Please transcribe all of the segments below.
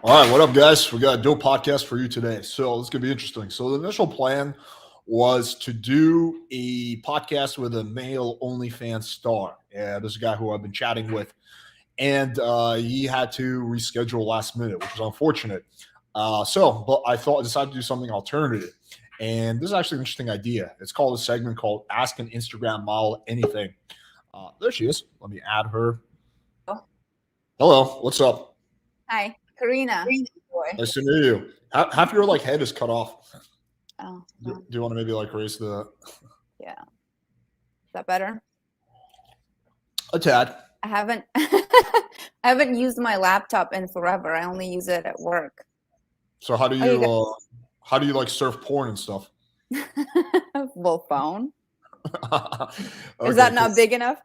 All right, what up, guys? We got a dope podcast for you today. So this is gonna be interesting. So the initial plan was to do a podcast with a male OnlyFans star. And this is a guy who I've been chatting with, and he had to reschedule last minute, which is unfortunate. But I decided to do something alternative. And this is actually an interesting idea. It's called a segment called "Ask an Instagram Model Anything." There she is. Let me add her. Oh, Hello, what's up? hi, Karina. Boy. Nice to meet you. Half your head is cut off. Oh, Do you want to maybe raise the yeah. Is that better? a tad? I haven't I haven't used my laptop in forever. I only use it at work. So how do you surf porn and stuff? Well, phone. Okay, Is that cool. not big enough?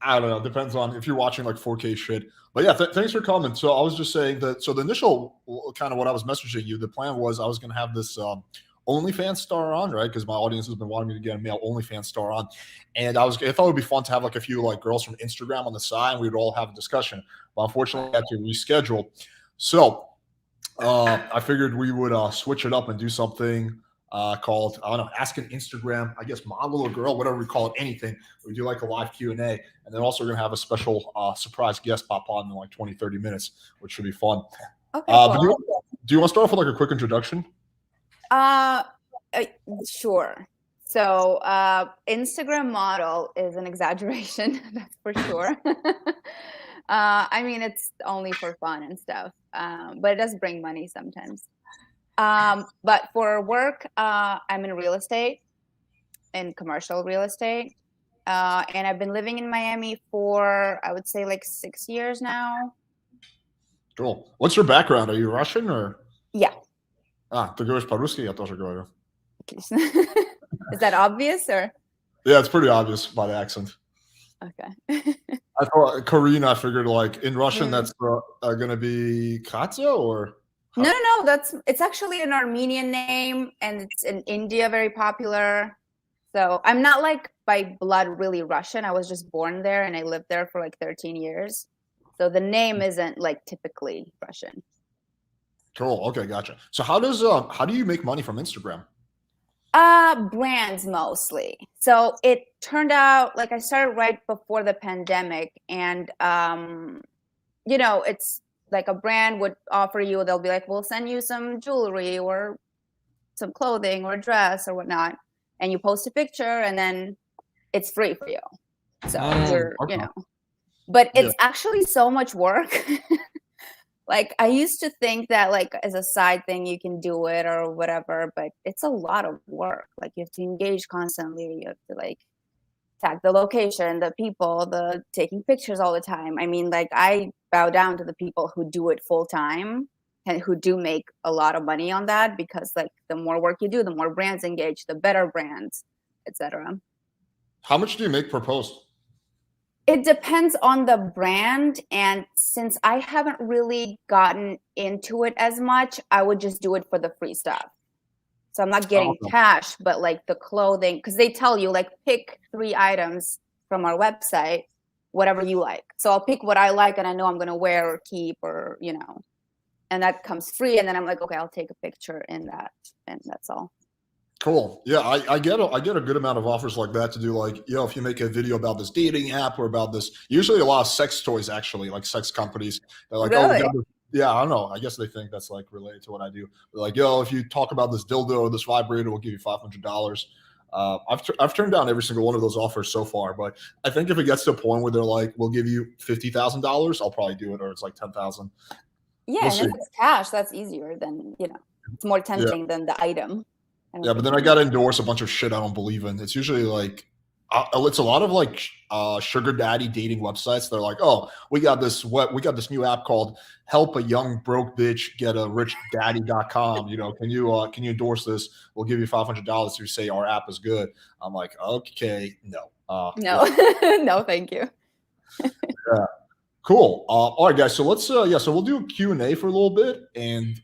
I don't know. Depends on if you're watching 4K shit. But yeah, thanks for coming. So I was just saying that. So the initial kind of what I was messaging you, the plan was I was going to have this OnlyFans star on, right? Because my audience has been wanting me to get a male OnlyFans star on, and I thought it would be fun to have a few girls from Instagram on the side, and we would all have a discussion. But unfortunately, I had to reschedule. So I figured we would switch it up and do something called, I don't know, ask an Instagram, I guess, model or girl, whatever we call it, anything. We do a live Q&A, and then also we're going to have a special surprise guest pop on in 20, 30 minutes, which should be fun. Okay. But do you want to start off with a quick introduction? Sure. So Instagram model is an exaggeration, that's for sure. I mean, it's only for fun and stuff, but it does bring money sometimes. But for work, I'm in real estate, in commercial real estate. And I've been living in Miami for, I would say, 6 years now. Cool. What's your background? Are you Russian or? Yeah. Ты говоришь по-русски, я тоже говорю. Is that obvious or? Yeah, it's pretty obvious by the accent. Okay. I thought Karina, I figured in Russian that's going to be Katya or? No. It's actually an Armenian name, and it's in India, very popular. So I'm not by blood really Russian. I was just born there, and I lived there for 13 years. So the name isn't typically Russian. Cool. Okay, gotcha. So how do you make money from Instagram? Brands mostly. So it turned out I started right before the pandemic, and it's a brand would offer you, they'll be we'll send you some jewelry or some clothing or a dress or whatnot, and you post a picture, and then it's free for you. So but it's actually so much work. I used to think that as a side thing you can do it or whatever, but it's a lot of work. You have to engage constantly. You have to tag the location, the people, the taking pictures all the time. I mean, I bow down to the people who do it full time and who do make a lot of money on that, because the more work you do, the more brands engage, the better brands, etc. How much do you make per post? It depends on the brand, and since I haven't really gotten into it as much, I would just do it for the free stuff. So I'm not getting cash, but the clothing, because they tell you pick 3 items from our website, whatever you like. So I'll pick what I like and I know I'm going to wear or keep, or and that comes free. And then I'm okay, I'll take a picture in that, and that's all. Cool. Yeah, I get a good amount of offers like that to do if you make a video about this dating app or about this, usually a lot of sex toys, actually, sex companies. They're really? Yeah, I don't know. I guess they think that's related to what I do. They're if you talk about this dildo or this vibrator, we'll give you $500. I've turned down every single one of those offers so far, but I think if it gets to a point where they're we'll give you $50,000, I'll probably do it, or it's $10,000. Yeah, and if it's cash, that's easier than it's more tempting than the item. Yeah, but then I got to endorse a bunch of shit I don't believe in. It's usually it's a lot of sugar daddy dating websites. They're oh, we got this new app called Help a Young Broke Bitch Get a Rich Daddy.com. Can you endorse this? We'll give you $500 if you say our app is good. I'm okay, no. No, no, thank you. Yeah, cool. All right, guys. So let's so we'll do a Q&A for a little bit, and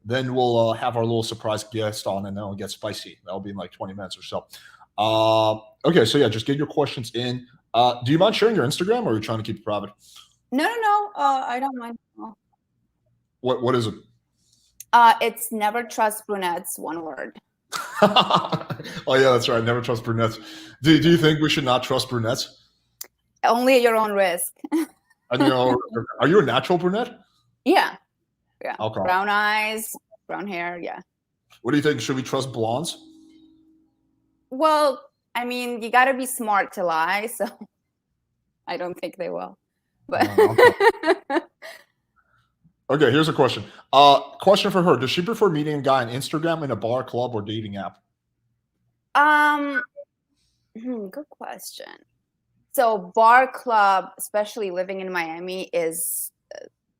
then we'll have our little surprise guest on, and then it'll get spicy. That'll be in 20 minutes or so. Okay, so yeah, just get your questions in. Do you mind sharing your Instagram, or are you trying to keep it private? No. I don't mind. What is it? It's never trust brunettes, one word. Oh yeah, that's right. Never trust brunettes. Do you think we should not trust brunettes? Only at your own risk. And are you a natural brunette? Yeah. Yeah. Okay. Brown eyes, brown hair. Yeah. What do you think? Should we trust blondes? Well, I mean, you got to be smart to lie. So I don't think they will. But Okay. Okay, here's a question. Question for her. Does she prefer meeting a guy on Instagram, in a bar, club, or dating app? Good question. So bar club, especially living in Miami, is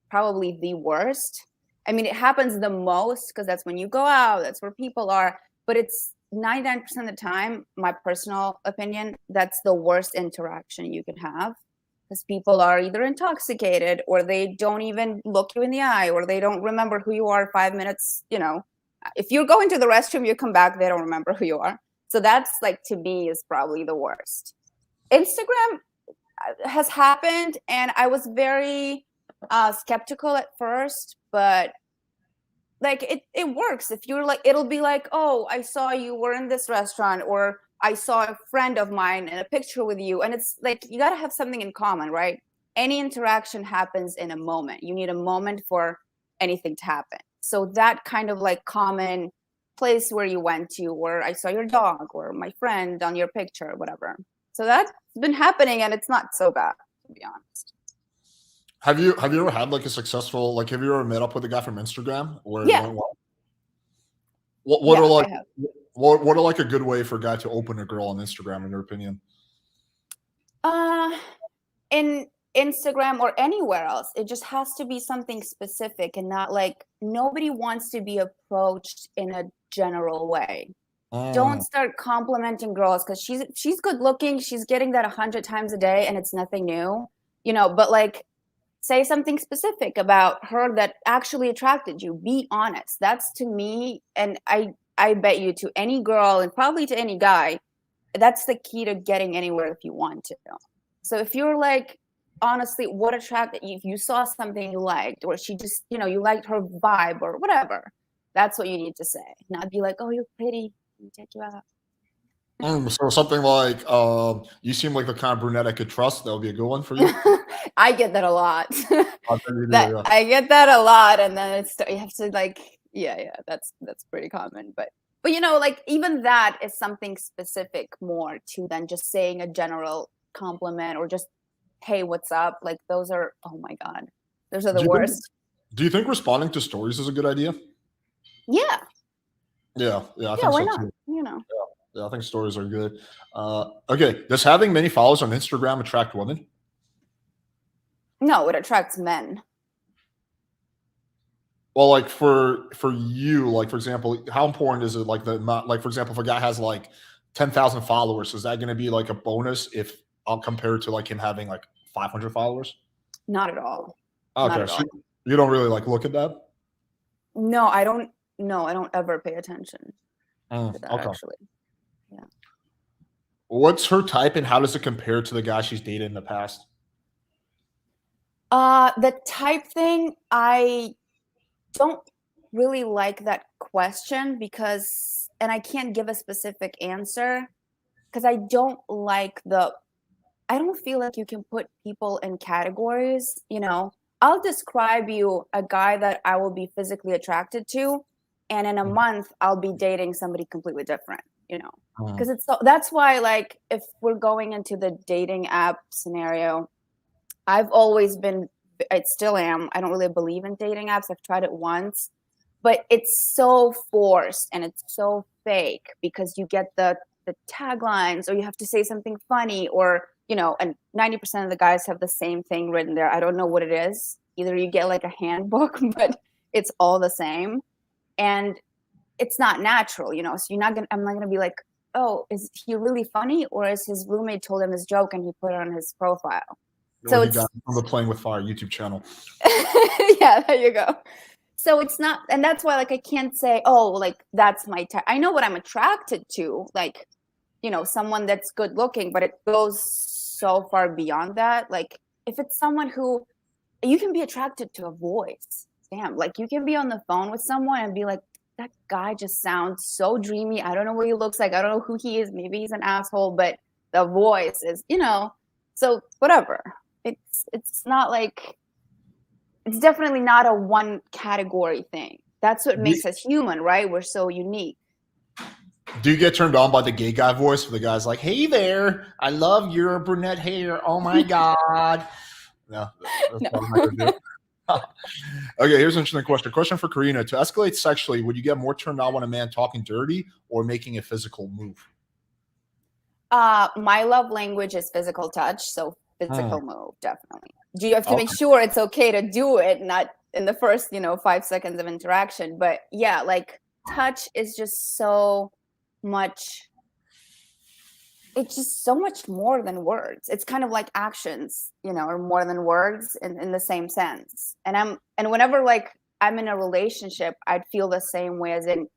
probably the worst. I mean, it happens the most because that's when you go out, that's where people are, but it's 99% of the time, my personal opinion, that's the worst interaction you can have, because people are either intoxicated or they don't even look you in the eye, or they don't remember who you are 5 minutes. If you're going to the restroom, you come back, they don't remember who you are. So that's, like, to me, is probably the worst. Instagram has happened, and I was very skeptical at first, but like it works. If you're like, it'll be like, oh, I saw you were in this restaurant, or I saw a friend of mine in a picture with you, and it's like, you got to have something in common, right? Any interaction happens in a moment. You need a moment for anything to happen. So that kind of like common place where you went to, or I saw your dog or my friend on your picture, whatever. So that's been happening, and it's not so bad, to be honest. Have you ever had like a successful, like, have you ever met up with a guy from Instagram where it Yeah. went well? What Yeah, are like I have. what are like a good way for a guy to open a girl on Instagram, in your opinion? In Instagram or anywhere else, it just has to be something specific, and not like, nobody wants to be approached in a general way. Don't start complimenting girls because she's good looking, she's getting that 100 times a day, and it's nothing new, but like, say something specific about her that actually attracted you. Be honest. That's, to me, and I bet you, to any girl and probably to any guy, that's the key to getting anywhere if you want to. So if you're like, honestly, what attracted you, if you saw something you liked, or she just, you liked her vibe or whatever, that's what you need to say. Not be like, oh, you're pretty, let me take you out. So something like, you seem like the kind of brunette I could trust. That would be a good one for you. I get that a lot. I think you do, yeah. I get that a lot, and then you have to, like, yeah, that's pretty common. But like, even that is something specific more to than just saying a general compliment, or just, hey, what's up? Like, those are, oh my god, those are the worst. Do you think responding to stories is a good idea? Yeah. Yeah, I Yeah, think why so not? too. Yeah, I think stories are good. Okay, does having many followers on Instagram attract women? No, it attracts men. Well, like for you, like, for example, how important is it? Like, the amount, like, for example, if a guy has like 10,000 followers, is that going to be like a bonus if I'll compare it to like him having like 500 followers? Not at all. Not Okay, at so all. you don't really like look at that. No, I don't. No, I don't ever pay attention to that, Okay. actually. Yeah. What's her type, and how does it compare to the guy she's dated in the past? The type thing, I don't really like that question, because, and I can't give a specific answer, because I don't feel like you can put people in categories. I'll describe you a guy that I will be physically attracted to, and in a month I'll be dating somebody completely different, because that's why, like, if we're going into the dating app scenario, I've always been, I still am, I don't really believe in dating apps. I've tried it once, but it's so forced and it's so fake, because you get the taglines, or you have to say something funny, or and 90% of the guys have the same thing written there. I don't know what it is. Either you get like a handbook, but it's all the same, and it's not natural, so I'm not gonna be like, oh, is he really funny, or is his roommate told him his joke and he put it on his profile? So He got on the Playing with Fire YouTube channel. Yeah, there you go. So it's not, and that's why, like, I can't say, oh, like, that's my type. I know what I'm attracted to, like, someone that's good looking, but it goes so far beyond that. Like, if it's someone who, you can be attracted to a voice. damn, like you can be on the phone with someone and be like, that guy just sounds so dreamy. I don't know what he looks like. I don't know who he is. Maybe he's an asshole, but the voice is, so whatever. It's not like, it's definitely not a one category thing. That's what makes us human, right? We're so unique. Do you get turned on by the gay guy voice where the guy's like, hey there, I love your brunette hair. Oh my God. No, that's No. probably not gonna do it. Okay, here's an interesting question. Question for Karina. To escalate sexually, would you get more turned on when a man talking dirty or making a physical move? My love language is physical touch, so physical move, definitely. Do you have to make sure it's okay to do it, not in the first, 5 seconds of interaction? But yeah, like touch is just so much. It's just so much more than words. It's kind of like actions, are more than words in the same sense. And whenever like I'm in a relationship, I'd feel the same way, as in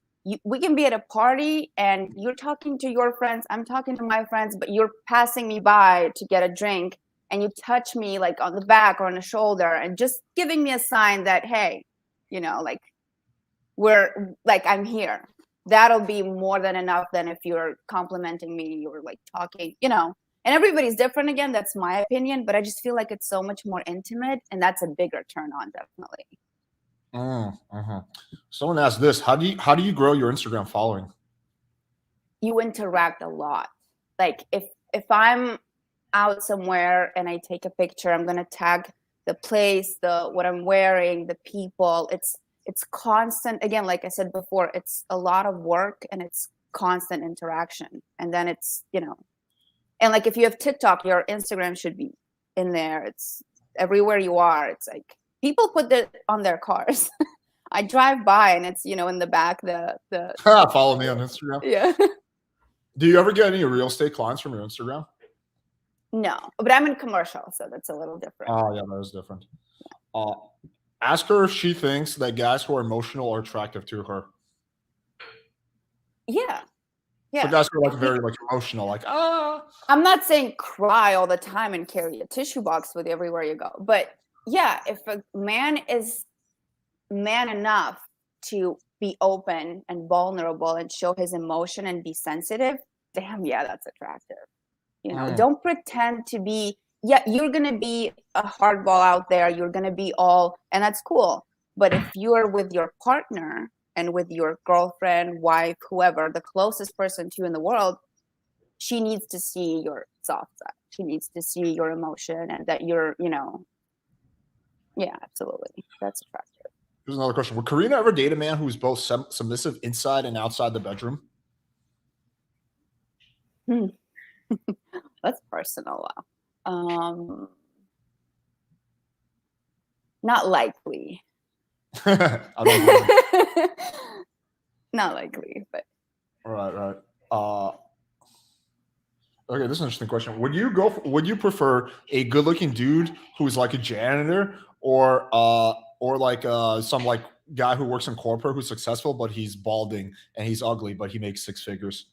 we can be at a party and you're talking to your friends, I'm talking to my friends, but you're passing me by to get a drink and you touch me like on the back or on the shoulder and just giving me a sign that, hey, like we're like, I'm here. That'll be more than enough than if you're complimenting me or like talking, and everybody's different again. That's my opinion, but I just feel like it's so much more intimate, and that's a bigger turn on, definitely. Someone asked this: How do you grow your Instagram following? You interact a lot. Like if I'm out somewhere and I take a picture, I'm gonna tag the place, what I'm wearing, the people. It's constant. Again, like I said before, it's a lot of work and it's constant interaction. And then it's, and like if you have TikTok, your Instagram should be in there. It's everywhere you are. It's like people put it on their cars. I drive by and it's, in the back, the follow me on Instagram. Yeah. Do you ever get any real estate clients from your Instagram? No, but I'm in commercial, so that's a little different. Oh yeah, that is different. Ask her if she thinks that guys who are emotional are attractive to her. Yeah. So guys who are like very like emotional, like I'm not saying cry all the time and carry a tissue box with you everywhere you go, but yeah, if a man is man enough to be open and vulnerable and show his emotion and be sensitive, damn, yeah, that's attractive. Don't pretend to be. Yeah, you're going to be a hardball out there. You're going to be all, and that's cool. But if you're with your partner and with your girlfriend, wife, whoever, the closest person to you in the world, she needs to see your soft side. She needs to see your emotion and that you're, yeah, absolutely. That's attractive. Here's another question. Would Karina ever date a man who's both submissive inside and outside the bedroom? That's personal. Not likely. I don't know. Not likely, but right. Okay, this is an interesting question. Would you prefer a good-looking dude who's like a janitor or like some like guy who works in corporate who's successful but he's balding and he's ugly but he makes 6 figures?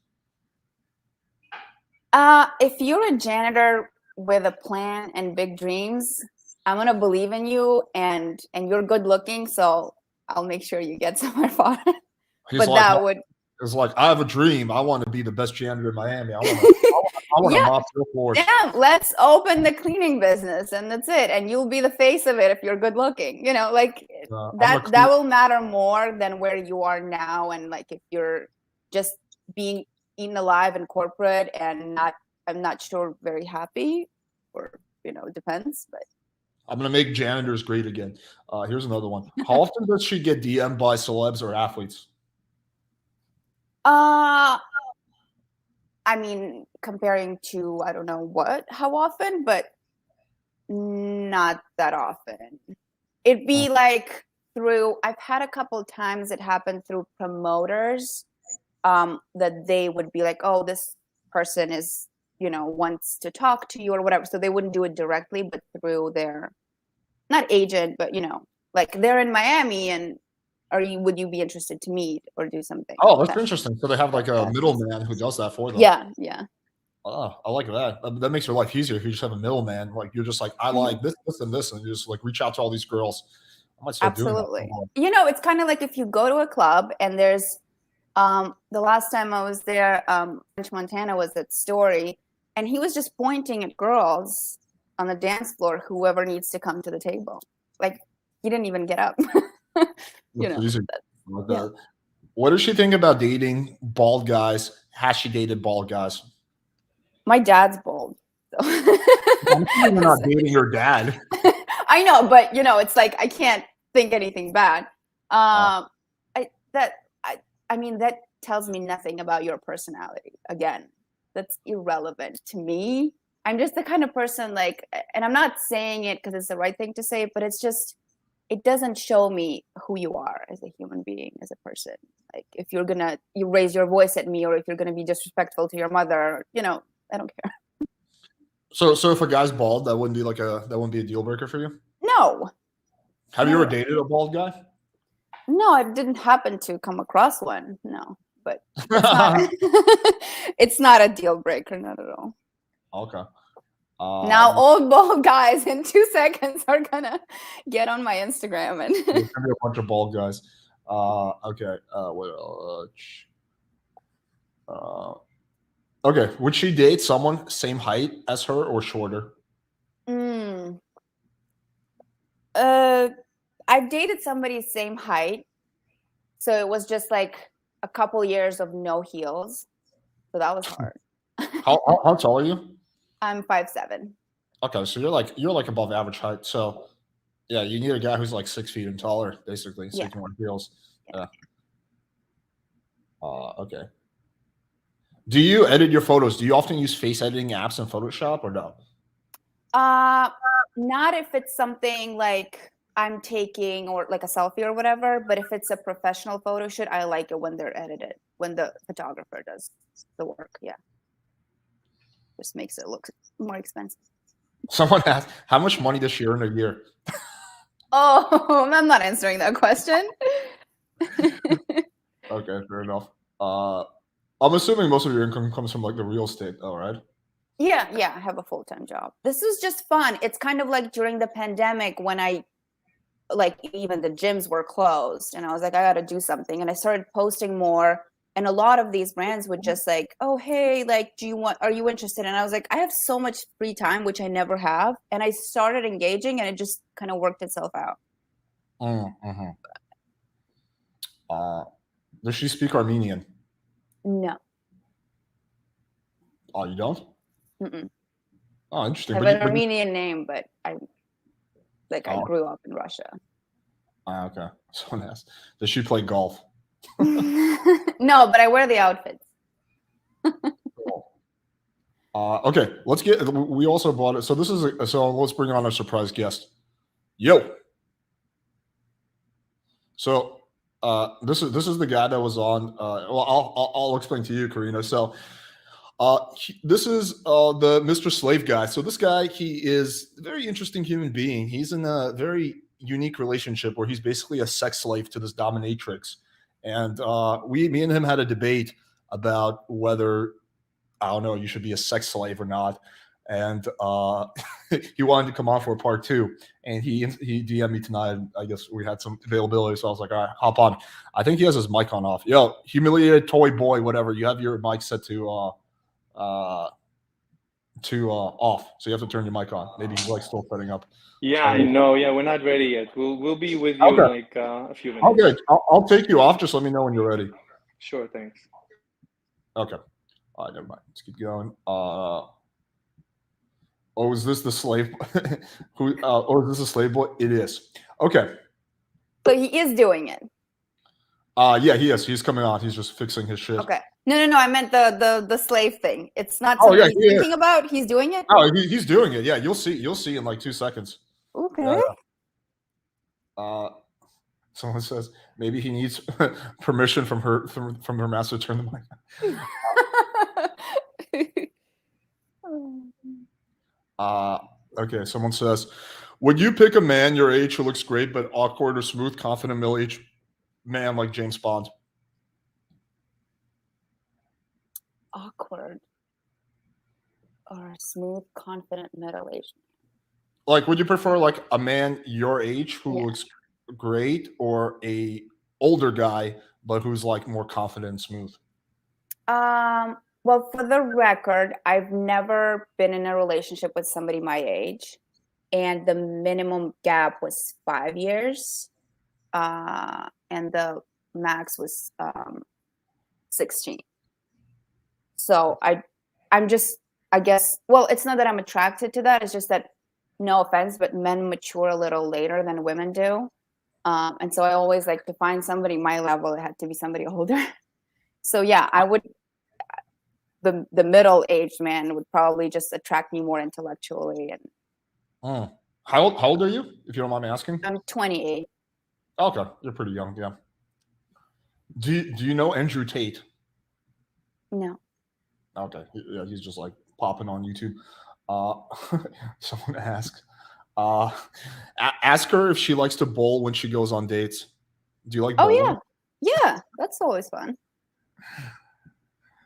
If you're a janitor with a plan and big dreams, I'm gonna believe in you, and you're good looking, so I'll make sure you get somewhere far. But like, that would. It's like, I have a dream. I want to be the best janitor in Miami. I want to mop your floors. Yeah, let's open the cleaning business, and that's it. And you'll be the face of it if you're good looking. Like that will matter more than where you are now. And like if you're just being eaten alive in corporate and I'm not sure very happy, or it depends. But I'm gonna make janitors great again. Here's another one. How often does she get DM'd by celebs or athletes? I mean, comparing to I don't know how often, but not that often. It'd be like I've had a couple times it happened through promoters, that they would be like, oh, this person is, wants to talk to you or whatever. So they wouldn't do it directly, but through their, not agent, but, like they're in Miami and would you be interested to meet or do something? Oh, that's interesting. So they have like a middleman who does that for them. Yeah. Oh, I like that. That makes your life easier if you just have a middleman. Like you're just like, I like this, and this, and you just like reach out to all these girls. I might start doing that. Absolutely. You know, it's kind of like if you go to a club and there's the last time I was there, French Montana was at Story, and he was just pointing at girls on the dance floor, whoever needs to come to the table. Like, he didn't even get up. You know. Easy. Yeah. What does she think about dating bald guys? Has she dated bald guys? My dad's bald. So. I'm assuming you're not dating your dad. I know, but you know, it's like I can't think anything bad. I mean, that tells me nothing about your personality. Again, that's irrelevant to me. I'm just the kind of person like, and I'm not saying it because it's the right thing to say, but it's just, it doesn't show me who you are as a human being, as a person. Like if you raise your voice at me, or if you're gonna be disrespectful to your mother, you know, I don't care. So if a guy's bald, that wouldn't be a deal breaker for you? No. Have you ever dated a bald guy? No, I didn't happen to come across one. No, but it's not a deal breaker, not at all. Okay. Now old bald guys in 2 seconds are gonna get on my Instagram and there's gonna be a bunch of bald guys. Okay. What else? Okay. Would she date someone same height as her or shorter? I've dated somebody same height, so it was just like a couple years of no heels, so that was hard. How tall are you? I'm 5'7". Okay, so you're like above average height. So yeah, you need a guy who's like 6 feet and taller, basically, so you can wear heels. Yeah. Okay. Do you edit your photos? Do you often use face editing apps in Photoshop or no? Not if it's something like I'm taking or like a selfie or whatever, but if it's a professional photo shoot, I like it when they're edited, when the photographer does the work. Yeah. Just makes it look more expensive. Someone asked, how much money does she earn a year? Oh, I'm not answering that question. Okay, fair enough. I'm assuming most of your income comes from like the real estate, though, right? Yeah, I have a full-time job. This is just fun. It's kind of like during the pandemic when even the gyms were closed and I was like, I got to do something. And I started posting more. And a lot of these brands would just like, oh, hey, like, are you interested? And I was like, I have so much free time, which I never have. And I started engaging and it just kind of worked itself out. Mm-hmm. Does she speak Armenian? No. Oh, you don't? Mm-mm. Oh, interesting. I have an Armenian name, but I grew up in Russia. Okay. Someone asked, does she play golf? No, but I wear the outfits. Okay, we also bought it. So let's bring on our surprise guest. Yo. So this is the guy that was on. Well, I'll explain to you, Karina. So this is the Mr. Slave guy. So this guy, he is a very interesting human being. He's in a very unique relationship where he's basically a sex slave to this dominatrix. And me and him had a debate about whether, I don't know, you should be a sex slave or not. And he wanted to come on for a part 2, and he DM'd me tonight. I guess we had some availability, so I was like, all right, hop on. I think he has his mic on off. Yo, humiliated toy boy, whatever. You have your mic set to off, so you have to turn your mic on. Maybe he's like still setting up. Yeah, I know. Yeah, we're not ready yet. We'll be with you in like a few minutes. Okay, I'll take you off. Just let me know when you're ready. Sure, thanks. Okay. All right, never mind. Let's keep going. Is this the slave? Is this a slave boy? It is. Okay. So he is doing it. Yeah, he is. He's coming on. He's just fixing his shit. Okay. No. I meant the slave thing. It's not something he's thinking about. He's doing it. Oh, he's doing it. Yeah, you'll see in like 2 seconds. Okay. Someone says maybe he needs permission from her master to turn the mic. Okay, someone says, would you pick a man your age who looks great but awkward or smooth, confident middle-aged man like James Bond? Awkward or smooth, confident middle-aged? Like, would you prefer like a man your age who looks great, or a older guy but who's like more confident and smooth? Well, for the record, I've never been in a relationship with somebody my age, and the minimum gap was 5 years, and the max was 16. So I'm just, I guess, well, it's not that I'm attracted to that. It's just that, no offense, but men mature a little later than women do. And so I always like to find somebody my level. It had to be somebody older. So yeah, I would, the middle-aged man would probably just attract me more intellectually. And How old are you, if you don't mind me asking? I'm 28. Okay, you're pretty young, yeah. Do you know Andrew Tate? No. Okay, yeah, he's just like popping on YouTube. Someone asked, ask her if she likes to bowl when she goes on dates. Do you like Oh bowling? yeah, that's always fun.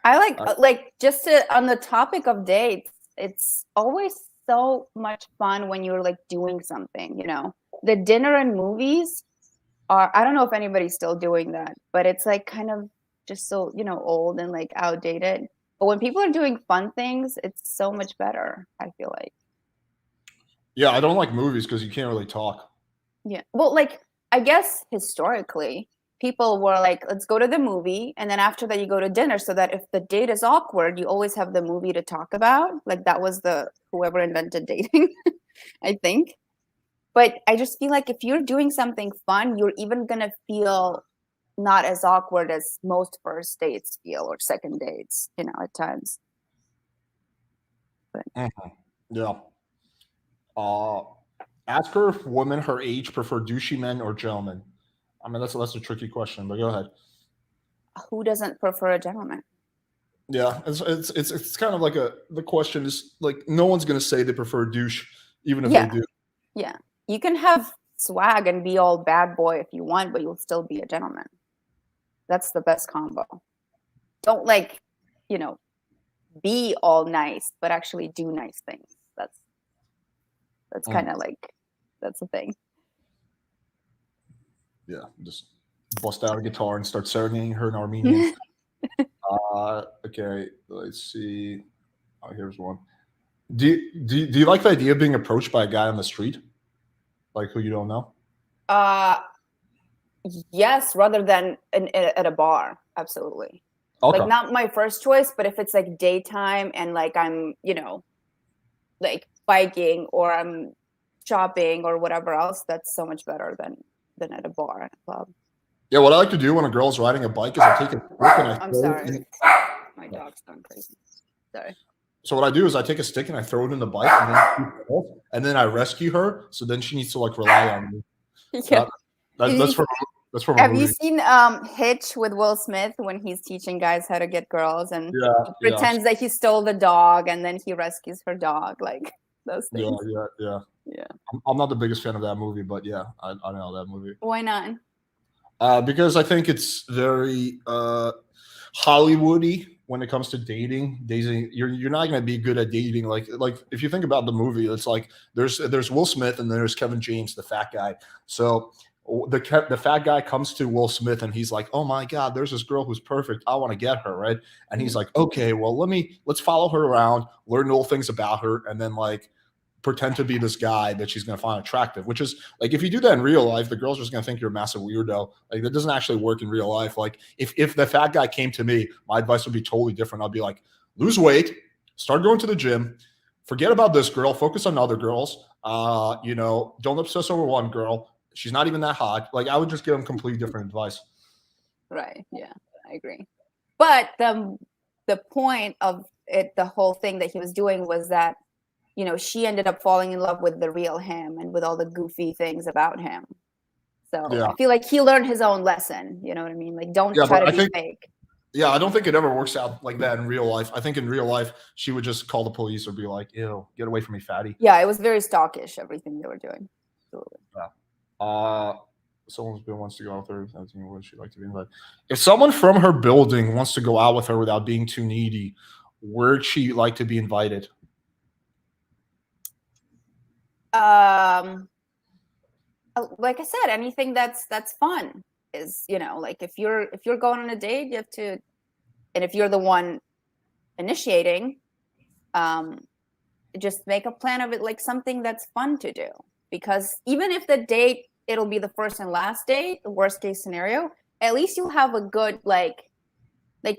I like just on the topic of dates, it's always so much fun when you're like doing something, you know. The dinner and movies are, I don't know if anybody's still doing that, but it's like kind of just so, you know, old and like outdated. But when people are doing fun things, it's so much better, I feel like. Yeah, I don't like movies because you can't really talk. Yeah. Well, like, I guess historically, people were like, let's go to the movie. And then after that, you go to dinner, so that if the date is awkward, you always have the movie to talk about. Like, that was whoever invented dating, I think. But I just feel like if you're doing something fun, you're even going to feel not as awkward as most first dates feel, or second dates, you know, at times. But Yeah. Ask her if women her age prefer douchey men or gentlemen. I mean, that's a tricky question, but go ahead. who doesn't prefer a gentleman? Yeah, it's kind of like the question is like no one's gonna say they prefer douche, even if they do. Yeah. You can have swag and be all bad boy if you want, but you'll still be a gentleman. That's the best combo. Don't like, you know, be all nice, but actually do nice things. That's kind of like, that's the thing. Yeah, just bust out a guitar and start serenading her in Armenian. Okay, let's see. Oh, here's one. Do you like the idea of being approached by a guy on the street, like who you don't know? Yes, rather than at a bar, absolutely. Okay. Like, not my first choice, but if it's like daytime and like I'm, you know, like biking or I'm shopping or whatever else, that's so much better than at a bar and a club. Yeah, what I like to do when a girl's riding a bike is I take a stick and I I'm throw sorry. it in. My dog's gone crazy. Sorry. So what I do is I take a stick and I throw it in the bike, and then I rescue her. So then she needs to like rely on me. Yeah. That's from a Have movie. you seen Hitch with Will Smith when he's teaching guys how to get girls, and he pretends that he stole the dog and then he rescues her dog, like those things. Yeah. Yeah. I'm not the biggest fan of that movie, but yeah, I know that movie. Why not? Because I think it's very Hollywoody when it comes to dating. You're not going to be good at dating. Like if you think about the movie, it's like there's Will Smith and there's Kevin James, the fat guy. So the fat guy comes to Will Smith and he's like, oh my God, there's this girl who's perfect. I want to get her, right? And he's like, okay, well let's follow her around, learn little things about her, and then like pretend to be this guy that she's going to find attractive, which is like, if you do that in real life, the girl's just going to think you're a massive weirdo. Like, that doesn't actually work in real life. Like if the fat guy came to me, my advice would be totally different. I'd be like, lose weight, start going to the gym, forget about this girl, focus on other girls. Don't obsess over one girl. She's not even that hot. Like, I would just give him completely different advice. Right. Yeah, I agree. But the point of it, the whole thing that he was doing was that, you know, she ended up falling in love with the real him and with all the goofy things about him. So yeah. I feel like he learned his own lesson. You know what I mean? Like, don't try to be fake. Yeah, I don't think it ever works out like that in real life. I think in real life, she would just call the police or be like, ew, get away from me, fatty. Yeah, it was very stalkish, everything they were doing. Absolutely. Yeah. Someone's been wants to go out there. Would she like to be invited? If someone from her building wants to go out with her without being too needy, where'd she like to be invited? like I said, anything that's fun is, like if you're going on a date, you have to, and if you're the one initiating, just make a plan of it, like something that's fun to do. Because even if the date, it'll be the first and last date, the worst case scenario, at least you'll have a good like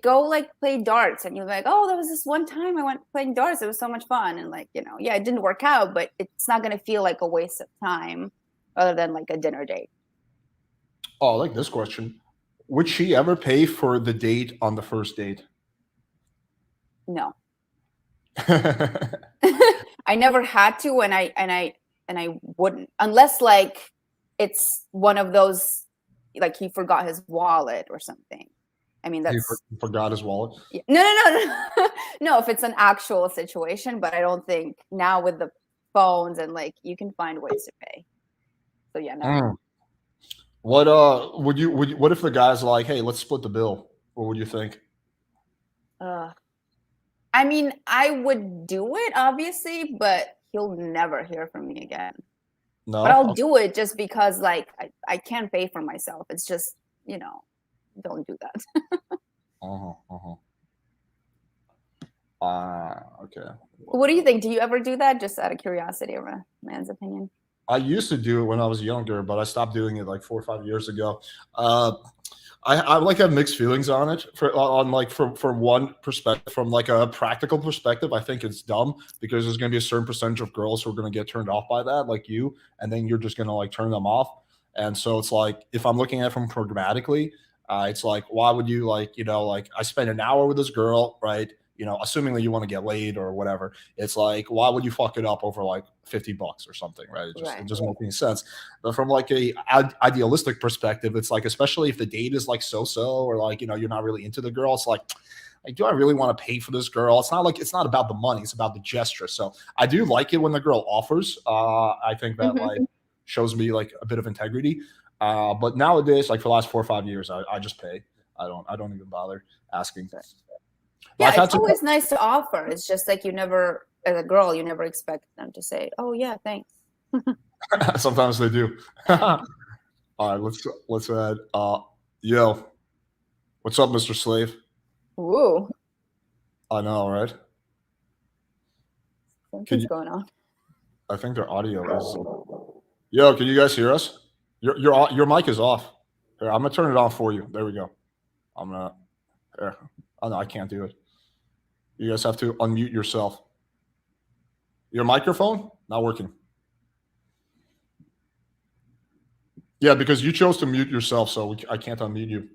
go like play darts, and you're like, oh, there was this one time I went playing darts, it was so much fun, and like, yeah, it didn't work out, but it's not going to feel like a waste of time other than like a dinner date. Oh, I like this question. Would she ever pay for the date on the first date? No. I never had to, and I wouldn't, unless like it's one of those, like he forgot his wallet or something. I mean, that's He forgot his wallet. Yeah. No. No, if it's an actual situation, but I don't think now with the phones and like you can find ways to pay. So yeah, no. What what if the guy's like, hey, let's split the bill? What would you think? I mean, I would do it obviously, but he'll never hear from me again. No, but I'll do it just because like I can't pay for myself. It's just, don't do that. Okay. What do you think? Do you ever do that, just out of curiosity or a man's opinion? I used to do it when I was younger, but I stopped doing it like 4 or 5 years ago. I like have mixed feelings on it. From one perspective, from like a practical perspective, I think it's dumb because there's going to be a certain percentage of girls who are going to get turned off by that, like you, and then you're just going to like turn them off. And so it's like, if I'm looking at it from pragmatically, it's like, why would you like I spent an hour with this girl, right? Assuming that you want to get laid or whatever, it's like, why would you fuck it up over like $50 or something, right? It doesn't make any sense. But from like a idealistic perspective, it's like, especially if the date is like so-so, or like, you're not really into the girl, it's like, do I really want to pay for this girl? It's not about the money, it's about the gesture. So I do like it when the girl offers. I think that like shows me like a bit of integrity. But nowadays, like for the last 4 or 5 years, I just pay. I don't even bother asking. Yeah, it's always nice to offer. It's just like as a girl, you never expect them to say, "Oh yeah, thanks." Sometimes they do. All right, let's add. Yo, what's up, Mr. Slave? Woo! I know, right? What's going on? I think their audio is. Yo, can you guys hear us? Your mic is off. Here, I'm gonna turn it on for you. There we go. I'm gonna. Here. Oh no, I can't do it. You guys have to unmute yourself. Your microphone not working. Yeah, because you chose to mute yourself, so I can't unmute you.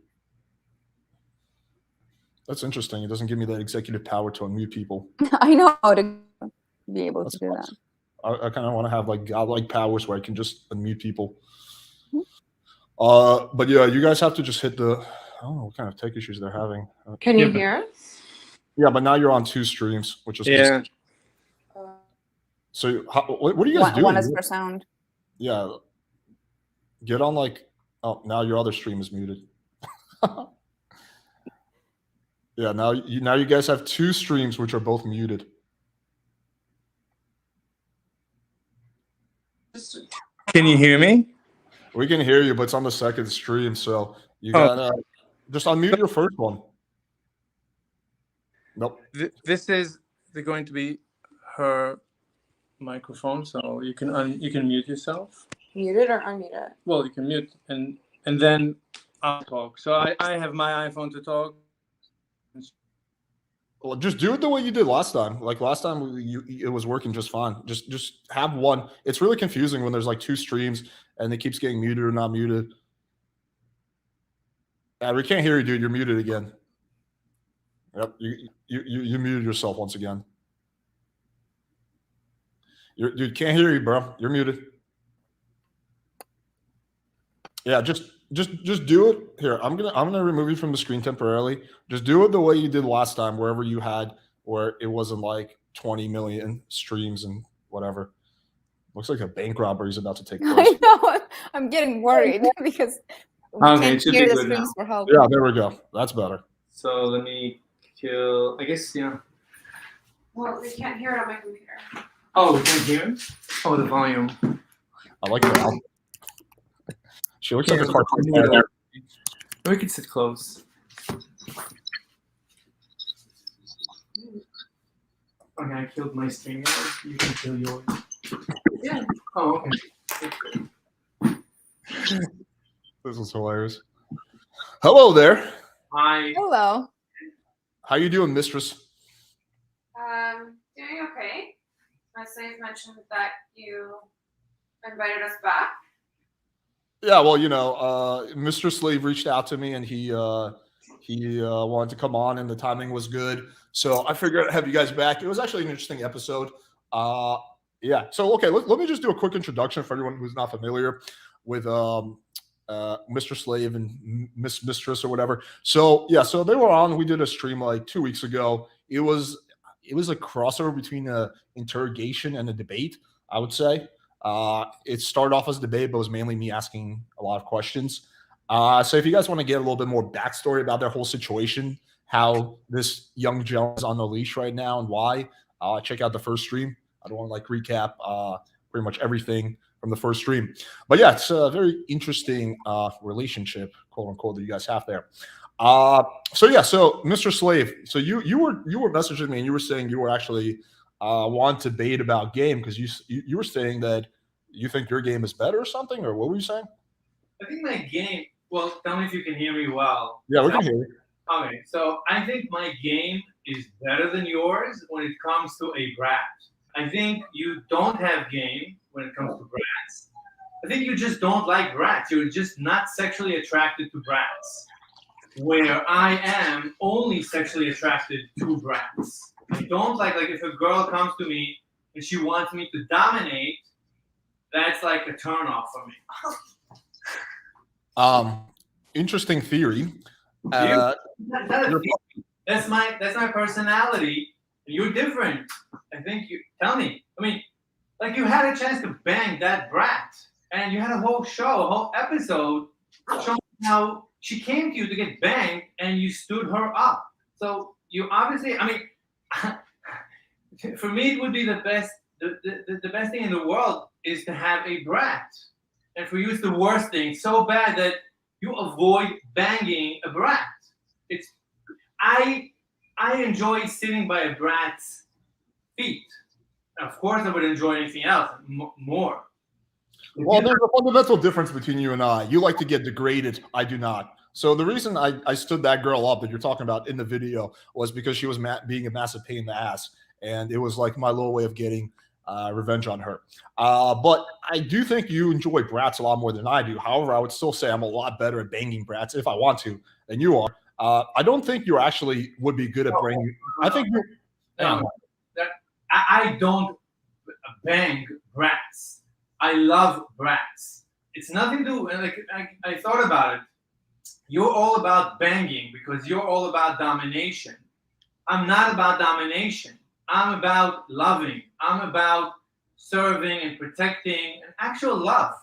That's interesting. It doesn't give me that executive power to unmute people. I know how to be able to do that. I kind of want to have like godlike powers where I can just unmute people. But yeah, you guys have to just hit the. I don't know what kind of tech issues they're having. Can you hear us? Yeah, but now you're on 2 streams, which is yeah. So what are you guys doing? One is for sound. Yeah, get on like. Oh, now your other stream is muted. Yeah, now you guys have 2 streams which are both muted. Can you hear me? We can hear you, but it's on the second stream, so you gotta just unmute your first one. Nope. This is going to be her microphone, so you can mute yourself. Mute it or unmute it? Well, you can mute and then I'll talk. So I have my iPhone to talk. Well, just do it the way you did last time. Like last time, it was working just fine. Just have one. It's really confusing when there's like 2 streams and it keeps getting muted or not muted. Yeah, we can't hear you, dude. You're muted again. Yep, you muted yourself once again. Dude, can't hear you, bro. You're muted. Yeah, just do it. Here, I'm gonna remove you from the screen temporarily. Just do it the way you did last time, wherever you had where it wasn't like 20 million streams and whatever. Looks like a bank robbery is about to take place. I know. I'm getting worried because we can't hear the streams for help. Yeah, there we go. That's better. So let me kill. I guess yeah. Well, we can't hear it on my computer. Oh, we can't hear it. Oh, the volume. I like that. She looks like a Yeah, cartoon move it character. over. We can sit close. Okay, I killed my stream. You can kill yours. Yeah. Oh, okay. This is hilarious. Hello there. Hi. Hello. How you doing, mistress? Doing okay. My slave mentioned that you invited us back. Yeah, well, Mr. Slave reached out to me and he wanted to come on and the timing was good. So I figured I'd have you guys back. It was actually an interesting episode. Yeah. So okay, let me just do a quick introduction for everyone who's not familiar with Mr. Slave and Mistress or whatever. So yeah, so they were on. We did a stream like 2 weeks ago. It was a crossover between a interrogation and a debate, I would say. It started off as a debate, but it was mainly me asking a lot of questions. So if you guys want to get a little bit more backstory about their whole situation, how this young gentleman is on the leash right now and why, check out the first stream. I don't want to like recap pretty much everything from the first stream. But yeah, it's a very interesting relationship, quote unquote, that you guys have there. So Mr. Slave, so you were messaging me and you were saying you were actually want to debate about game because you were saying that you think your game is better or something, or what were you saying? I think my game. Well, tell me if you can hear me well. Yeah, we can hear you. Okay, so I think my game is better than yours when it comes to a brat. I think you don't have game when it comes to brats. I think you just don't like brats. You're just not sexually attracted to brats. Where I am only sexually attracted to brats. I don't like if a girl comes to me and she wants me to dominate, that's like a turn off for me. Interesting theory. Not a theory. That's my personality. You're different. I think you tell me. I mean, like you had a chance to bang that brat, and you had a whole show, a whole episode showing how she came to you to get banged, and you stood her up. So you obviously, I mean, for me, it would be the best. The best thing in the world is to have a brat, and for you, it's the worst thing. So bad that you avoid banging a brat. It's I enjoy sitting by a brat's feet. Of course, I would enjoy anything else more. Well, there's a fundamental difference between you and I. You like to get degraded. I do not. So the reason I stood that girl up that you're talking about in the video was because she was being a massive pain in the ass. And it was like my little way of getting revenge on her. But I do think you enjoy brats a lot more than I do. However, I would still say I'm a lot better at banging brats if I want to than you are. I don't think you actually would be good at banging. I think you. I don't bang brats. I love brats. It's nothing to like. I thought about it. You're all about banging because you're all about domination. I'm not about domination. I'm about loving. I'm about serving and protecting and actual love.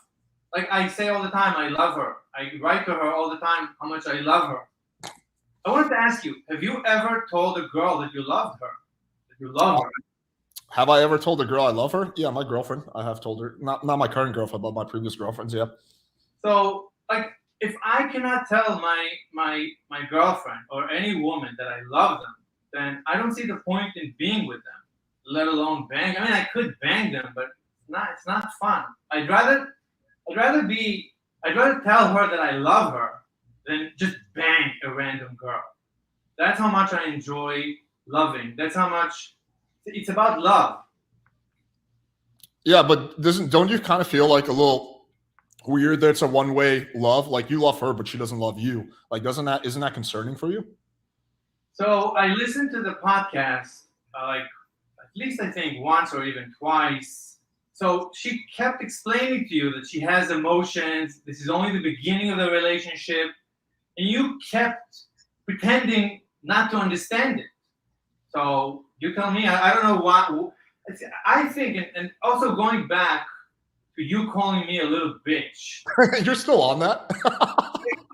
Like I say all the time, I love her. I write to her all the time how much I love her. I wanted to ask you, have you ever told a girl that you loved her? That you love her? Have I ever told a girl I love her? Yeah, my girlfriend. I have told her. Not my current girlfriend, but my previous girlfriends, yeah. So, like, if I cannot tell my girlfriend or any woman that I love them, then I don't see the point in being with them, let alone bang. I mean, I could bang them, but it's not fun. I'd rather tell her that I love her than just bang a random girl. That's how much I enjoy loving. That's how much it's about love. Yeah, but don't you kind of feel like a little weird that it's a one-way love? Like you love her, but she doesn't love you. Like, isn't that concerning for you? So I listened to the podcast like at least I think once or even twice. So she kept explaining to you that she has emotions. This is only the beginning of the relationship, and you kept pretending not to understand it. So you tell me. I don't know what. I think, and also going back to you calling me a little bitch. You're still on that?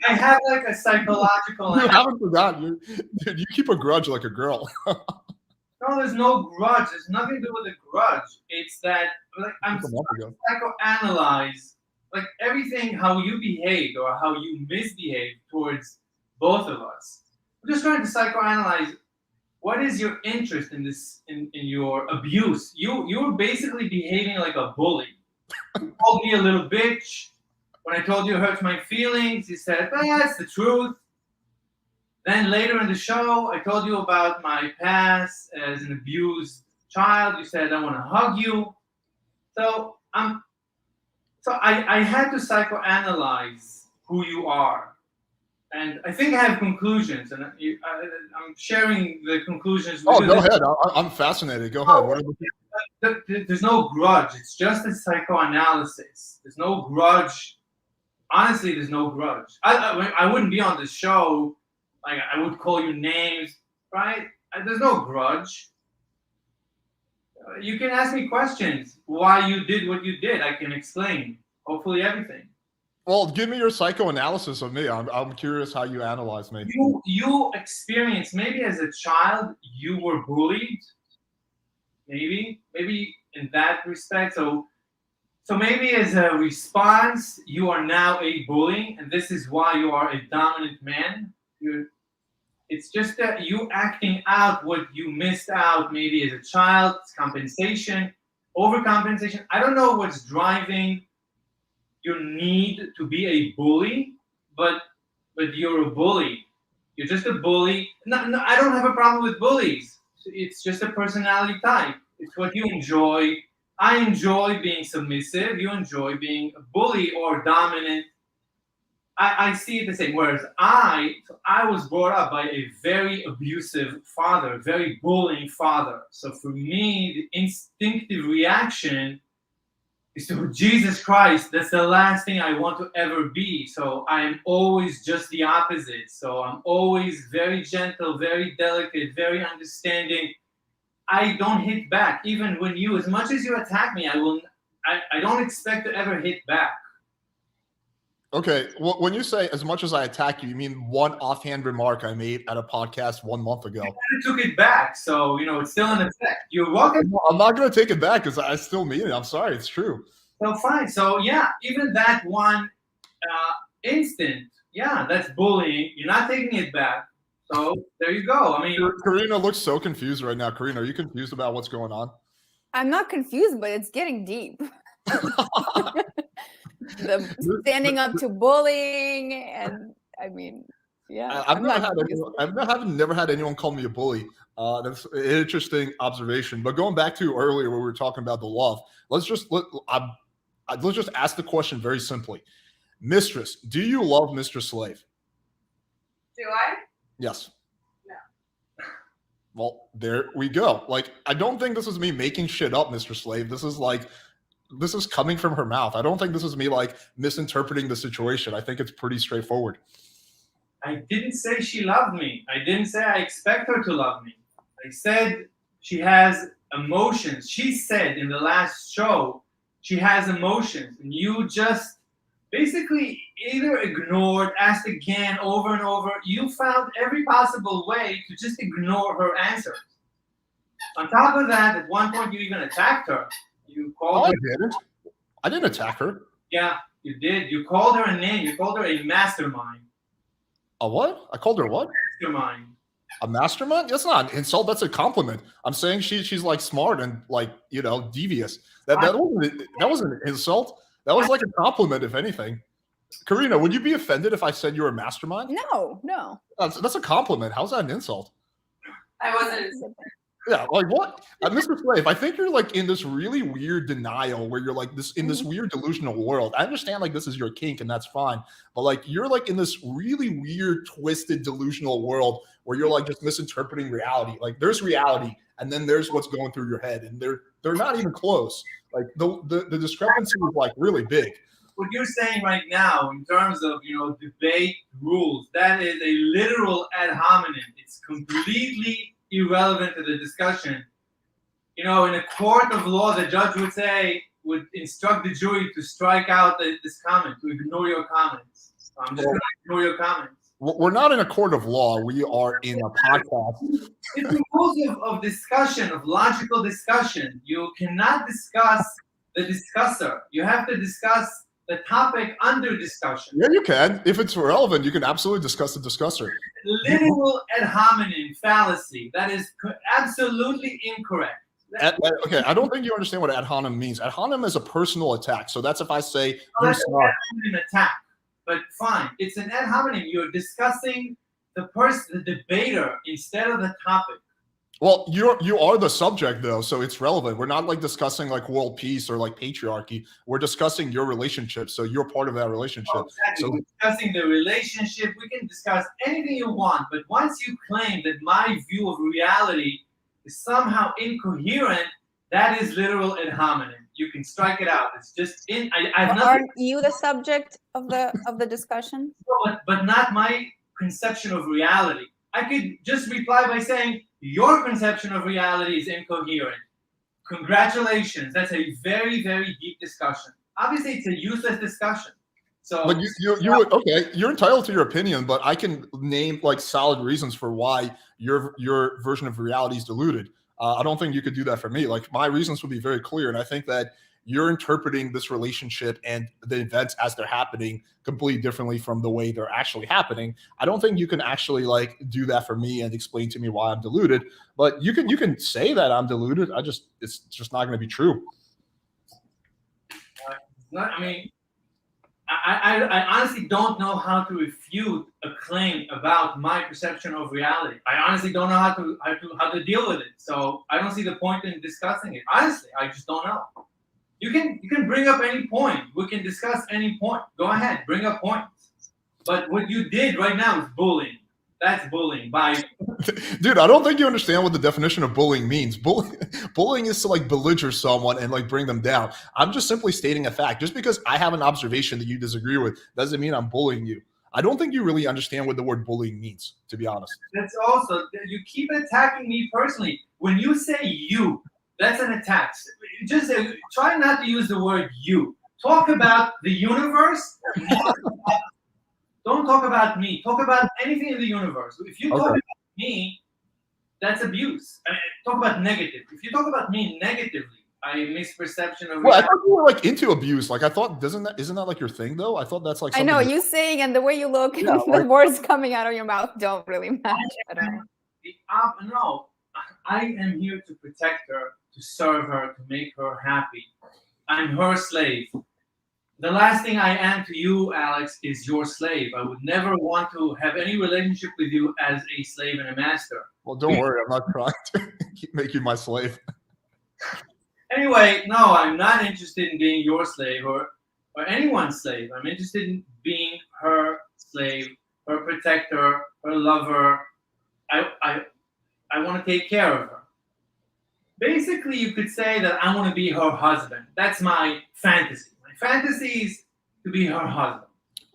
I have like a psychological. You haven't forgotten. Dude, you keep a grudge like a girl. No, there's no grudge. There's nothing to do with a grudge. It's that like I'm psychoanalyze like everything, how you behaved or how you misbehaved towards both of us. I'm just trying to psychoanalyze what is your interest in this, in your abuse. You were basically behaving like a bully. You called me a little bitch. When I told you it hurts my feelings, you said, that's the truth. Then later in the show, I told you about my past as an abused child. You said, I want to hug you. So I had to psychoanalyze who you are. And I think I have conclusions, and I'm sharing the conclusions with you. Go ahead. I'm fascinated. Go ahead. What are There's no grudge. It's just a psychoanalysis. There's no grudge. Honestly, there's no grudge. I wouldn't be on this show. Like, I would call you names, right? There's no grudge. You can ask me questions. Why you did what you did, I can explain. Hopefully everything. Well, give me your psychoanalysis of me. I'm curious how you analyze me. You experienced, maybe as a child, you were bullied. Maybe in that respect. So maybe as a response, you are now a bully, and this is why you are a dominant man. It's just that you acting out what you missed out maybe as a child. It's compensation, overcompensation. I don't know what's driving your need to be a bully, but you're a bully. You're just a bully. No, I don't have a problem with bullies. It's just a personality type. It's what you enjoy. I enjoy being submissive. You enjoy being a bully or dominant. I see it the same. Whereas I was brought up by a very abusive father, very bullying father. So for me, the instinctive reaction is to Jesus Christ. That's the last thing I want to ever be. So I'm always just the opposite. So I'm always very gentle, very delicate, very understanding. I don't hit back. Even when you, as much as you attack me, I don't expect to ever hit back. Okay, well, when you say as much as I attack you mean one offhand remark I made at a podcast 1 month ago. I took it back, so it's still in effect. You're welcome. I'm not going to take it back because I still mean it. I'm sorry, it's true. So fine. So yeah, even that one instant, yeah, that's bullying. You're not taking it back. So there you go. I mean, Karina looks so confused right now. Karina, are you confused about what's going on? I'm not confused, but it's getting deep. The standing up to bullying, and I mean, yeah. I've never had anyone call me a bully. That's an interesting observation. But going back to earlier where we were talking about the love, let's just ask the question very simply. Mistress, do you love Mr. Slave? Do I? Yes. No. Well, there we go. Like, I don't think this is me making shit up, Mr. Slave. This is coming from her mouth. I don't think this is me like misinterpreting the situation. I think it's pretty straightforward. I didn't say she loved me. I didn't say I expect her to love me. I said she has emotions. She said in the last show, she has emotions. And you just basically either ignored, asked again over and over. You found every possible way to just ignore her answers. On top of that, at one point you even attacked her. You called her. I didn't attack her. Yeah, you did. You called her a name. You called her a mastermind. A what? I called her what? Mastermind. A mastermind? That's not an insult. That's a compliment. I'm saying she's like smart and like, devious. That wasn't an insult. That was like a compliment, if anything. Karina, would you be offended if I said you were a mastermind? No. That's a compliment. How's that an insult? I wasn't. Yeah, like what? Mr. Slave, I think you're like in this really weird denial where you're like this in this weird delusional world. I understand like this is your kink and that's fine, but like you're like in this really weird, twisted, delusional world where you're like just misinterpreting reality. Like there's reality and then there's what's going through your head, and they're not even close. Like the discrepancy is like really big. What you're saying right now in terms of debate rules, that is a literal ad hominem. It's completely irrelevant to the discussion. In a court of law, the judge would instruct the jury to strike out this comment, to ignore your comments. So I'm just going to ignore your comments. We're not in a court of law. We are in a podcast. It's the rules of discussion, of logical discussion. You cannot discuss the discusser. You have to discuss the topic under discussion. Yeah, you can. If it's relevant, you can absolutely discuss the discusser. Literal ad hominem fallacy. That is absolutely incorrect. Okay, I don't think you understand what ad hominem means. Ad hominem is a personal attack. So that's if I say that's an ad hominem attack. But fine, it's an ad hominem. You're discussing the debater, instead of the topic. Well, you are the subject though, so it's relevant. We're not like discussing like world peace or like patriarchy. We're discussing your relationship, so you're part of that relationship. Oh, exactly. So we're discussing the relationship. We can discuss anything you want, but once you claim that my view of reality is somehow incoherent, that is literal ad hominem. You can strike it out. It's just Aren't you the subject of the discussion? But not my conception of reality. I could just reply by saying, your conception of reality is incoherent. Congratulations. That's a very, very deep discussion. Obviously, it's a useless discussion. So, but you're entitled to your opinion, but I can name like solid reasons for why your version of reality is diluted. I don't think you could do that for me. Like my reasons would be very clear, and I think that you're interpreting this relationship and the events as they're happening completely differently from the way they're actually happening. I don't think you can actually like do that for me and explain to me why I'm deluded. But you can say that I'm deluded. It's just not going to be true. I honestly don't know how to refute a claim about my perception of reality. I honestly don't know how to deal with it. So I don't see the point in discussing it. Honestly, I just don't know. You can bring up any point. We can discuss any point. Go ahead, bring up points. But what you did right now is bullying. That's bullying. Dude, I don't think you understand what the definition of bullying means. Bullying is to like belliger someone and like bring them down. I'm just simply stating a fact. Just because I have an observation that you disagree with doesn't mean I'm bullying you. I don't think you really understand what the word bullying means, to be honest. That's also, you keep attacking me personally. When you say you, that's an attack. Just try not to use the word you. Talk about the universe. Don't talk about me. Talk about anything in the universe. If you talk about me, that's abuse. Talk about negative. If you talk about me negatively, I misperception of. Well, I thought you were like into abuse. Like I thought, isn't that like your thing though? I thought that's like. I know you saying and the way you look, yeah, the words coming out of your mouth don't really match at all. No, I am here to protect her, to serve her, to make her happy. I'm her slave. The last thing I am to you, Alex, is your slave. I would never want to have any relationship with you as a slave and a master. Well, don't worry. I'm not trying to make you my slave. Anyway, no, I'm not interested in being your slave or anyone's slave. I'm interested in being her slave, her protector, her lover. I want to take care of her. Basically, you could say that I want to be her husband. That's my fantasy. My fantasy is to be her husband.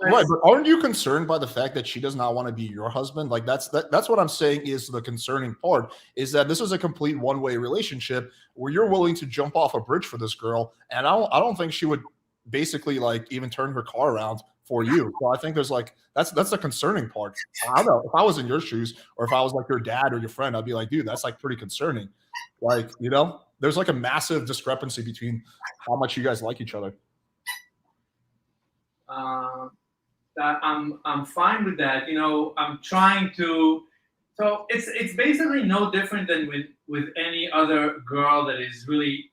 Right, but aren't you concerned by the fact that she does not want to be your husband? Like that's what I'm saying is the concerning part, is that this is a complete one-way relationship where you're willing to jump off a bridge for this girl, and I don't think she would basically like even turn her car around for you. So I think there's like that's the concerning part. I don't know, if I was in your shoes or if I was like your dad or your friend, I'd be like, dude, that's like pretty concerning. Like, you know, there's like a massive discrepancy between how much you guys like each other. I'm fine with that. You know, I'm trying to. So it's basically no different than with any other girl that is really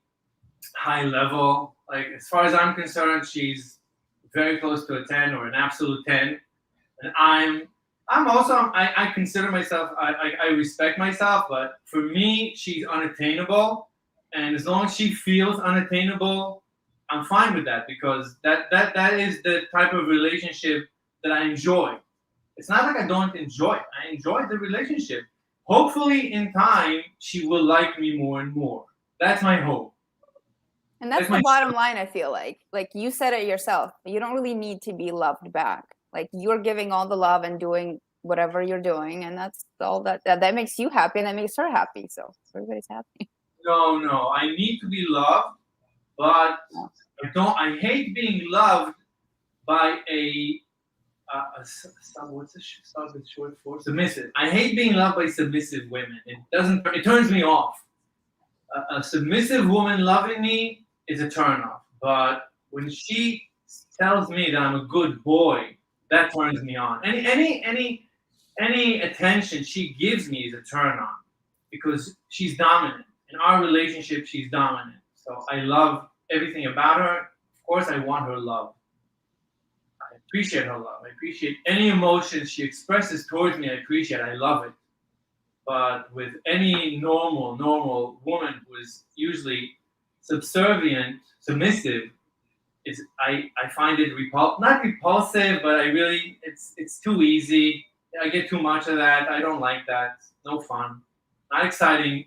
high level. Like as far as I'm concerned, she's very close to a 10 or an absolute 10, and I'm also I consider myself I respect myself, but for me she's unattainable, and as long as she feels unattainable, I'm fine with that, because that is the type of relationship that I enjoy. It's not like I don't enjoy it. I enjoy the relationship. Hopefully, in time, she will like me more and more. That's my hope. And that's the bottom line, I feel like. Like you said it yourself. You don't really need to be loved back. Like you're giving all the love and doing whatever you're doing, and that's all that makes you happy, and that makes her happy. So everybody's happy. No. I need to be loved, but I hate being loved by a what's the short for? Submissive. I hate being loved by submissive women. It turns me off. A submissive woman loving me is a turn off. But when she tells me that I'm a good boy, that turns me on. Any attention she gives me is a turn on because she's dominant. In our relationship, she's dominant. So I love everything about her. Of course, I want her love. I appreciate her love. I appreciate any emotions she expresses towards me. I appreciate. I love it. But with any normal woman who is usually subservient, submissive, I find it not repulsive, but it's too easy. I get too much of that. I don't like that. No fun. Not exciting.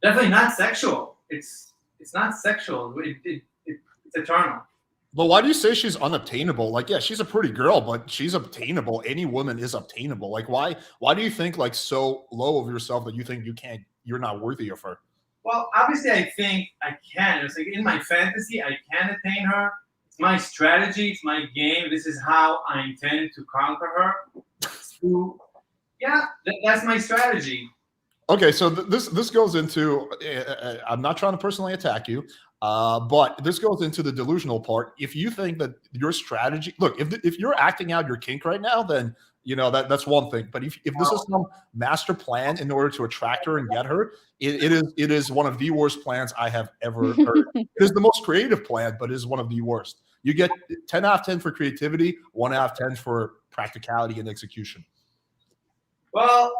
Definitely not sexual. It's not sexual. It's eternal. But why do you say she's unobtainable? Like, yeah, she's a pretty girl, but she's obtainable. Any woman is obtainable. Like, why do you think like so low of yourself that you think you're not worthy of her? Well, obviously I think I can. It's like in my fantasy, I can attain her. It's my strategy. It's my game. This is how I intend to conquer her. So, yeah, that's my strategy. Okay, so this goes into. I'm not trying to personally attack you, but this goes into the delusional part. If you think that your strategy, look, if you're acting out your kink right now, then you know that's one thing. But if this is some master plan in order to attract her and get her, it is one of the worst plans I have ever heard. It is the most creative plan, but it is one of the worst. You get 10 out of 10 for creativity, 1 out of 10 for practicality and execution. Well,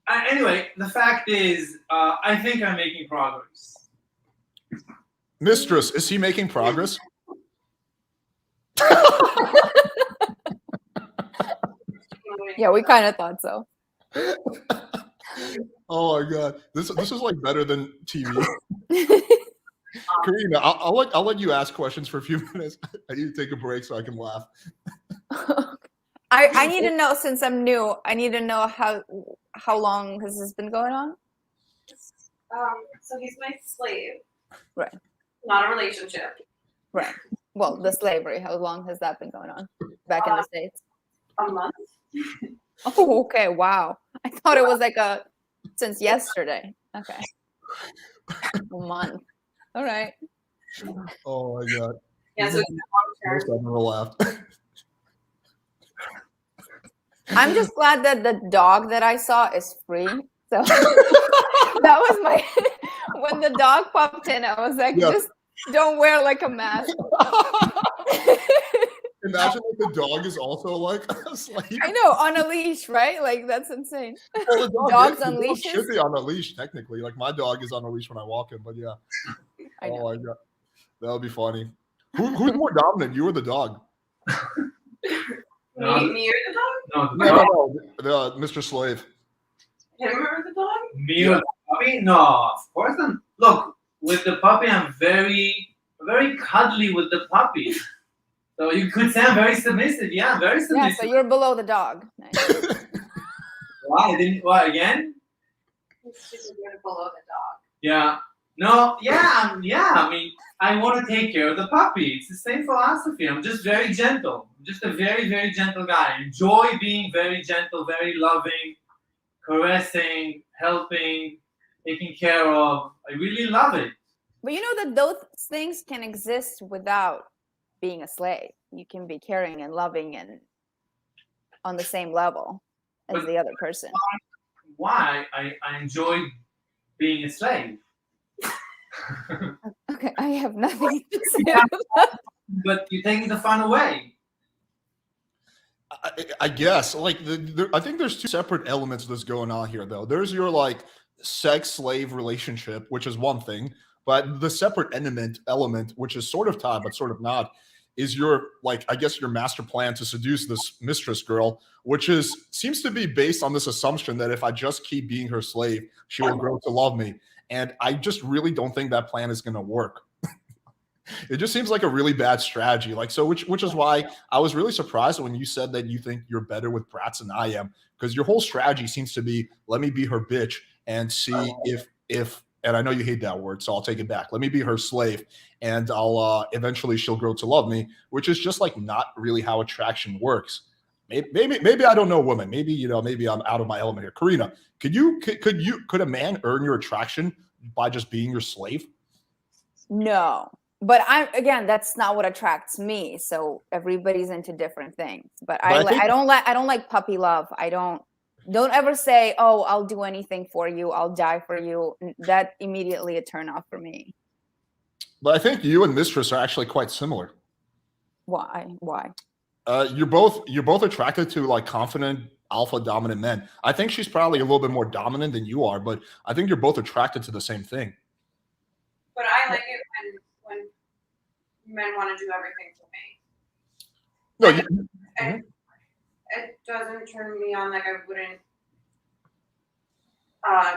anyway, the fact is, I think I'm making progress. Mistress, is he making progress? Yeah, we kind of thought so. Oh my god, this is like better than TV. Karina, I'll let you ask questions for a few minutes. I need to take a break so I can laugh. I need to know, since I'm new, I need to know how long has this been going on? So he's my slave. Right. Not a relationship. Right. Well, the slavery, how long has that been going on back in the States? A month. Oh, okay. Wow. I thought it was like since yesterday. Okay. A month. All right. Oh my god. Yeah, so he's Most I've never laughed. I'm just glad that the dog that I saw is free. So that was my when the dog popped in, I was like, just don't wear like a mask. Imagine like the dog is also like a slave. I know, on a leash, right? Like that's insane. Well, Dogs the on dog leashes? should be on a leash technically. Like my dog is on a leash when I walk him, but yeah. I know. Oh my god, that would be funny. Who's more dominant, you or the dog? No, me or the dog? no, the dog. No, Mr. Slave. Him or the dog? Me or the puppy? No, of course I'm. Look, with the puppy, I'm very cuddly with the puppy. So you could say I'm very submissive. Yeah, I'm very Yeah, submissive. so you're below the dog. Nice. Why? What again? She's below the dog. Yeah. No. Yeah. I mean, I want to take care of the puppy. It's the same philosophy. I'm just very gentle. I'm just a very, very gentle guy. I enjoy being very gentle, very loving, caressing, helping, taking care of. I really love it. But you know that those things can exist without being a slave. You can be caring and loving and on the same level as the other person. Why I enjoy being a slave. Okay, I have nothing to say about that. But you're taking the fun away. I guess like I think there's two separate elements that's going on here though. There's your like sex slave relationship, which is one thing, but the separate element, which is sort of tied but sort of not, is your like I guess your master plan to seduce this mistress girl, which seems to be based on this assumption that if I just keep being her slave, she will grow to love me. And I just really don't think that plan is going to work. It just seems like a really bad strategy. Like, so which is why I was really surprised when you said that you think you're better with brats than I am, because your whole strategy seems to be, let me be her bitch and see if, and I know you hate that word, so I'll take it back. Let me be her slave and I'll, eventually she'll grow to love me, which is just like not really how attraction works. Maybe I don't know women. Maybe, maybe I'm out of my element here. Karina, could a man earn your attraction by just being your slave? No, But again, that's not what attracts me. So everybody's into different things. But I think- I don't like puppy love. Don't ever say, "Oh, I'll do anything for you. I'll die for you." That immediately a turn off for me. But I think you and Mistress are actually quite similar. Why? You're both attracted to like confident alpha dominant men. I think she's probably a little bit more dominant than you are, but I think you're both attracted to the same thing. But I like it when men want to do everything for me. No, It doesn't turn me on. Like I wouldn't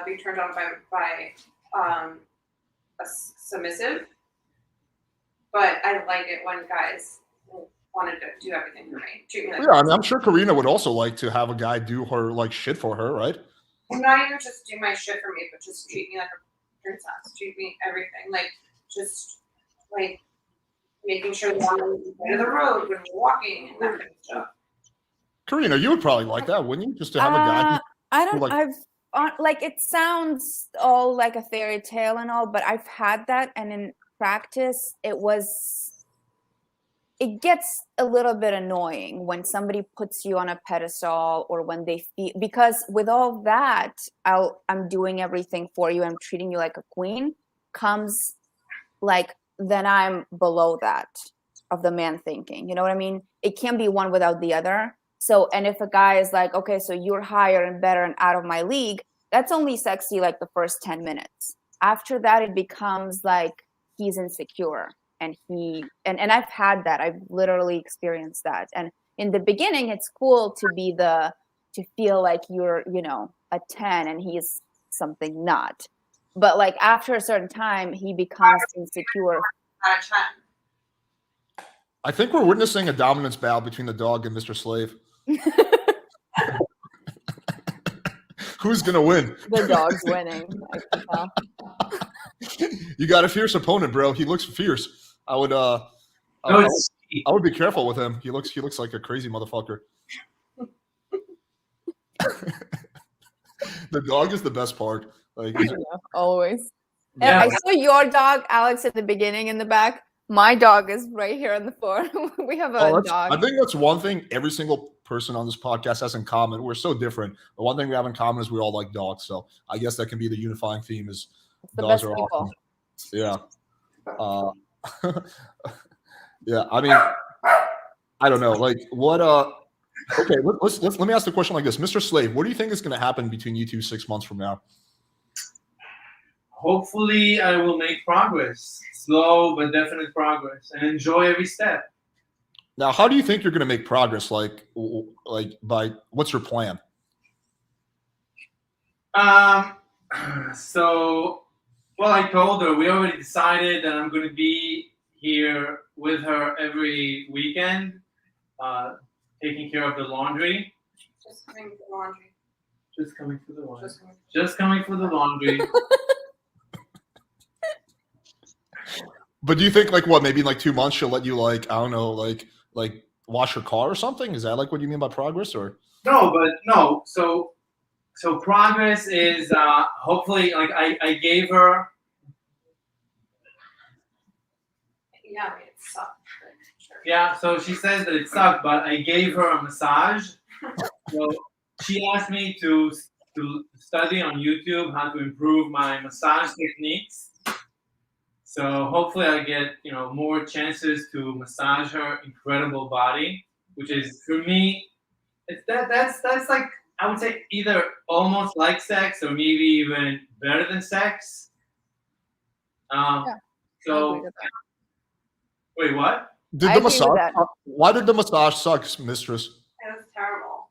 be turned on by a submissive. But I like it when guys wanted to do everything for me. Treat me like yeah, I mean, I'm sure Karina would also like to have a guy do her like shit for her, right? not even just do my shit for me, but just treat me like a princess. Treat me everything. Like just like making sure that I'm on the side of the road when you're walking and that kind of stuff. Karina, you would probably like that, wouldn't you? Just to have a guy. I don't. like- Like it sounds all like a fairy tale and all, but I've had that, and in practice, it gets a little bit annoying when somebody puts you on a pedestal or when they feel, because with all that, I'm doing everything for you, I'm treating you like a queen, comes like then I'm below that of the man thinking. You know what I mean? It can't be one without the other. So, and if a guy is like, okay, so you're higher and better and out of my league, that's only sexy like the first 10 minutes. After that, it becomes like he's insecure. And and I've had that. I've literally experienced that. And in the beginning, it's cool to feel like you're, a 10 and he's something not. But like after a certain time, he becomes insecure. Out of 10. I think we're witnessing a dominance battle between the dog and Mr. Slave. Who's gonna win? The dog's winning. I can tell. You got a fierce opponent, bro. He looks fierce. I would be careful with him. He looks like a crazy motherfucker. The dog is the best part. Like, Always. Yeah. I saw your dog, Alex, at the beginning in the back. My dog is right here on the floor. We have a dog. I think that's one thing every single person on this podcast has in common. We're so different. The one thing we have in common is we all like dogs. So I guess that can be the unifying theme is The dogs best are people. awesome. Yeah. Yeah. I mean, I don't know. Like what, okay, let me ask the question like this. Mr. Slave, what do you think is going to happen between you two 6 months from now? Hopefully, I will make progress, slow but definite progress, and enjoy every step. Now, how do you think you're going to make progress? Like by what's your plan? So, well, I told her we already decided that I'm going to be here with her every weekend, taking care of the laundry. Just coming to the laundry. Just coming for the laundry. Just coming. Just coming for the laundry. But do you think like what, maybe in like 2 months she'll let you like, I don't know, like wash her car or something? Is that like what you mean by progress or? No. So progress is hopefully like I gave her. Yeah, I mean, it sucked. But sure. Yeah, so she says that it sucked, but I gave her a massage. So she asked me to study on YouTube how to improve my massage techniques. So hopefully I get more chances to massage her incredible body, which is for me, that's like I would say either almost like sex or maybe even better than sex. So wait, what? Did I the agree with massage? that. Why did the massage suck, Mistress? It was terrible.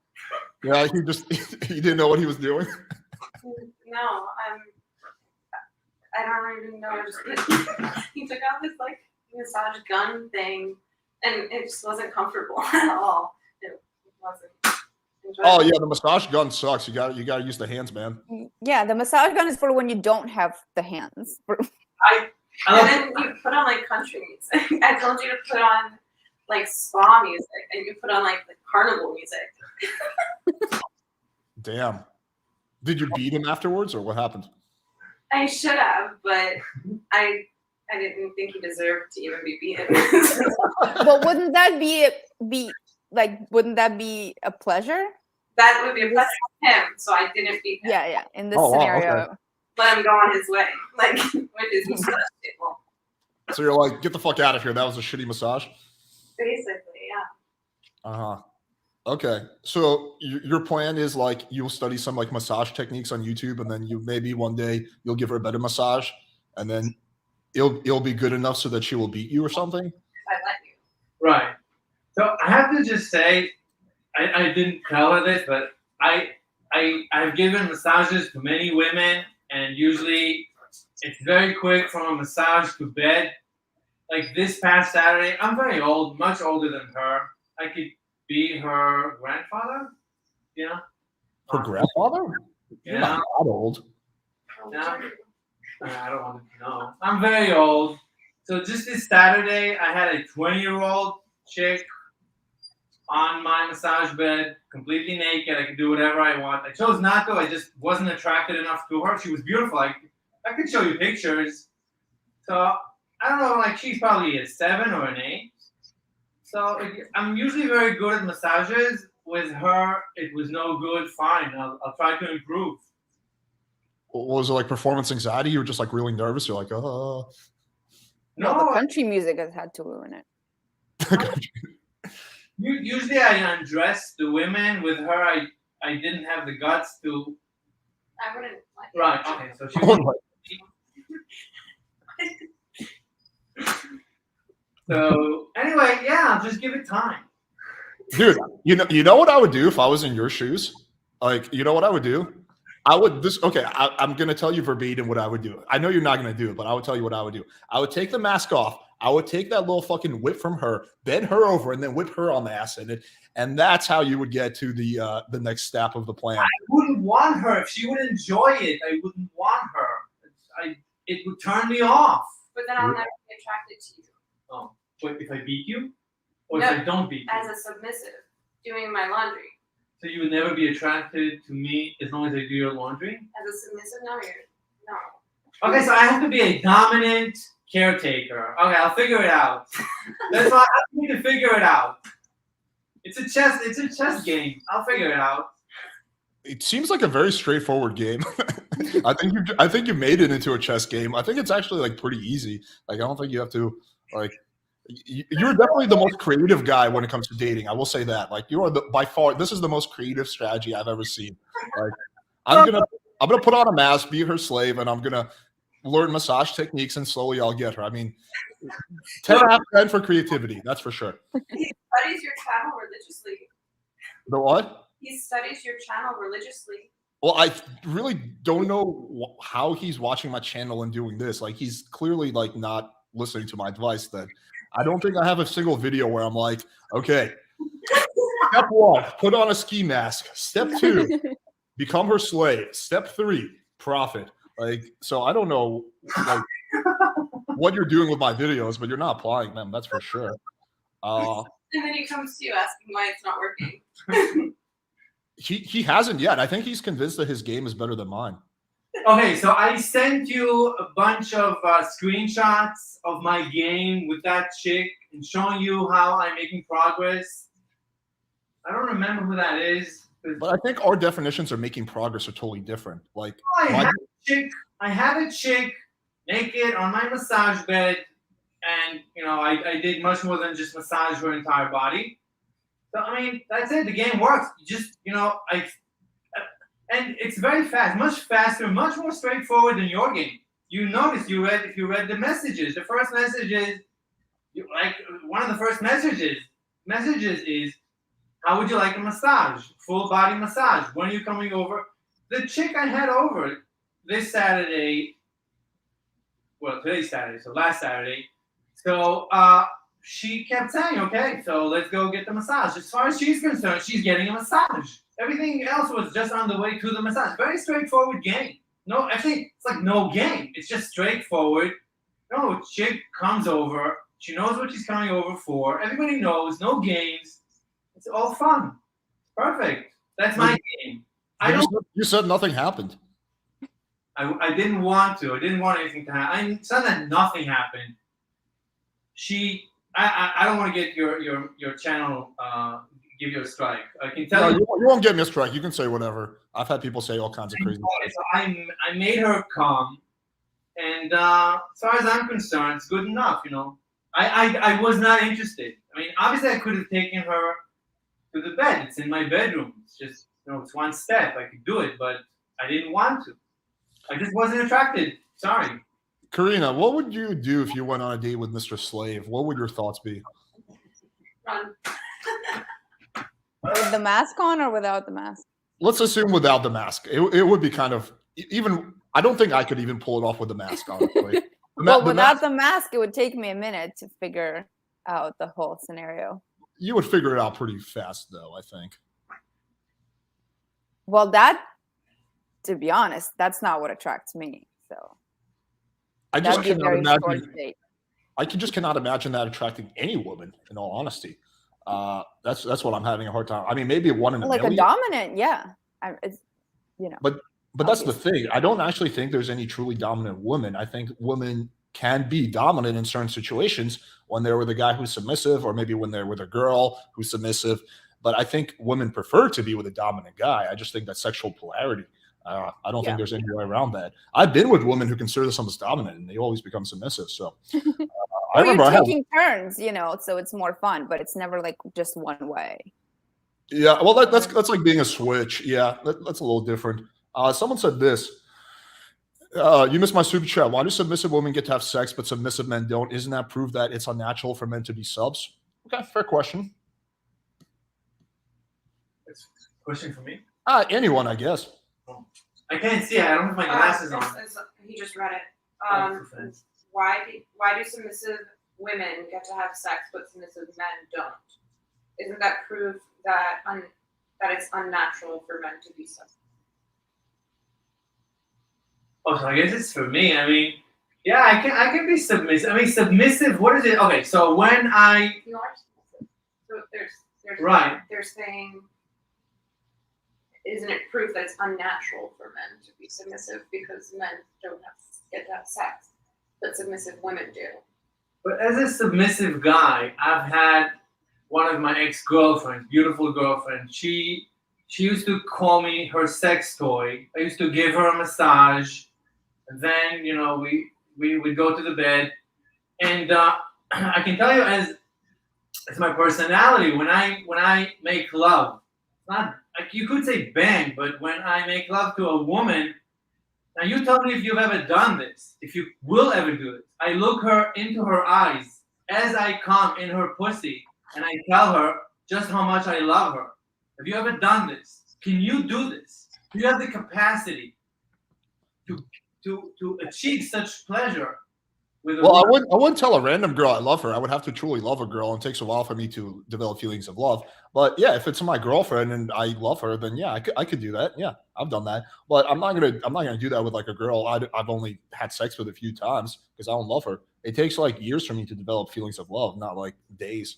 Yeah, he didn't know what he was doing. No, I don't even know. He took out this like massage gun thing, and it just wasn't comfortable at all. It wasn't. Oh yeah, the massage gun sucks. You got to use the hands, man. Yeah, the massage gun is for when you don't have the hands. And then you put on like country music. I told you to put on like spa music, and you put on like carnival music. Damn. Did you beat him afterwards, or what happened? I should have, but I I didn't think he deserved to even be beaten. But wouldn't that be wouldn't that be a pleasure? That would be a pleasure for him, so I didn't beat him. Yeah. In this Oh, wow, scenario. okay. Let him go on his way, like with his massage table. So you're like, get the fuck out of here. That was a shitty massage. Basically, yeah. Uh-huh. Okay. So your plan is like you'll study some like massage techniques on YouTube, and then you maybe one day you'll give her a better massage, and then it'll be good enough so that she will beat you or something. If I let you. Right. So I have to just say, I didn't tell her this, but I've given massages to many women, and usually it's very quick from a massage to bed. Like this past Saturday, I'm very old, much older than her. I could be her grandfather. Yeah. Her grandfather? You're Yeah. not that old. Yeah. I don't want to know. I'm very old. So just this Saturday, I had a 20-year-old chick on my massage bed, completely naked. I could do whatever I want. I chose not to. I just wasn't attracted enough to her. She was beautiful. I could show you pictures. So I don't know, like she's probably a 7 or an 8. So I'm usually very good at massages. With her, it was no good. Fine, I'll try to improve. Was it like performance anxiety? You were just like really nervous. You're like, oh. No, the No, country music has had to ruin it. usually I undress the women. With her, I didn't have the guts to. I wouldn't like it. Right. Okay. So she was. So anyway, yeah, just give it time. Dude, you know what I would do if I was in your shoes? Like, you know what I would do? I'm gonna tell you verbatim what I would do. I know you're not gonna do it, but I would tell you what I would do. I would take the mask off. I would take that little fucking whip from her, bend her over, and then whip her on the ass in it. And that's how you would get to the next step of the plan. I wouldn't want her if she would enjoy it. I wouldn't want her. It would turn me off. But then I'll never be attracted to you. Oh, but if I beat you, or No, if I don't beat you, as a submissive, doing my laundry. so you would never be attracted to me as long as I do your laundry. As a submissive, no. Okay, so I have to be a dominant caretaker. Okay, I'll figure it out. That's why I need to figure it out. It's a chess game. I'll figure it out. It seems like a very straightforward game. I think you made it into a chess game. I think it's actually like pretty easy. Like I don't think you have to like. You're definitely the most creative guy when it comes to dating. I will say that. Like you are by far. This is the most creative strategy I've ever seen. Like I'm gonna put on a mask, be her slave, and I'm gonna learn massage techniques, and slowly I'll get her. I mean, 10 out of 10 for creativity. That's for sure. He studies your channel religiously. The what? He studies your channel religiously. Well, I really don't know how he's watching my channel and doing this. Like, he's clearly like not listening to my advice. Then I don't think I have a single video where I'm like, okay, step 1, put on a ski mask. Step 2, become her slave. Step 3, profit. Like, so I don't know like what you're doing with my videos, but you're not applying them. That's for sure. And then he comes to you asking why it's not working. He hasn't yet. I think he's convinced that his game is better than mine. Okay, so I sent you a bunch of screenshots of my game with that chick and showing you how I'm making progress. I don't remember who that is. But I think our definitions of making progress are totally different. Like, I had a chick naked on my massage bed, and I did much more than just massage her entire body. So I mean, that's it. The game works. You just and it's very fast, much faster, much more straightforward than your game. You notice if you read the messages. The first message is one of the first messages is, how would you like a massage? Full body massage. When are you coming over? The chick I had over this Saturday, well, today's Saturday, so last Saturday. So she kept saying, okay, so let's go get the massage. As far as she's concerned, she's getting a massage. Everything else was just on the way to the massage. Very straightforward game. No, actually, it's like no game. It's just straightforward. No, chick comes over. She knows what she's coming over for. Everybody knows. No games. It's all fun. Perfect. That's my game. You said nothing happened. I didn't want to. I didn't want anything to happen. It's not that nothing happened. I don't want to get your channel give you a strike. I can tell you won't get me a strike. You can say whatever. I've had people say all kinds of crazy stuff. So I made her come, and as far as I'm concerned, it's good enough. I was not interested. I mean, obviously, I could have taken her to the bed. It's in my bedroom. It's just it's one step. I could do it, but I didn't want to. I just wasn't attracted. Sorry. Karina, what would you do if you went on a date with Mr. Slave? What would your thoughts be? Run. With the mask on or without the mask? Let's assume without the mask. It would be kind of even. I don't think I could even pull it off with the mask. Honestly, Well, without the mask, it would take me a minute to figure out the whole scenario. You would figure it out pretty fast, though. I think. Well, to be honest, that's not what attracts me. So I just that'd be a cannot very short imagine. date. I just cannot imagine that attracting any woman. In all honesty, that's what I'm having a hard time. I mean, maybe one in a Like million. a dominant, yeah. It's, But that's the thing. I don't actually think there's any truly dominant woman. I think women can be dominant in certain situations when they're with a guy who's submissive, or maybe when they're with a girl who's submissive. But I think women prefer to be with a dominant guy. I just think that's sexual polarity. I don't think there's any way around that. I've been with women who consider themselves dominant, and they always become submissive. So I remember you're taking turns, so it's more fun, but it's never like just one way. Yeah, well, that's like being a switch. Yeah, that's a little different. Someone said this. You missed my super chat. Why do submissive women get to have sex, but submissive men don't? Isn't that proof that it's unnatural for men to be subs? Okay, fair question. It's a question for me? Anyone, I guess. I can't see it. I don't have my glasses on. He just read it. Why do submissive women get to have sex, but submissive men don't? Isn't that proof that it's unnatural for men to be subs? Oh, so I guess it's for me. I mean, yeah, I can be submissive. I mean, submissive. What is it? Okay, so when I You are submissive. So there's right. They're saying, isn't it proof that it's unnatural for men to be submissive because men don't get to have sex, but submissive women do? But as a submissive guy, I've had one of my ex-girlfriends, beautiful girlfriend. She used to call me her sex toy. I used to give her a massage, and then we would go to the bed. And I can tell you, as my personality, when I make love, not like you could say bang, but when I make love to a woman, now you tell me if you've ever done this, if you will ever do it. I look her into her eyes as I come in her pussy, and I tell her just how much I love her. Have you ever done this? Can you do this? Do you have the capacity to achieve such pleasure with a woman? I wouldn't tell a random girl I love her. I would have to truly love a girl, and it takes a while for me to develop feelings of love. But yeah, if it's my girlfriend and I love her, then yeah, I could do that. Yeah, I've done that. But I'm not gonna do that with like a girl I've only had sex with a few times because I don't love her. It takes like years for me to develop feelings of love, not like days.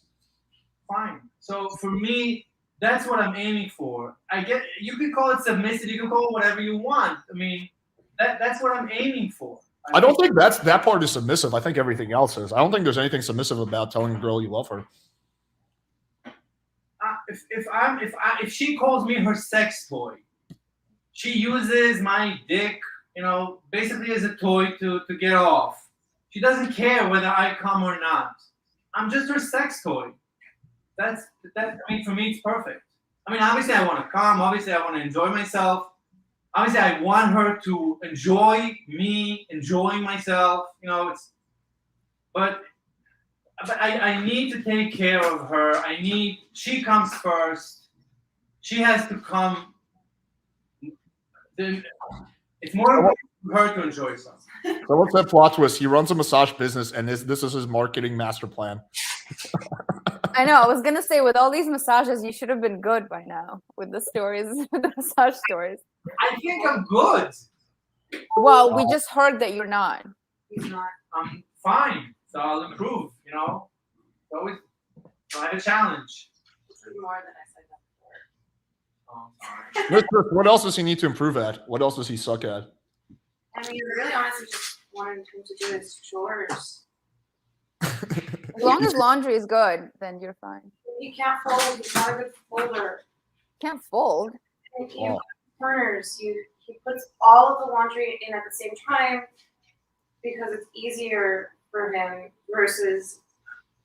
Fine. So for me, that's what I'm aiming for. You can call it submissive, you can call it whatever you want. I mean, that's what I'm aiming for. I don't think that part is submissive. I think everything else is. I don't think there's anything submissive about telling a girl you love her. If she calls me her sex toy, she uses my dick, basically as a toy to get off. She doesn't care whether I come or not. I'm just her sex toy. I mean, for me, it's perfect. I mean, obviously, I want to come. Obviously, I want to enjoy myself. Obviously, I want her to enjoy me enjoying myself. But I need to take care of her. She comes first. She has to come. Then it's more important for her to enjoy herself. So what's that plot twist? He runs a massage business, and this is his marketing master plan. I know. I was gonna say, with all these massages, you should have been good by now with the stories, with the massage stories. I think I'm good. Well, we just heard that you're not. He's not. I'm fine. So I'll improve. Always. So I have a challenge. This is more than I said that before. Oh, sorry. What else does he need to improve at? What else does he suck at? I mean, really honestly just wanted him to do his chores. As long as laundry is good, then you're fine. He can't fold, he's not a good folder. Can't fold. And he corners, he puts all of the laundry in at the same time because it's easier for him versus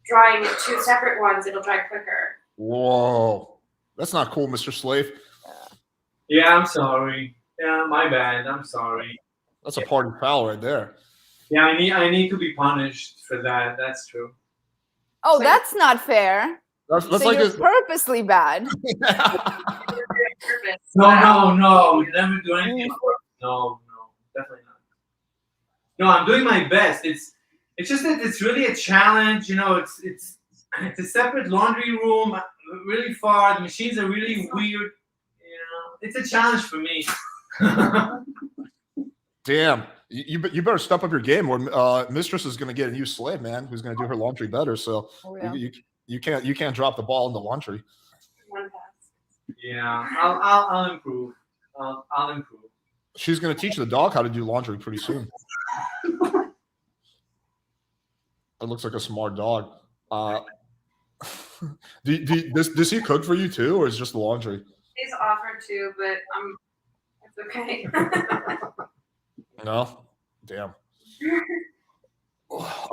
drying it two separate ones, it'll dry quicker. Whoa. That's not cool, Mr. Slave. Yeah, I'm sorry. Yeah, my bad. I'm sorry. That's a party foul right there. Yeah, I need to be punished for that. That's true. Oh, that's not fair. That's So like you're this. purposely bad. No. Never do anything. No, definitely not. No, I'm doing my best. It's just that it's really a challenge. You know, it's a separate laundry room, really far. The machines are really weird. You know, it's a challenge for me. Damn. You better step up your game, or Mistress is going to get a new slave, man, who's going to do her laundry better. So Oh, yeah. you can't drop the ball in the laundry. One pass. Yeah, I'll improve. I'll improve. She's going to teach the dog how to do laundry pretty soon. It looks like a smart dog. Does he cook for you too, or is it just the laundry? He's offered to, but it's okay. No, damn.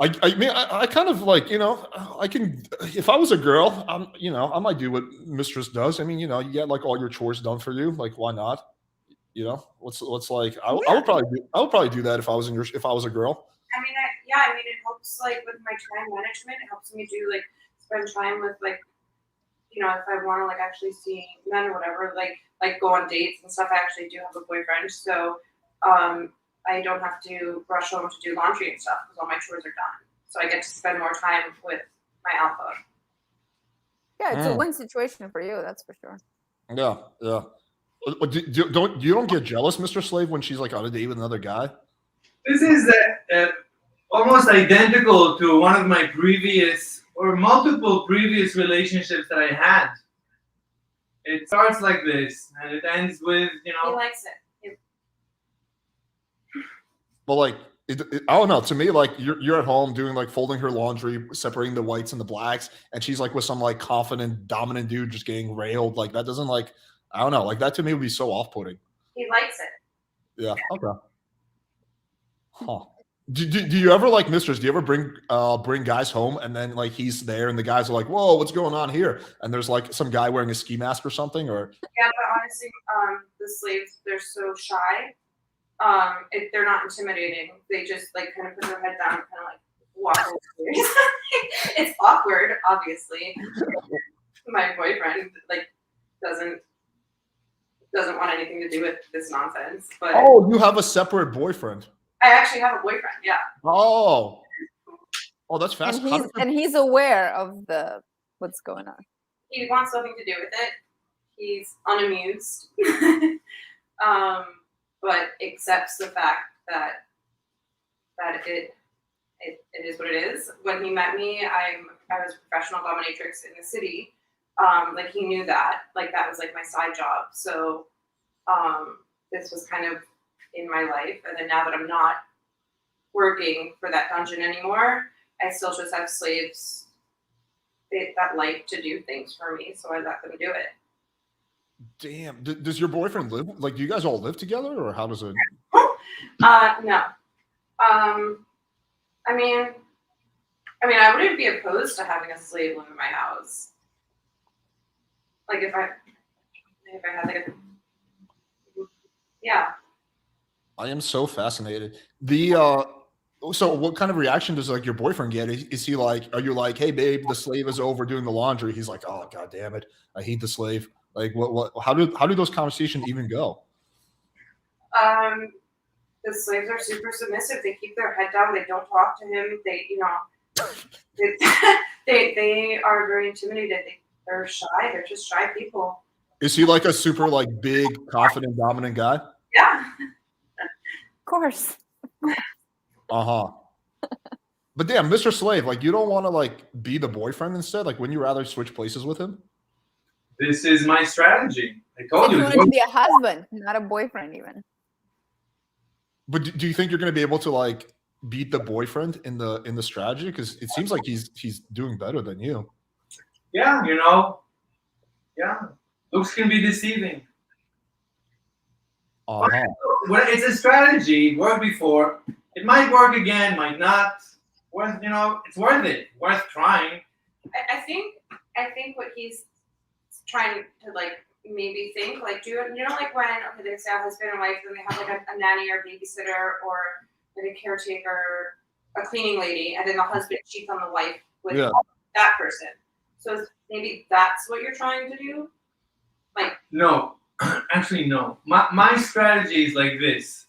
I mean, I kind of like, you know, I can, if I was a girl, you know, I might do what Mistress does. I mean, you know, you get like all your chores done for you. Like, why not? You know, what's like, I would probably do that if I was a girl. I mean, it helps like with my time management. It helps me do like spend time with like, you know, if I want to like actually see men or whatever, like go on dates and stuff. I actually do have a boyfriend, so I don't have to rush home to do laundry and stuff because all my chores are done. So I get to spend more time with my alpha. Yeah, it's a win situation for you, that's for sure. Yeah. You don't get jealous, Mr. Slave, when she's like on a date with another guy? This is almost identical to one of my previous or multiple previous relationships that I had. It starts like this and it ends with, you He know. likes it. But like, I don't know. To me, like you're at home doing like folding her laundry, separating the whites and the blacks, and she's like with some like confident, dominant dude just getting railed. Like that doesn't like, I don't know. Like that to me would be so off-putting. He likes it. Yeah. Okay. Huh. Do you ever like Mistress? Do you ever bring guys home and then like he's there and the guys are like, "Whoa, what's going on here?" And there's like some guy wearing a ski mask or something, or Yeah, but honestly, the slaves, they're so shy. They're not intimidating. They just like kind of put their head down and kind of like walk over. It's awkward, obviously. My boyfriend like doesn't want anything to do with this nonsense. But oh, you have a separate boyfriend. I actually have a boyfriend. Yeah. Oh, that's fast. And he's aware of what's going on. He wants nothing to do with it. He's unamused. But accepts the fact that it is what it is. When he met me, I was a professional dominatrix in the city. Like he knew that. Like that was like my side job. So this was kind of in my life. And then now that I'm not working for that dungeon anymore, I still just have slaves that like to do things for me. So I let them do it. Damn. Does your boyfriend live? Like, do you guys all live together, or how does it? No. I mean, I wouldn't be opposed to having a slave live in my house. Like if I had like a, yeah. I am so fascinated. So what kind of reaction does like your boyfriend get? Is he like, are you like, hey babe, the slave is over doing the laundry? He's like, oh god damn it, I hate the slave. Like what how do those conversations even go? The slaves are super submissive. They keep their head down. They don't talk to him. They, you know, they are very intimidated. They're shy. They're just shy people. Is he like a super like big, confident, dominant guy? Yeah. Of course. Uh-huh. But damn, Mr. Slave, like you don't want to like be the boyfriend instead? Like wouldn't you rather switch places with him? This is my strategy. I told If you you. wanted to be a husband, not a boyfriend even. But do you think you're going to be able to like beat the boyfriend in the strategy? Because it seems like he's doing better than you. Yeah, yeah. Looks can be deceiving. Uh-huh. Well, it's a strategy. It worked before. It might work again, might not. It's worth it. Worth trying. I think what he's trying to like maybe think like, do you know like when they say a husband and wife, then they have like a nanny or babysitter or like a caretaker, a cleaning lady, and then the husband cheats on the wife with that person. So maybe that's what you're trying to do. Like no, actually no. My strategy is like this.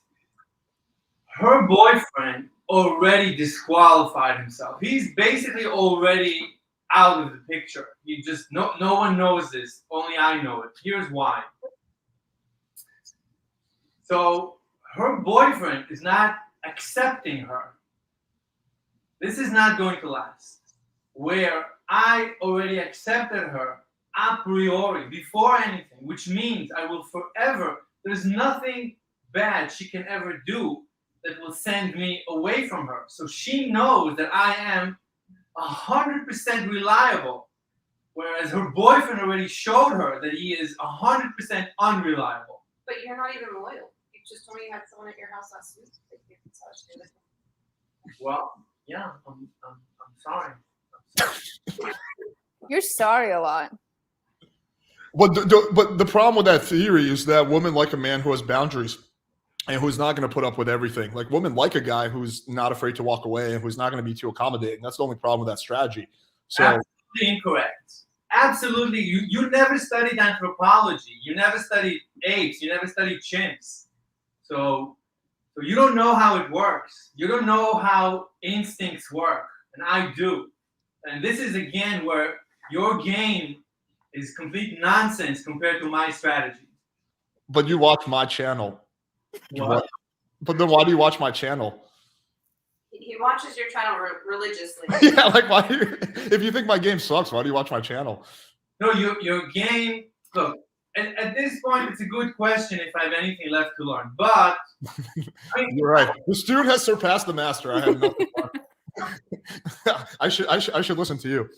Her boyfriend already disqualified himself. He's basically already out of the picture. You just no one knows this. Only I know it. Here's why. So her boyfriend is not accepting her. This is not going to last. Where I already accepted her a priori before anything, which means I will forever. There's nothing bad she can ever do that will send me away from her. So she knows that I am 100% reliable, whereas her boyfriend already showed her that he is 100% unreliable. But you're not even loyal. You just told me you had someone at your house last week. Well, yeah, I'm sorry. You're sorry a lot. But the problem with that theory is that women like a man who has boundaries and who's not going to put up with everything. Like women like a guy who's not afraid to walk away and who's not going to be too accommodating. That's the only problem with that strategy. So absolutely incorrect. Absolutely. You never studied anthropology. You never studied apes. You never studied chimps. So you don't know how it works. You don't know how instincts work. And I do. And this is again where your game is complete nonsense compared to my strategy. But you watch my channel. What? But then why do you watch my channel? He watches your channel religiously. Yeah, like why? If you think my game sucks, why do you watch my channel? No, your game. Look, at this point, it's a good question if I have anything left to learn. But you're right. The student has surpassed the master. I have nothing. I should listen to you.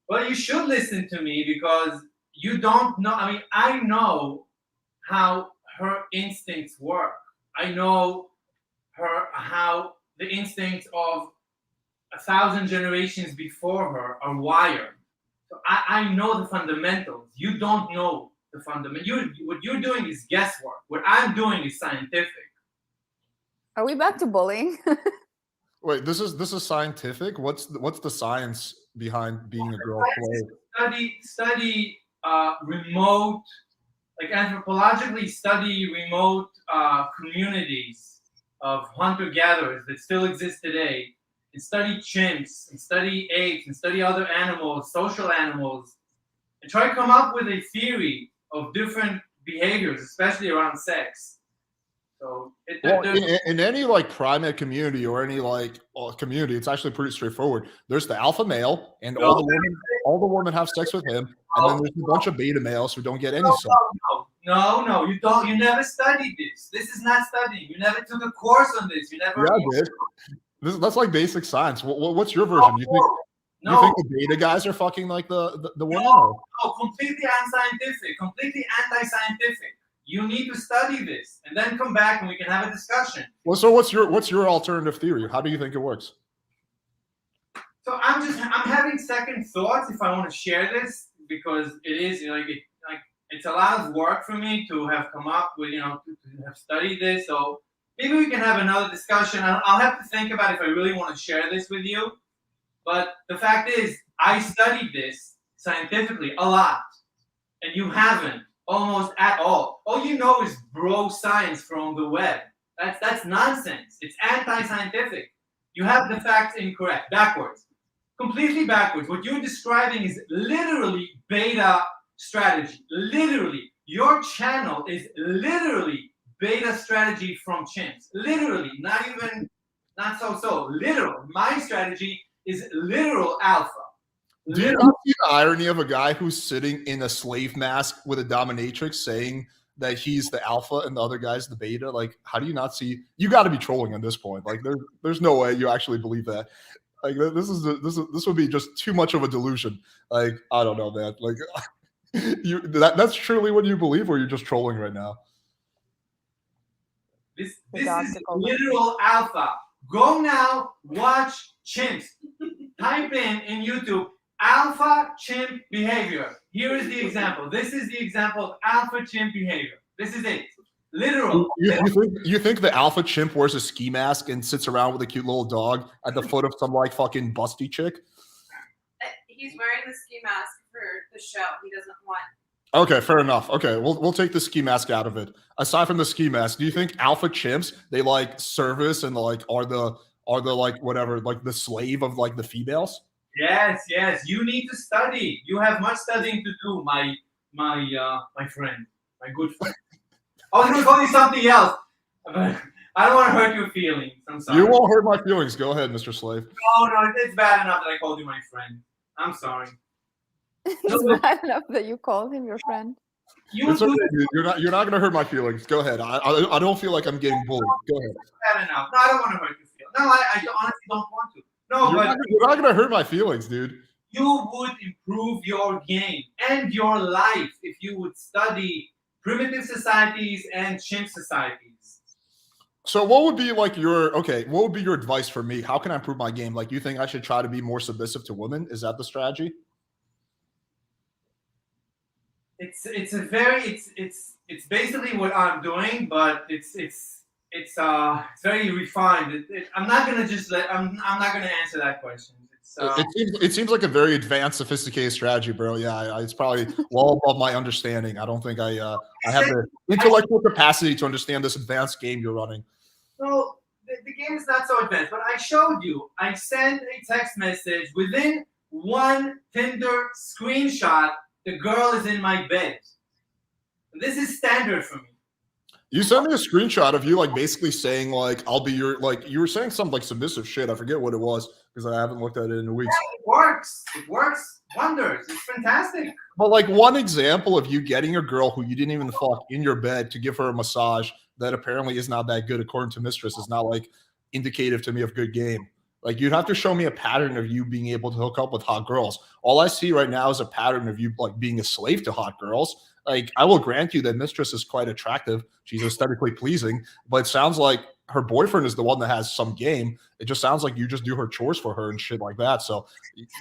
Well, you should listen to me because you don't know. I mean, I know how her instincts work. I know how the instincts of 1,000 generations before her are wired. So I know the fundamentals. You don't know the fundamentals. What you're doing is guesswork. What I'm doing is scientific. Are we back to bullying? Wait, this is scientific. What's the science behind being a girl slave? Study remote, like anthropologically study remote communities of hunter-gatherers that still exist today, and study chimps, and study apes, and study other animals, social animals, and try to come up with a theory of different behaviors, especially around sex. So in any like primate community or any like community, it's actually pretty straightforward. There's the alpha male, and all the women have sex with him, and then there's a bunch of beta males who don't get any sex. No, you don't. You never studied this. This is not studying. You never took a course on this. You never. Yeah, I did. That's like basic science. What's your version? You think the beta guys are fucking like the women? No, completely unscientific. Completely anti-scientific. You need to study this and then come back and we can have a discussion. Well, so what's your alternative theory? How do you think it works? So I'm having second thoughts if I want to share this because it is it's a lot of work for me to have come up with to have studied this. So maybe we can have another discussion. I'll have to think about if I really want to share this with you. But the fact is, I studied this scientifically a lot, and you haven't. Almost at all. All you know is bro science from the web. That's nonsense. It's anti-scientific. You have the facts incorrect, backwards, completely backwards. What you're describing is literally beta strategy. Literally, your channel is literally beta strategy from chimps. Literally, not so. Literal. My strategy is literal alpha. Do you not see the irony of a guy who's sitting in a slave mask with a dominatrix saying that he's the alpha and the other guy's the beta? Like, how do you not see? You got to be trolling at this point. Like, there's no way you actually believe that. Like, this would be just too much of a delusion. Like, I don't know, man. Like, that's truly what you believe, or you're just trolling right now. This is literal alpha. Go now, watch chimps. Type in YouTube alpha chimp behavior. Here is the example. This is the example of alpha chimp behavior. This is it. Literal. You think the alpha chimp wears a ski mask and sits around with a cute little dog at the foot of some like fucking busty chick? He's wearing the ski mask for the show. He doesn't want. Okay, fair enough. Okay, we'll take the ski mask out of it. Aside from the ski mask, do you think alpha chimps, they like service and like are the like whatever, like the slave of like the females? Yes. You need to study. You have much studying to do, my friend, my good friend. I was gonna call you something else, but I don't want to hurt your feelings. I'm sorry. You won't hurt my feelings. Go ahead, Mr. Slave. No, it's bad enough that I called you my friend. I'm sorry. It's bad enough that you called him your friend. It's okay, dude. You're not gonna hurt my feelings. Go ahead. I don't feel like I'm getting bullied. Go ahead. Bad enough. No, I don't want to hurt your feelings. No, I honestly don't want to. No, you're not gonna hurt my feelings, dude. You would improve your game and your life if you would study primitive societies and chimp societies. So what would be like what would be your advice for me? How can I improve my game? Like, you think I should try to be more submissive to women? Is that the strategy? It's basically what I'm doing, but it's very refined. I'm not gonna answer that question. It seems like a very advanced, sophisticated strategy, bro. Yeah, it's probably well above my understanding. I don't think I have the intellectual capacity to understand this advanced game you're running. So the game is not so advanced, but I showed you. I sent a text message within one Tinder screenshot. The girl is in my bed. This is standard for me. You sent me a screenshot of you like basically saying like I'll be your like you were saying some like submissive shit. I forget what it was because I haven't looked at it in weeks. Yeah, it works. It works wonders. It's fantastic. But like one example of you getting a girl who you didn't even fuck in your bed to give her a massage that apparently is not that good according to Mistress is not like indicative to me of good game. Like, you'd have to show me a pattern of you being able to hook up with hot girls. All I see right now is a pattern of you like being a slave to hot girls. Like, I will grant you that Mistress is quite attractive. She's aesthetically pleasing, but it sounds like her boyfriend is the one that has some game. It just sounds like you just do her chores for her and shit like that. So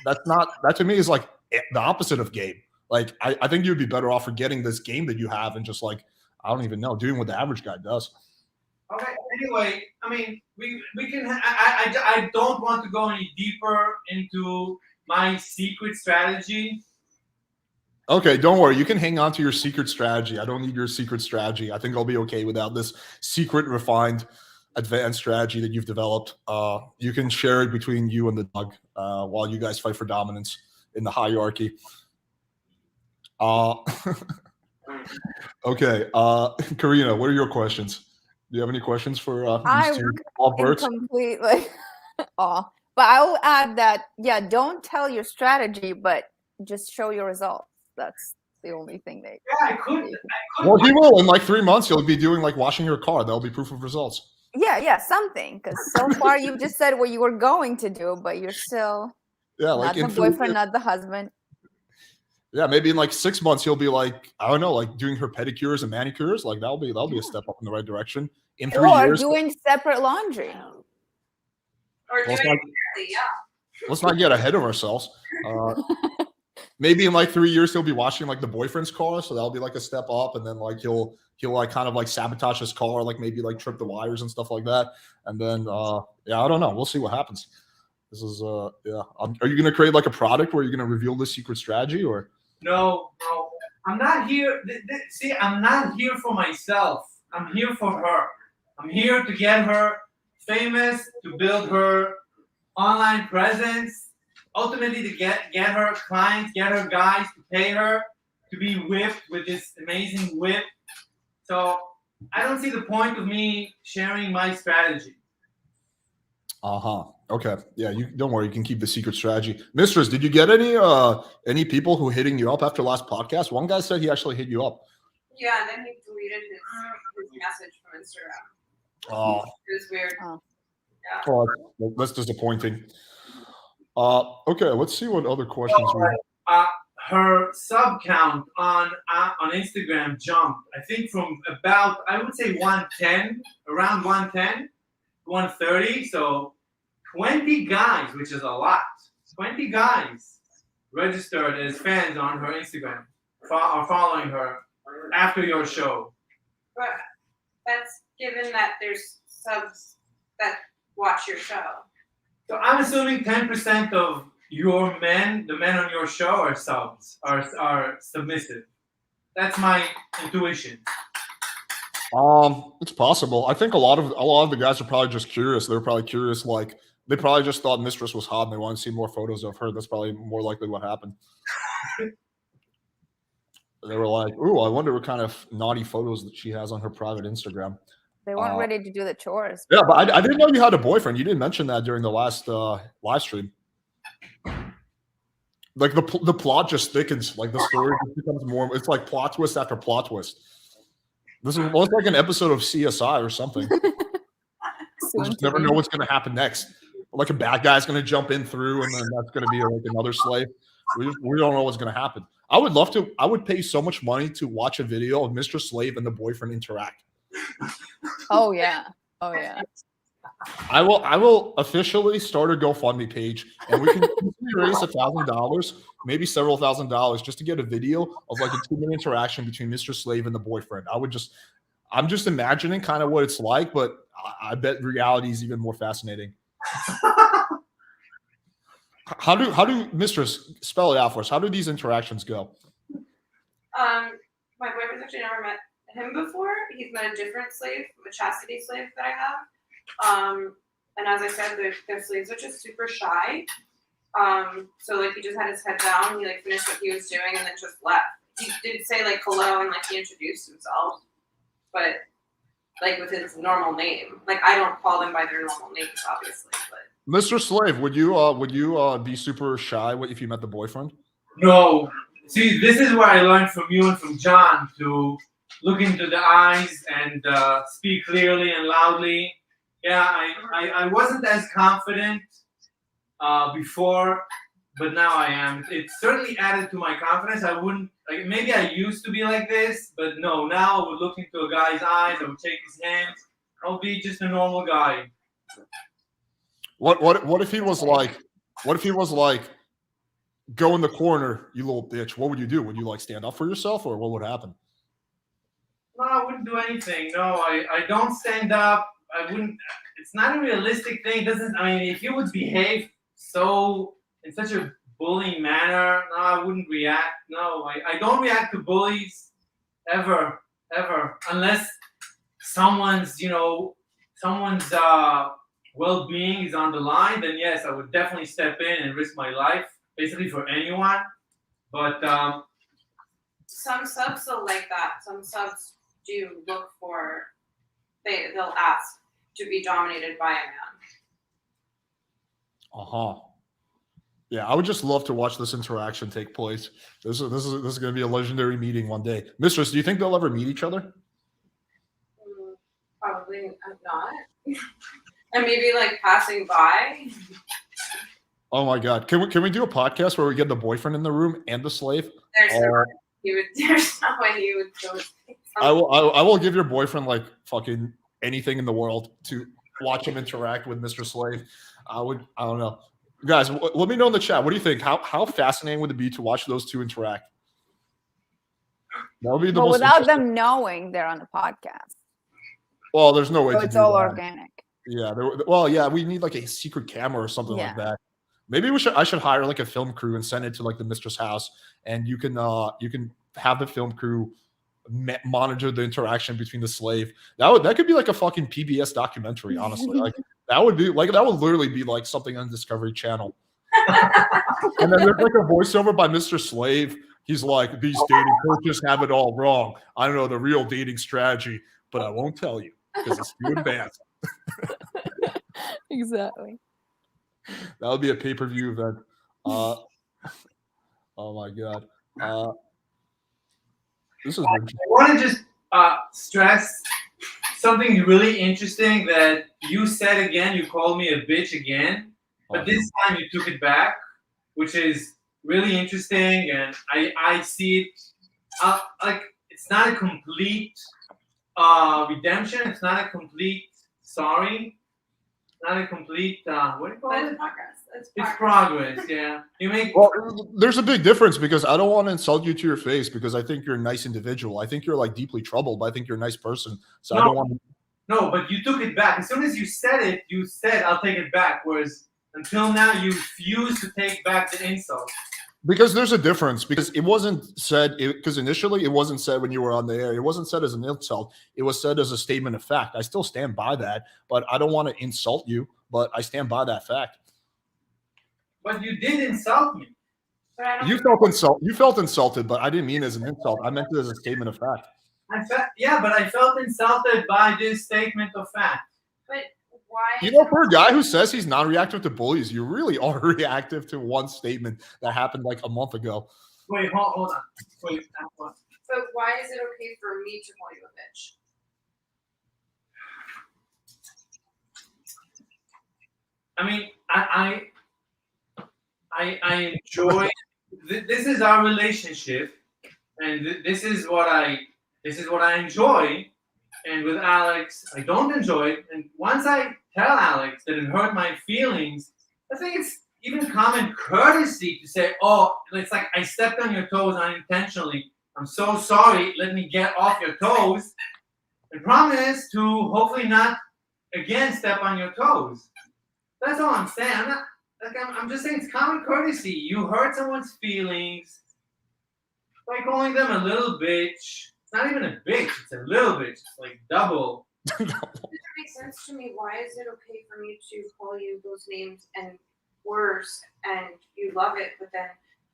that to me is like the opposite of game. Like, I think you'd be better off forgetting this game that you have and just like, I don't even know, doing what the average guy does. Okay. Anyway, I mean, we can. I don't want to go any deeper into my secret strategy. Okay, don't worry. You can hang on to your secret strategy. I don't need your secret strategy. I think I'll be okay without this secret, refined, advanced strategy that you've developed. You can share it between you and the dog while you guys fight for dominance in the hierarchy. Okay, Karina, what are your questions? Do you have any questions for these two birds? Completely awe. But I will add that, yeah, don't tell your strategy, but just show your results. That's the only thing they. Yeah, I could. Well, he will. In like 3 months, he'll be doing like washing your car. That'll be proof of results. Yeah, something. Because so far you've just said what you were going to do, but you're still like not the boyfriend, not the husband. Yeah, maybe in like 6 months he'll be like, I don't know, like doing her pedicures and manicures. Like that'll be a step up in the right direction. In 3 years, doing separate laundry. Or doing it, yeah. Let's not get ahead of ourselves. Maybe in like 3 years he'll be washing like the boyfriend's car, so that'll be like a step up, and then like he'll like kind of like sabotage his car, like maybe like trip the wires and stuff like that, and then I don't know. We'll see what happens. This is are you gonna create like a product where you're gonna reveal this secret strategy or? No, I'm not here. See, I'm not here for myself. I'm here for her. I'm here to get her famous, to build her online presence, ultimately to get her clients, get her guys to pay her, to be whipped with this amazing whip. So I don't see the point of me sharing my strategy. Okay. Yeah, you don't worry. You can keep the secret strategy. Mistress, did you get any people who hitting you up after last podcast? One guy said he actually hit you up. Yeah, and then he deleted his message from Instagram. Oh, It was weird. Oh. Yeah. oh, that's disappointing. Okay, let's see what other questions we have. Her sub count on Instagram jumped, I think, from about, I would say 110, around 110, 130. So 20 guys, which is a lot. 20 guys registered as fans on her Instagram, are following her after your show. But that's given that there's subs that watch your show. So I'm assuming 10% of your men, the men on your show, are subs, are submissive. That's my intuition. It's possible. I think a lot of the guys are probably just curious. They're probably curious, like they probably just thought Mistress was hot and they want to see more photos of her. That's probably more likely what happened. They were like, "Ooh, I wonder what kind of naughty photos that she has on her private Instagram." They weren't ready to do the chores. Yeah, but I didn't know you had a boyfriend. You didn't mention that during the last live stream. Like the plot just thickens. Like the story just becomes more. It's like plot twist after plot twist. This is almost like an episode of CSI or something. We just never know what's going to happen next. Like a bad guy's going to jump in through, and then that's going to be like another slave. We don't know what's going to happen. I would love to. I would pay so much money to watch a video of Mr. Slave and the boyfriend interact. Oh yeah. Oh yeah. I will officially start a GoFundMe page, and we can raise $1,000, maybe several $1,000s, just to get a video of like a 2-minute interaction between Mr. Slave and the boyfriend. I'm just imagining kind of what it's like, but I bet reality is even more fascinating. How do Mistress, spell it out for us? How do these interactions go? My boyfriend's actually never met him before. He's met a different slave, a chastity slave that I have. And as I said, their slaves are just super shy. So like he just had his head down, he like finished what he was doing and then just left. He did say like hello and like he introduced himself, but like with his normal name. Like I don't call them by their normal names, obviously. But Mr. Slave, would you be super shy if you met the boyfriend? No. See, this is where I learned from you and from John to look into the eyes and speak clearly and loudly. Yeah, I wasn't as confident before, but now I am. It certainly added to my confidence. I wouldn't, like, maybe I used to be like this, but no, now I would look into a guy's eyes, I would shake his hand. I'll be just a normal guy. What if he was like, go in the corner, you little bitch? What would you do? Would you like stand up for yourself, or what would happen? No, I wouldn't do anything. No, I don't stand up. I wouldn't. It's not a realistic thing. It doesn't. I mean, if you would behave in such a bullying manner, no, I wouldn't react. No, I don't react to bullies ever, unless someone's well-being is on the line. Then yes, I would definitely step in and risk my life, basically for anyone. But some subs will like that. Some subs do look for. They'll ask to be dominated by a man. Yeah, I would just love to watch this interaction take place. This is going to be a legendary meeting one day. Mistress, do you think they'll ever meet each other? Probably not. And maybe like passing by. Oh my God! Can we do a podcast where we get the boyfriend in the room and the slave? There's no way he would go. I will give your boyfriend like fucking anything in the world to watch him interact with Mr. Slave. I don't know. Guys, let me know in the chat. What do you think? How fascinating would it be to watch those two interact? That would be the most without them knowing they're on the podcast. Well, there's no way So to it's do all that. organic. Yeah, we need like a secret camera or something like that. Maybe I should hire like a film crew and send it to like the Mistress house, and you can have the film crew monitor the interaction between the slave. That could be like a fucking PBS documentary, honestly. Like that would literally be like something on Discovery Channel. And then there's like a voiceover by Mr. Slave. He's like, these dating coaches have it all wrong. I don't know the real dating strategy, but I won't tell you because it's too advanced. Exactly. That would be a pay-per-view event. Oh my God. This is I want to just stress something really interesting that you said again. You called me a bitch again, but this time you took it back, which is really interesting, and I see it like it's not a complete redemption. It's not a complete sorry. Not a complete what do you call But it? it's progress. It's progress. Yeah, you make. Well, there's a big difference because I don't want to insult you to your face because I think you're a nice individual. I think you're like deeply troubled, but I think you're a nice person. So I don't want to. No, but you took it back. As soon as you said it, you said, I'll take it back. Whereas until now, you refuse to take back the insult. Because there's a difference. Because it wasn't said. Because initially, it wasn't said when you were on the air. It wasn't said as an insult. It was said as a statement of fact. I still stand by that, but I don't want to insult you. But I stand by that fact. But you did insult me. But I don't You felt insulted. You felt insulted, but I didn't mean it as an insult. I meant it as a statement of fact. But I felt insulted by this statement of fact. But why? You know, for a guy who says he's non-reactive to bullies, you really are reactive to one statement that happened like a month ago. Wait, hold on. Wait, what? But why is it okay for me to call you a bitch? I mean, I enjoy. This is our relationship, and this is what I enjoy. And with Alex, I don't enjoy it. And once I tell Alex that it hurt my feelings, I think it's even common courtesy to say, "Oh, it's like I stepped on your toes unintentionally. I'm so sorry. Let me get off your toes." And promise to hopefully not again step on your toes. That's all I'm saying. I'm just saying it's common courtesy. You hurt someone's feelings by calling them a little bitch. It's not even a bitch. It's a little bitch. It's like double. It doesn't make sense to me. Why is it okay for me to call you those names and worse, and you love it, but then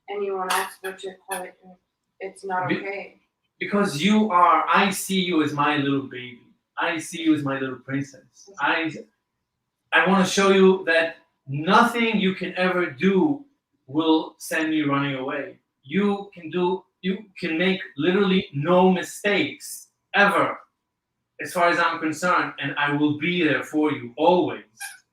anyone else would to call it, and it's not okay? Because I see you as my little baby. I see you as my little princess. I want to show you that nothing you can ever do will send me running away. You can make literally no mistakes ever, as far as I'm concerned, and I will be there for you always.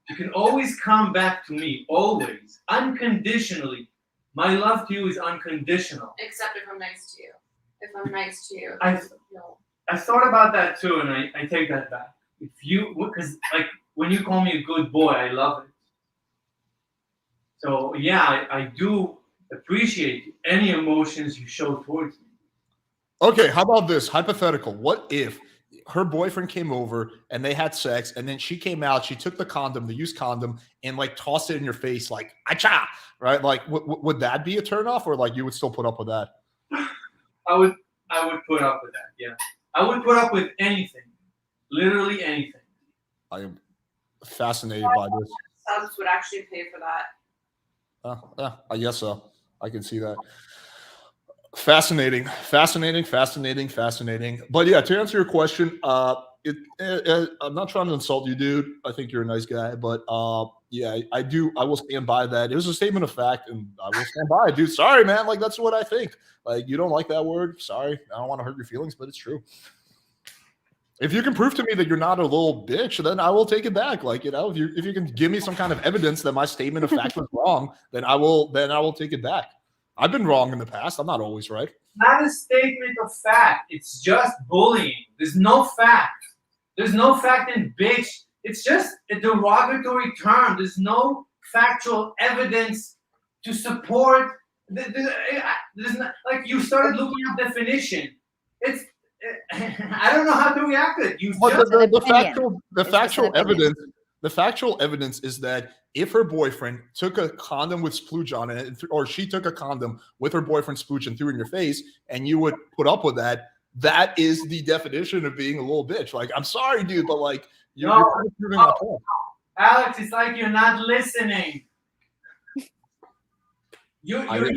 You can always come back to me, always, unconditionally. My love to you is unconditional. Except if I'm nice to you. If I'm nice to you, no. I thought about that too, and I take that back. Because like when you call me a good boy, I love it. So yeah, I do appreciate any emotions you show towards me. Okay, how about this hypothetical? What if her boyfriend came over and they had sex, and then she came out, she took the used condom, and like tossed it in your face, like acha, right? Like, would that be a turnoff, or like you would still put up with that? I would put up with that. Yeah, I would put up with anything, literally anything. I am fascinated by this. Celebs would actually pay for that. Yeah, I guess so. I can see that. Fascinating. But yeah, to answer your question, I'm not trying to insult you, dude. I think you're a nice guy, but yeah, I will stand by that. It was a statement of fact, and I will stand by it, dude. Sorry, man. Like, that's what I think. Like, you don't like that word. Sorry. I don't want to hurt your feelings, but it's true. If you can prove to me that you're not a little bitch, then I will take it back. Like, you know, if you can give me some kind of evidence that my statement of fact was wrong, then I will take it back. I've been wrong in the past. I'm not always right. Not a statement of fact. It's just bullying. There's no fact. There's no fact in bitch. It's just a derogatory term. There's no factual evidence to support. There's not, like, you started looking up definition. It's I don't know how to react to it. The factual evidence is that if her boyfriend took a condom with splooge on it, or she took a condom with her boyfriend's splooge and threw it in your face, and you would put up with that, that is the definition of being a little bitch. Like, I'm sorry, dude, but like, you're proving my point. Alex, it's like you're not listening. You're either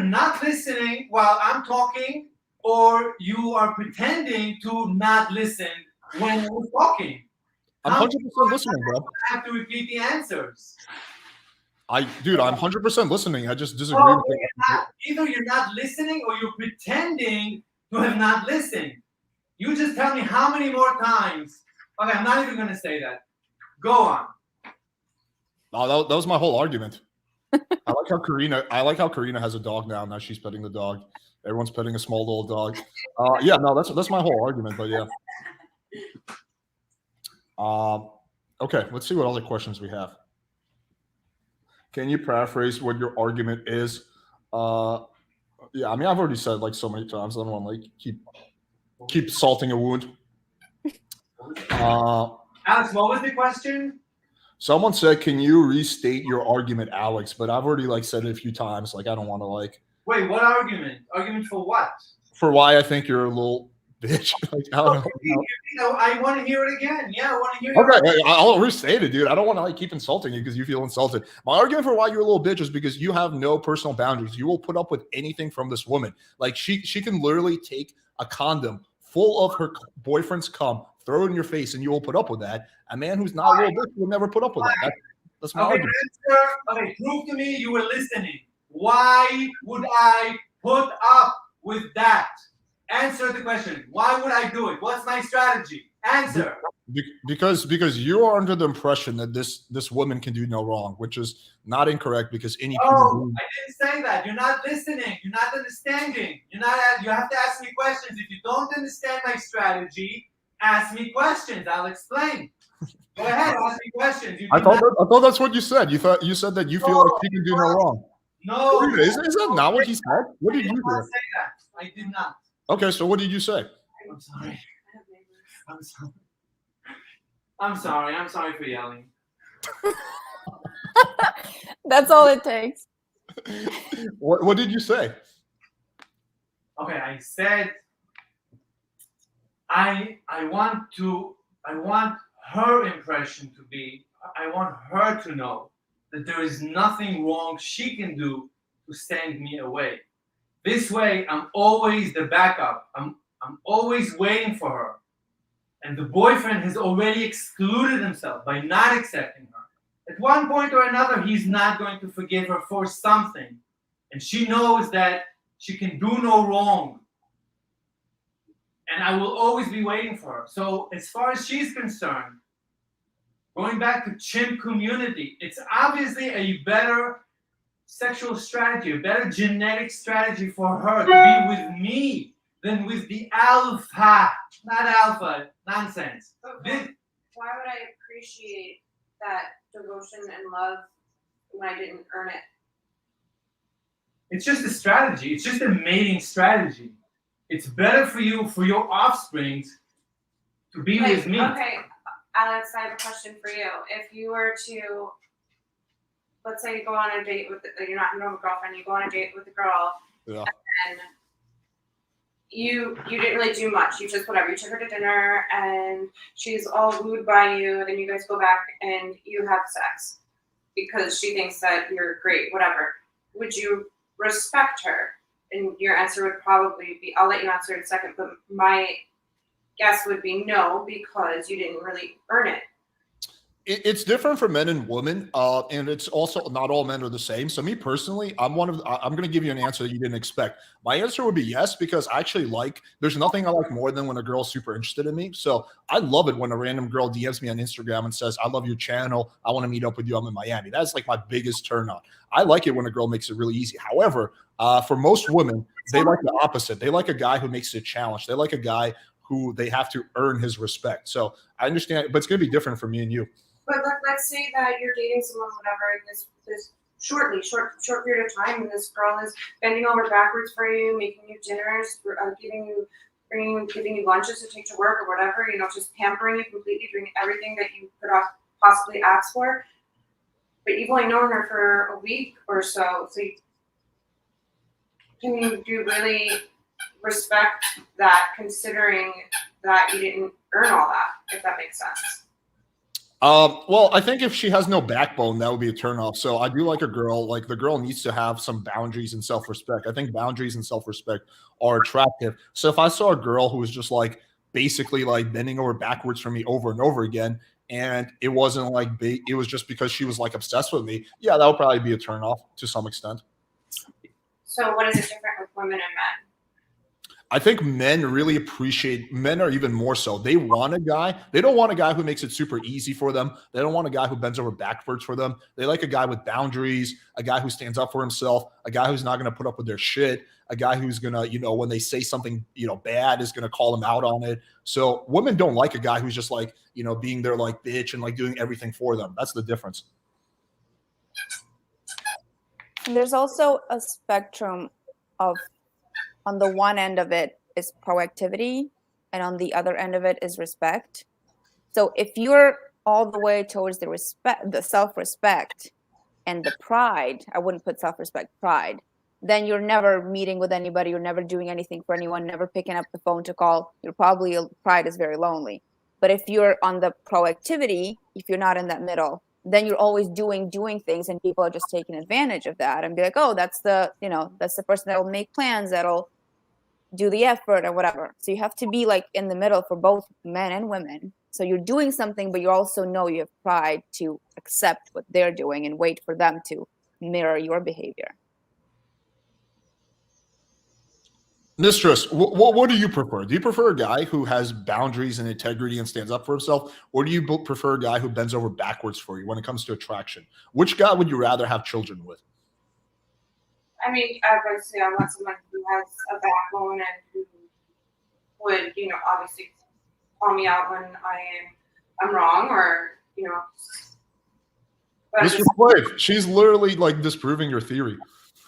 not listening while I'm talking, or you are pretending to not listen when we're talking. I'm 100% listening, bro. I have to repeat the answers. Dude, I'm 100% listening. I just disagree Oh, with you. either you're not listening or you're pretending to have not listened. You just tell me how many more times. Okay, I'm not even going to say that. Go on. Oh, that was my whole argument. I like how Karina has a dog now. Now she's petting the dog. Everyone's petting a small little dog. Yeah, no, that's my whole argument. But yeah. Okay, let's see what other questions we have. Can you paraphrase what your argument is? Yeah, I mean, I've already said like so many times. I don't want to like keep salting a wound. Alex, what was the question? Someone said, "Can you restate your argument, Alex?" But I've already like said it a few times. Like I don't want to like. Wait, what argument? Argument for what? For why I think you're a little bitch. Like I don't know. I want to hear it again. Yeah, I want to hear. Okay, I'll restate it, dude. I don't want to like keep insulting you because you feel insulted. My argument for why you're a little bitch is because you have no personal boundaries. You will put up with anything from this woman. Like she can literally take a condom full of her boyfriend's cum, throw it in your face, and you will put up with that. A man who's not a little bitch will never put up with that. That's my argument. Okay, prove to me you were listening. Why would I put up with that? Answer the question. Why would I do it? What's my strategy? Answer. Because you are under the impression that this woman can do no wrong, which is not incorrect because any I didn't say that. You're not listening. You're not understanding. You have to ask me questions. If you don't understand my strategy, ask me questions. I'll explain. Go ahead, ask me questions. I thought that's what you said. You said that you feel like she can do no wrong. No. Is that not what he said? What did you do? Say that. I did not. Okay, so what did you say? I'm sorry. I'm sorry. I'm sorry for yelling. That's all it takes. What did you say? Okay, I said I want her impression to be, I want her to know that there is nothing wrong she can do to send me away. This way, I'm always the backup. I'm always waiting for her. And the boyfriend has already excluded himself by not accepting her. At one point or another, he's not going to forgive her for something. And she knows that she can do no wrong. And I will always be waiting for her. So as far as she's concerned, going back to chimp community, it's obviously a better sexual strategy, a better genetic strategy for her to be with me than with the alpha. Not alpha, nonsense. But why would I appreciate that devotion and love when I didn't earn it? It's just a strategy. It's just a mating strategy. It's better for you, for your offspring, to be with me. Okay, Alex, I have a question for you. If you were to, let's say you go on a date with, you don't have a girlfriend, you go on a date with a girl, Yeah. and you didn't really do much. You just whatever. You took her to dinner, and she's all wooed by you, and then you guys go back and you have sex because she thinks that you're great, whatever. Would you respect her? And your answer would probably be, I'll let you answer in a second, but my guess would be no, because you didn't really earn it. It's different for men and women, and it's also not all men are the same. So me personally, I'm going to give you an answer that you didn't expect. My answer would be yes, because I actually there's nothing I like more than when a girl's super interested in me. So I love it when a random girl DMs me on Instagram and says, "I love your channel. I want to meet up with you. I'm in Miami." That's like my biggest turn on. I like it when a girl makes it really easy. However, for most women, they like the opposite. They like a guy who makes it a challenge. They like a guy who they have to earn his respect. So I understand, but it's going to be different for me and you. But let's say that you're dating someone, whatever, in this short period of time, and this girl is bending over backwards for you, making you dinners, giving you lunches to take to work or whatever, just pampering you completely, doing everything that you could possibly ask for. But you've only known her for a week or so, can you really respect that, considering that you didn't earn all that, if that makes sense? Well, I think if she has no backbone, that would be a turnoff. So I do like a girl, like the girl needs to have some boundaries and self-respect. I think boundaries and self-respect are attractive. So if I saw a girl who was just like basically like bending over backwards for me over and over again. And it wasn't like it was just because she was like obsessed with me. Yeah, that would probably be a turnoff to some extent. So what is it different with women and men? I think men really appreciate, men are even more so. They want a guy. They don't want a guy who makes it super easy for them. They don't want a guy who bends over backwards for them. They like a guy with boundaries, a guy who stands up for himself, a guy who's not going to put up with their shit, a guy who's going to, you know, when they say something, you know, bad is going to call them out on it. So women don't like a guy who's just like, you know, being their like bitch and like doing everything for them. That's the difference. And there's also a spectrum of, on the one end of it is proactivity, and on the other end of it is respect. So if you're all the way towards the respect, the self-respect and the pride, I wouldn't put self-respect, pride, then you're never meeting with anybody, you're never doing anything for anyone, never picking up the phone to call, pride is very lonely. But if you're on the proactivity, if you're not in that middle, then you're always doing things, and people are just taking advantage of that and be like, oh, that's the person that'll make plans, that'll do the effort or whatever. So you have to be like in the middle for both men and women. So you're doing something, but you also know you have pride to accept what they're doing and wait for them to mirror your behavior. Mistress, what do you prefer? Do you prefer a guy who has boundaries and integrity and stands up for himself? Or do you prefer a guy who bends over backwards for you when it comes to attraction? Which guy would you rather have children with? I mean, obviously, I want someone who has a backbone and who would, you know, obviously call me out when I'm wrong, or, you know. Mr. Slave, she's literally like disproving your theory.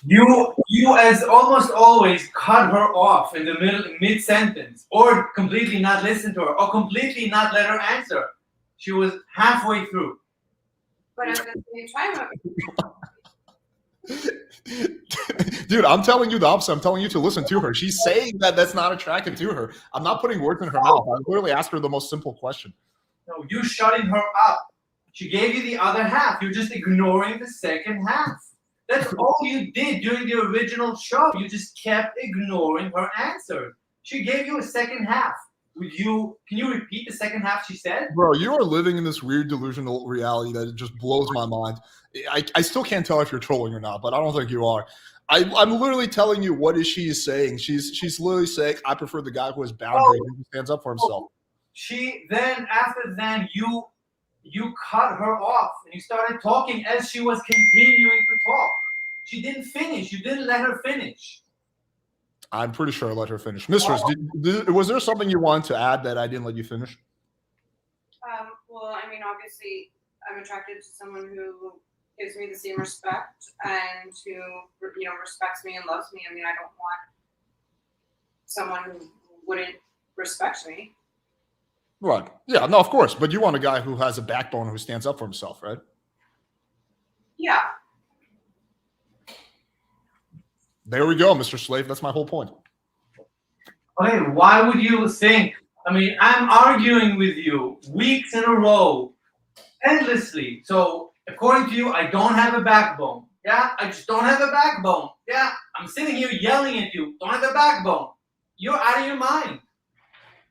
You as almost always cut her off in the mid sentence, or completely not listen to her, or completely not let her answer. She was halfway through. But at the same time, dude, I'm telling you the opposite. I'm telling you to listen to her. She's saying that that's not attractive to her. I'm not putting words in her mouth. I literally asked her the most simple question. No, you shutting her up. She gave you the other half. You're just ignoring the second half. That's all you did during the original show. You just kept ignoring her answer. She gave you a second half. Can you repeat the second half she said? Bro, you are living in this weird delusional reality that it just blows my mind. I still can't tell if you're trolling or not, but I don't think you are. I'm literally telling you what she is saying. She's literally saying, I prefer the guy who has boundaries and who stands up for himself. After then, you cut her off and you started talking as she was continuing to talk. She didn't finish. You didn't let her finish. I'm pretty sure I let her finish. Mistress, was there something you wanted to add that I didn't let you finish? well, I mean, obviously, I'm attracted to someone who gives me the same respect and who, you know, respects me and loves me. I mean, I don't want someone who wouldn't respect me. Right. Yeah, no, of course. But you want a guy who has a backbone, who stands up for himself, right? Yeah. There we go, Mr. Slave. That's my whole point. Okay, why would you think? I mean, I'm arguing with you weeks in a row, endlessly. So, according to you, I don't have a backbone. Yeah, I just don't have a backbone. Yeah, I'm sitting here yelling at you. Don't have a backbone. You're out of your mind.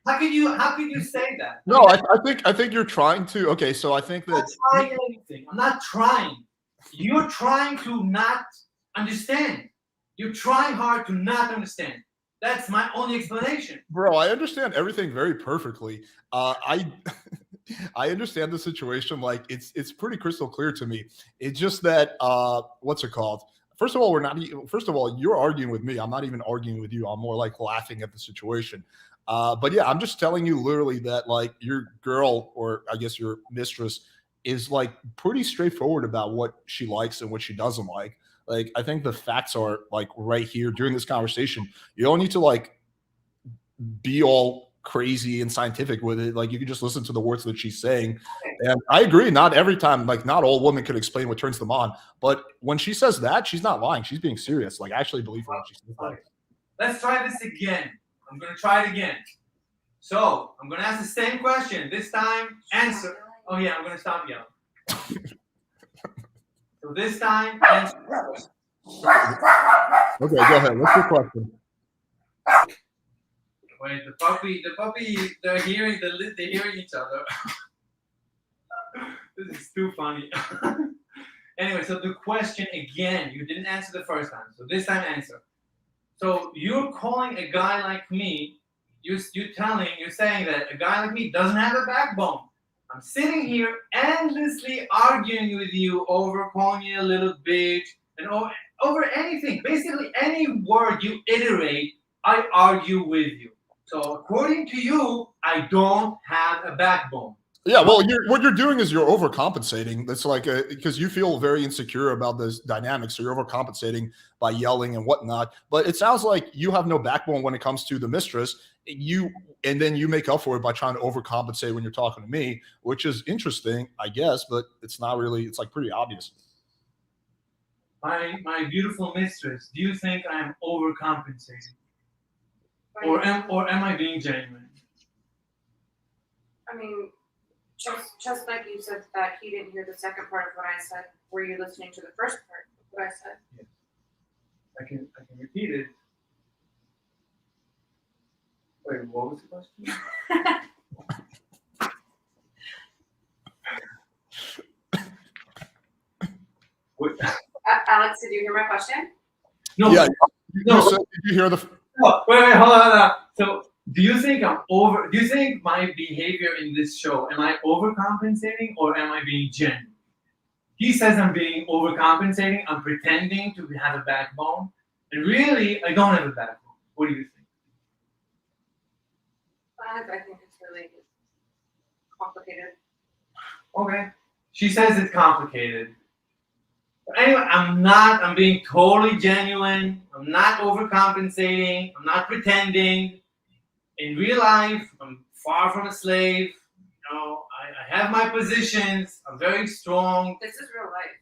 How could you say that? No, I think you're trying to. Okay, so I think that. I'm not trying anything. I'm not trying. You're trying to not understand. You're trying hard to not understand. That's my only explanation. Bro, I understand everything very perfectly. I understand the situation. Like it's pretty crystal clear to me. It's just that what's it called? First of all, you're arguing with me. I'm not even arguing with you. I'm more like laughing at the situation. But yeah, I'm just telling you literally that like your girl, or I guess your mistress, is like pretty straightforward about what she likes and what she doesn't like. Like, I think the facts are like right here during this conversation. You don't need to like be all crazy and scientific with it. Like, you can just listen to the words that she's saying. And I agree, not every time, like not all women could explain what turns them on. But when she says that, she's not lying. She's being serious. Like, I actually believe her when she says that. Let's try this again. I'm going to try it again. So, I'm going to ask the same question. This time, answer. Oh, yeah, I'm going to stop yelling. So this time, answer. Okay, go ahead. What's your question? Wait, the puppy, they're hearing each other. This is too funny. Anyway, so the question again, you didn't answer the first time, so this time answer. So you're calling a guy like me, you're saying that a guy like me doesn't have a backbone. I'm sitting here endlessly arguing with you over calling you a little bitch and over anything. Basically, any word you iterate, I argue with you. So according to you, I don't have a backbone. Yeah, well, what you're doing is you're overcompensating. That's like because you feel very insecure about this dynamic, so you're overcompensating by yelling and whatnot. But it sounds like you have no backbone when it comes to the mistress. And then you make up for it by trying to overcompensate when you're talking to me, which is interesting, I guess, but it's not really. It's like pretty obvious. My beautiful mistress, do you think I am overcompensating, or am I being genuine? I mean, just like you said that he didn't hear the second part of what I said. Were you listening to the first part of what I said? Yes. I can repeat it. Wait, what was the question? Alex, did you hear my question? No. Yeah. No. Did you hear the? No, wait, hold on. So, do you think my behavior in this show, am I overcompensating or am I being genuine? He says I'm being overcompensating, I'm pretending to have a backbone, and really, I don't have a backbone. What do you think? I think it's really complicated. Okay. She says it's complicated. But anyway, I'm being totally genuine. I'm not overcompensating. I'm not pretending. In real life, I'm far from a slave. You know, I have my positions. I'm very strong. This is real life.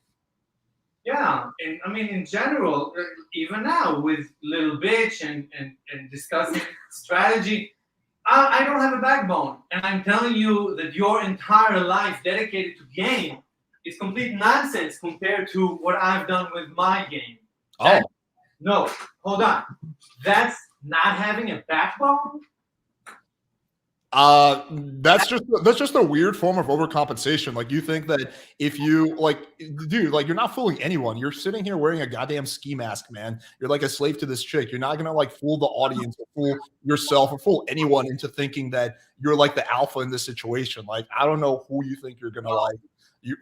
Yeah, and I mean, in general, even now with Little Bitch and discussing strategy, I don't have a backbone. And I'm telling you that your entire life dedicated to game is complete nonsense compared to what I've done with my game. No, hold on. That's not having a backbone? That's just a weird form of overcompensation. Like you think that if you dude, you're not fooling anyone. You're sitting here wearing a goddamn ski mask, man. You're like a slave to this chick. You're not gonna fool the audience or fool yourself or fool anyone into thinking that you're like the alpha in this situation. Like I don't know who you think you're gonna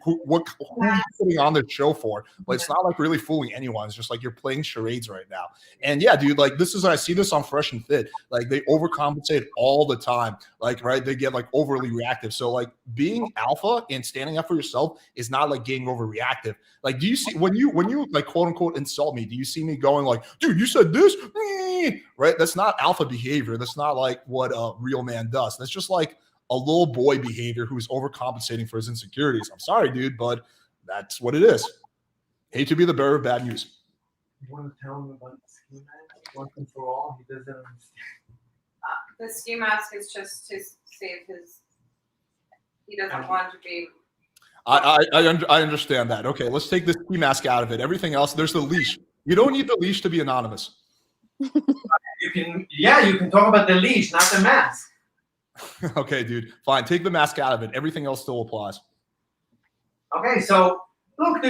who are you putting on the show for? But it's not really fooling anyone. It's just you're playing charades right now. And yeah, dude, I see this on Fresh and Fit. They overcompensate all the time. Right, they get overly reactive. So being alpha and standing up for yourself is not getting overreactive. Do you see when you quote unquote insult me? Do you see me going dude, you said this, right? That's not alpha behavior. That's not what a real man does. That's just a little boy behavior who's overcompensating for his insecurities. I'm sorry, dude, but that's what it is. Hate to be the bearer of bad news. You want to tell him about the ski mask once and for all? He doesn't understand. The ski mask is just to save his. He doesn't want to be. I understand that. Okay, let's take the ski mask out of it. Everything else, there's the leash. You don't need the leash to be anonymous. You can talk about the leash, not the mask. Okay, dude. Fine. Take the mask out of it. Everything else still applies. Okay, so look,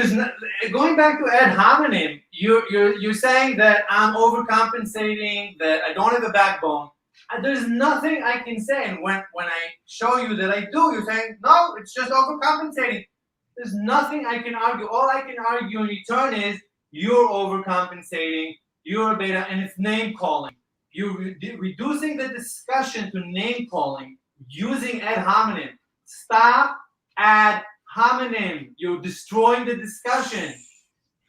going back to ad hominem, you're saying that I'm overcompensating, that I don't have a backbone. And there's nothing I can say. And when I show you that I do, you're saying, no, it's just overcompensating. There's nothing I can argue. All I can argue in return is you're overcompensating, you're a beta, and it's name calling. You're reducing the discussion to name calling using ad hominem. Stop ad hominem. You're destroying the discussion.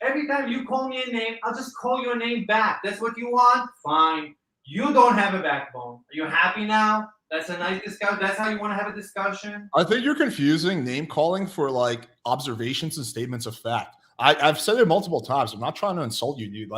Every time you call me a name, I'll just call your name back. That's what you want? Fine. You don't have a backbone. Are you happy now? That's a nice discussion. That's how you want to have a discussion? I think you're confusing name calling for observations and statements of fact. I've said it multiple times. I'm not trying to insult you, dude.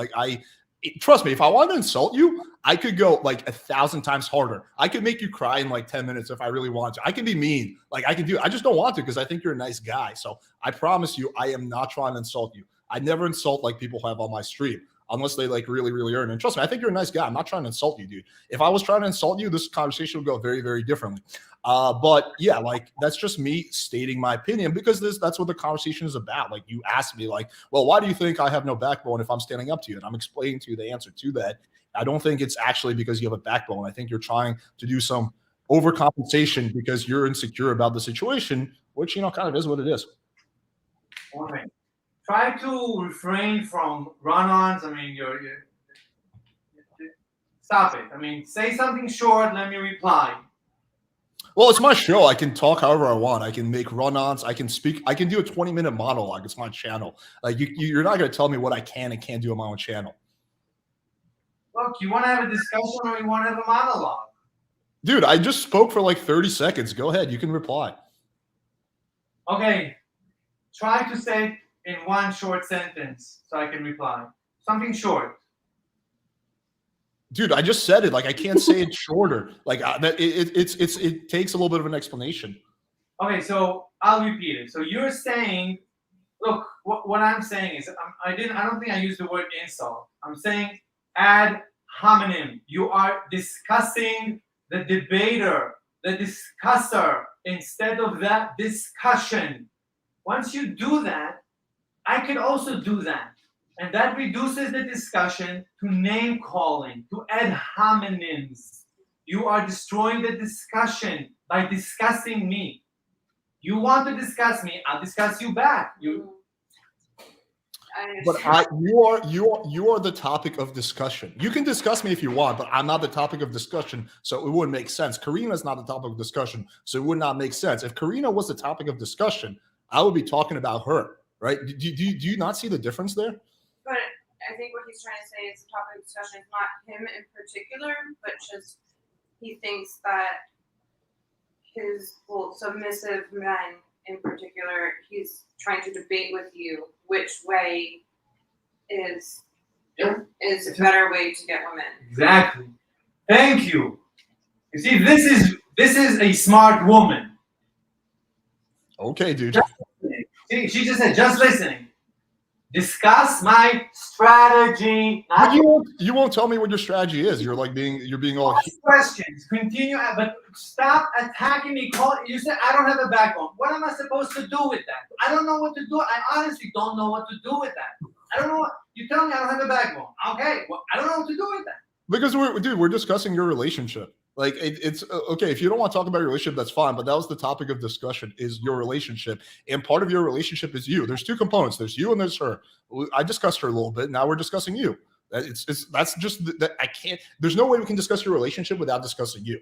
Trust me, if I wanted to insult you, I could go 1,000 times harder. I could make you cry in 10 minutes if I really want to. I can be mean. I can do it. I just don't want to because I think you're a nice guy. So I promise you, I am not trying to insult you. I never insult people who have on my stream. unless they like really, really earn. And trust me, I think you're a nice guy. I'm not trying to insult you, dude. If I was trying to insult you, this conversation would go very, very differently. But yeah, like that's just me stating my opinion because that's what the conversation is about. Like you asked me like, well, why do you think I have no backbone if I'm standing up to you? And I'm explaining to you the answer to that. I don't think it's actually because you have a backbone. I think you're trying to do some overcompensation because you're insecure about the situation, which, you know, kind of is what it is. All right. Try to refrain from run-ons. I mean, you're stop it. I mean, say something short. Let me reply. Well, it's my show. I can talk however I want. I can make run-ons. I can speak. I can do a 20-minute monologue. It's my channel. Like you're not going to tell me what I can and can't do on my own channel. Look, you want to have a discussion or you want to have a monologue? Dude, I just spoke for like 30 seconds. Go ahead. You can reply. Okay. Try to say it in one short sentence so I can reply. Something short. Dude, I just said it. Like I can't say it shorter. Like it takes a little bit of an explanation. Okay, so I'll repeat it. So you're saying, look, what I'm saying is, I don't think I used the word insult. I'm saying ad hominem. You are discussing the debater, the discusser, instead of that discussion. Once you do that, I can also do that. And that reduces the discussion to name calling, to ad hominems. You are destroying the discussion by discussing me. You want to discuss me, I'll discuss you back. But you are the topic of discussion. You can discuss me if you want, but I'm not the topic of discussion, so it wouldn't make sense. Karina's not the topic of discussion, so it would not make sense. If Karina was the topic of discussion, I would be talking about her, right? Do you not see the difference there? But I think what he's trying to say is the topic of discussion is not him in particular, but just he thinks that his submissive men in particular, he's trying to debate with you which way is a better way to get women. Exactly. Thank you. You see, this is a smart woman. Okay, dude. See, she just said, just listening. Discuss my strategy. But you won't tell me what your strategy is. You're being all questions. Continue, but stop attacking me. You said I don't have a backbone. What am I supposed to do with that? I don't know what to do. I honestly don't know what to do with that. I don't know what you tell me. I don't have a backbone. Okay, well, I don't know what to do with that. Because we're discussing your relationship. Like it's okay if you don't want to talk about your relationship, that's fine. But that was the topic of discussion: is your relationship, and part of your relationship is you. There's two components: there's you and there's her. I discussed her a little bit. Now we're discussing you. That's just that I can't. There's no way we can discuss your relationship without discussing you.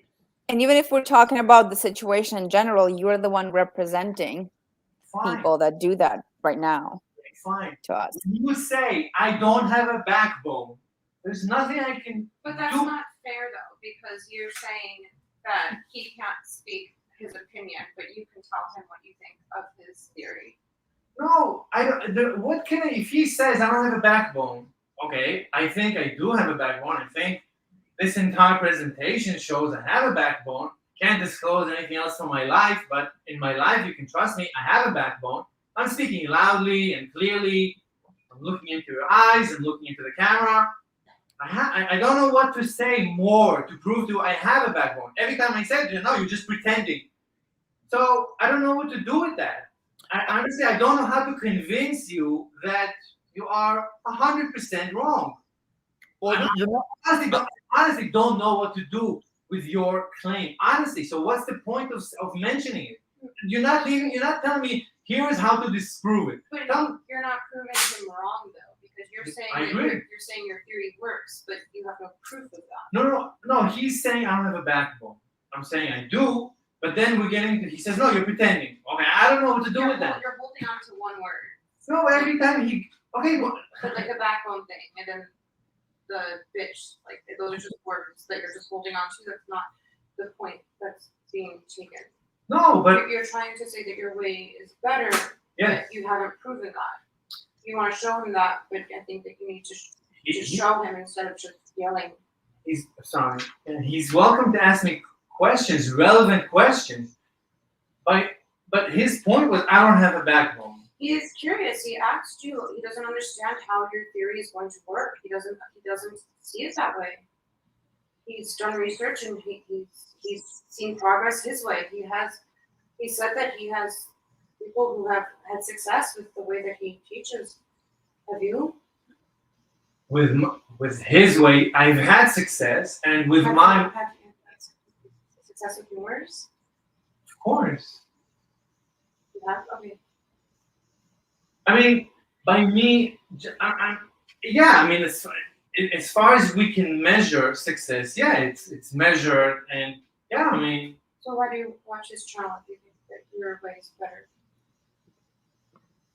And even if we're talking about the situation in general, you're the one representing people that do that right now. Fine. To us. You say I don't have a backbone. There's nothing I can. But that's not fair though, because you're saying that he can't speak his opinion, but you can tell him what you think of his theory. No, I don't. What can I? If he says I don't have a backbone, okay, I think I do have a backbone. I think this entire presentation shows I have a backbone. Can't disclose anything else from my life, but in my life, you can trust me. I have a backbone. I'm speaking loudly and clearly. I'm looking into your eyes. I'm looking into the camera. I don't know what to say more to prove to you I have a backbone. Every time I said, no, you're just pretending. So I don't know what to do with that. Honestly, I don't know how to convince you that you are 100% wrong. Well, you're not. Honestly, don't know what to do with your claim. Honestly, so what's the point of mentioning it? You're not telling me here is how to disprove it. But you're not proving him wrong though. Because you're saying you're saying your theory works, but you have no proof of that. No. He's saying I don't have a backbone. I'm saying I do, but then we're getting to. He says no, you're pretending. Okay, I don't know what to do with that. You're holding on to one word. No, every time But like a backbone thing, and then the bitch, like those are just words that you're just holding on to. That's not the point that's being taken. No, but you're trying to say that your way is better. Yes. But you haven't proven that. You want to show him that, but I think that you need to show him instead of just yelling. He's sorry. He's welcome to ask me questions, relevant questions. But his point was, I don't have a backbone. He is curious. He asked you. He doesn't understand how your theory is going to work. He doesn't see it that way. He's done research and he's seen progress his way. He said that he has people who have had success with the way that he teaches. Have you? With his way, I've had success, and with Have mine, you had success with yours? of course. You have? Okay. I mean, by me, yeah. I mean, as far as we can measure success, yeah, it's measured, and yeah. I mean, So why do you watch his channel if you think that your way is better?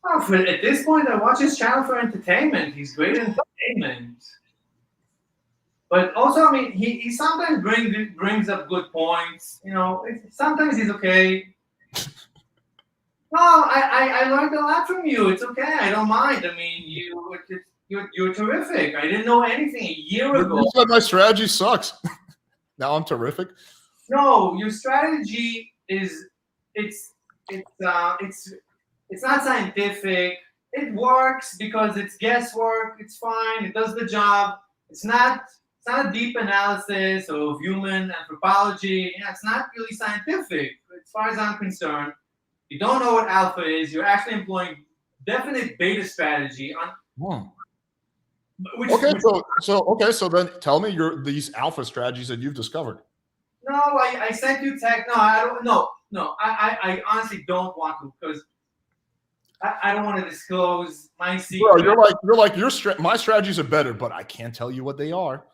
oh, at this point, I watch his channel for entertainment. He's great at entertainment. But also, I mean, he sometimes brings up good points. You know, sometimes he's okay. No, I learned a lot from you. It's okay. I don't mind. I mean, you're terrific. I didn't know anything a year ago. You said my strategy sucks. Now I'm terrific. No, your strategy is it's not scientific. It works because it's guesswork. It's fine. It does the job. It's not a deep analysis of human anthropology. Yeah, it's not really scientific as far as I'm concerned. You don't know what alpha is. You're actually employing definite beta strategy on. So then tell me these alpha strategies that you've discovered. No, I sent you text. No, I don't. No. I honestly don't want to because I don't want to disclose my secret. Bro, my strategies are better, but I can't tell you what they are.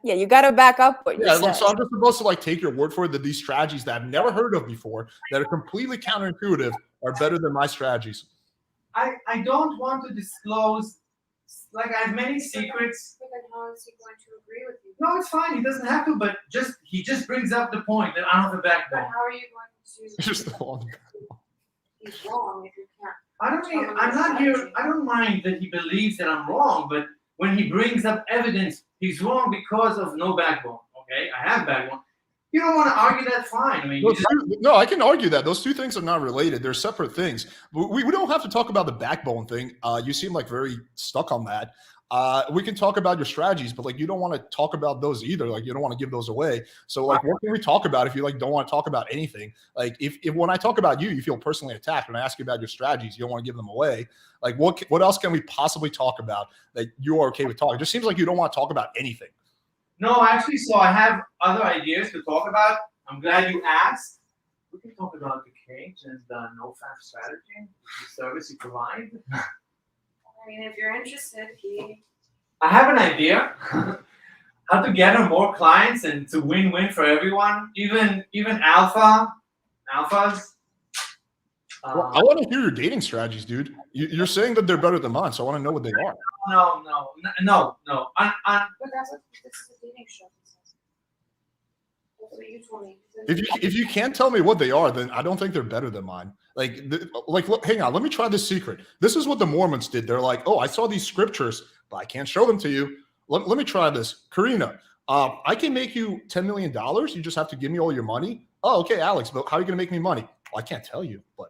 Yeah, you got to back up what you said. So I'm just supposed to take your word for it that these strategies that I've never heard of before, that are completely counterintuitive, are better than my strategies. I don't want to disclose. Like, I have many secrets. But then how is he going to agree with you? No, it's fine. He doesn't have to, but he just brings up the point that I don't have a But backbone. how are you going to? Just the one. He's wrong if you can't. I'm not here. I don't mind that he believes that I'm wrong, but when he brings up evidence, he's wrong because of no backbone. Okay, I have backbone. You don't want to argue that? Fine. I mean, no, I can argue that those two things are not related. They're separate things. We don't have to talk about the backbone thing. You seem like very stuck on that. We can talk about your strategies, but you don't want to talk about those either. You don't want to give those away. So what can we talk about if you don't want to talk about anything? If when I talk about you feel personally attacked, when I ask you about your strategies, you don't want to give them away. What else can we possibly talk about that you are okay with talking? It just seems like you don't want to talk about anything. No, actually, so I have other ideas to talk about. I'm glad you asked. We can talk about the cage and the no-fap strategy, the service you provide. I mean, if you're interested, I have an idea. How to gather more clients and to win-win for everyone, even alphas. Well, I want to hear your dating strategies, dude. You're saying that they're better than mine, so I want to know what they are. No. but that's what this is a dating show. That's what you told me. If you can't tell me what they are, then I don't think they're better than mine. Look, hang on, let me try this secret. This is what the Mormons did. They're like, oh, I saw these scriptures, but I can't show them to you. Let me try this. Karina, I can make you $10 million. You just have to give me all your money. Oh, okay, Alex, but how are you going to make me money? Well, I can't tell you, but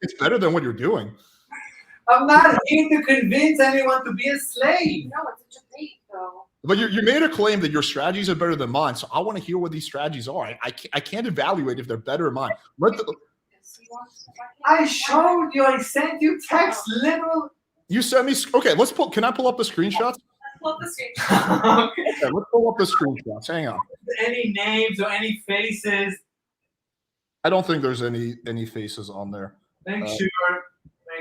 it's better than what you're doing. I'm not here to convince anyone to be a slave. No, it's a debate, though. But you made a claim that your strategies are better than mine, so I want to hear what these strategies are. I can't evaluate if they're better than mine. I showed you. I sent you text. Literal. You sent me. Okay, can I pull up the screenshots? Let's pull up the screenshot. Okay. Okay, let's pull up the screenshots. Hang on. Any names or any faces? I don't think there's any faces on there. Make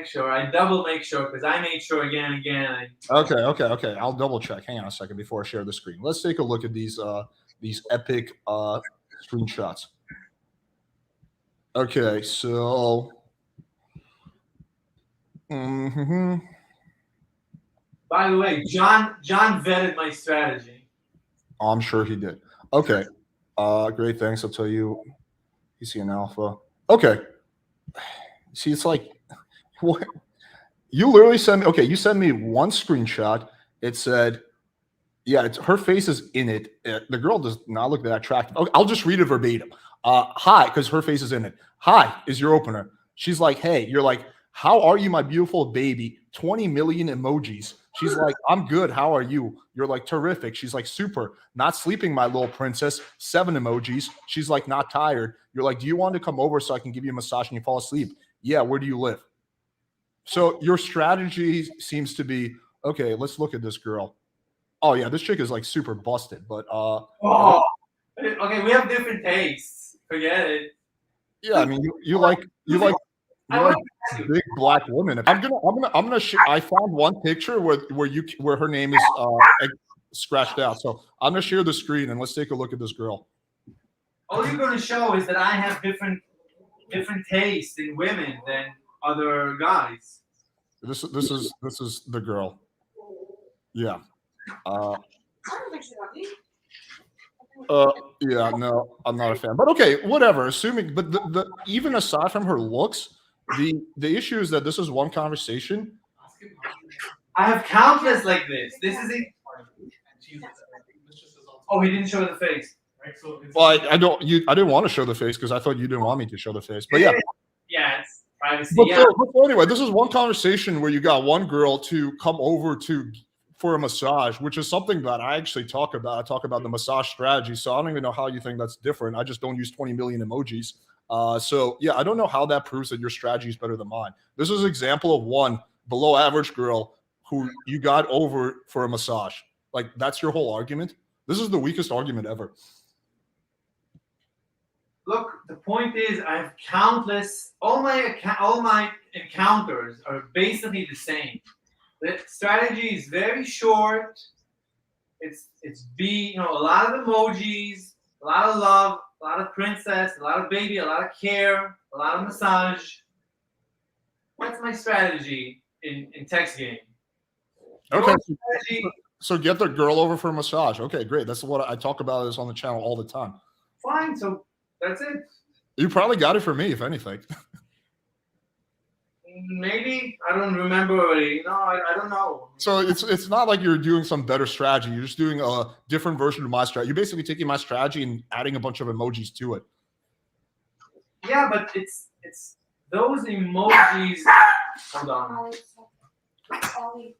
sure. I double make sure because I made sure again and again. Okay. I'll double check. Hang on a second before I share the screen. Let's take a look at these epic screenshots. Okay, so. By the way, John vetted my strategy. I'm sure he did. Okay. Great. Thanks. I'll tell you. You see an alpha. Okay. See, it's like, what? You literally sent me. Okay, you sent me one screenshot. It said, yeah, her face is in it. The girl does not look that attractive. Okay, I'll just read it verbatim. Hi, because her face is in it. Hi is your opener. She's like, hey. You're like, How are you, my beautiful baby? 20 million emojis. She's like, I'm good. How are you? You're like, terrific. She's like, super. Not sleeping, my little princess. 7 emojis. She's like, not tired. You're like, do you want to come over so I can give you a massage and you fall asleep? Yeah, where do you live? So your strategy seems to be, okay, let's look at this girl. Oh yeah, this chick is like super busted, but Oh, okay, we have different tastes. Forget it. yeah, I mean you like big black women. I found one picture where her name is scratched out. So I'm gonna share the screen and let's take a look at this girl. All you're going to show is that I have different tastes in women than other guys. This is the girl. Yeah. I don't think she's ugly. Yeah, no, I'm not a fan. But okay, whatever. Assuming, but the even aside from her looks, the issue is that this is one conversation. I have countless like this. This is it. Oh, he didn't show the face. Well, I didn't want to show the face because I thought you didn't want me to show the face. But yeah. Yeah, it's privacy. But Yeah. so anyway, this is one conversation where you got one girl to come over for a massage, which is something that I actually talk about. I talk about the massage strategy. So I don't even know how you think that's different. I just don't use 20 million emojis. So yeah, I don't know how that proves that your strategy is better than mine. This is an example of one below average girl who you got over for a massage. Like that's your whole argument. This is the weakest argument ever. Look, the point is, I have countless. All my encounters are basically the same. The strategy is very short. It's a lot of emojis, a lot of love, a lot of princess, a lot of baby, a lot of care, a lot of massage. What's my strategy in text game? Okay. So get the girl over for a massage. Okay, great. That's what I talk about this on the channel all the time. Fine. So that's it. You probably got it for me, if anything. Maybe. I don't remember already. No, I don't know. So it's not like you're doing some better strategy. You're just doing a different version of my strategy. You're basically taking my strategy and adding a bunch of emojis to it. Yeah, but it's those emojis. Hold on.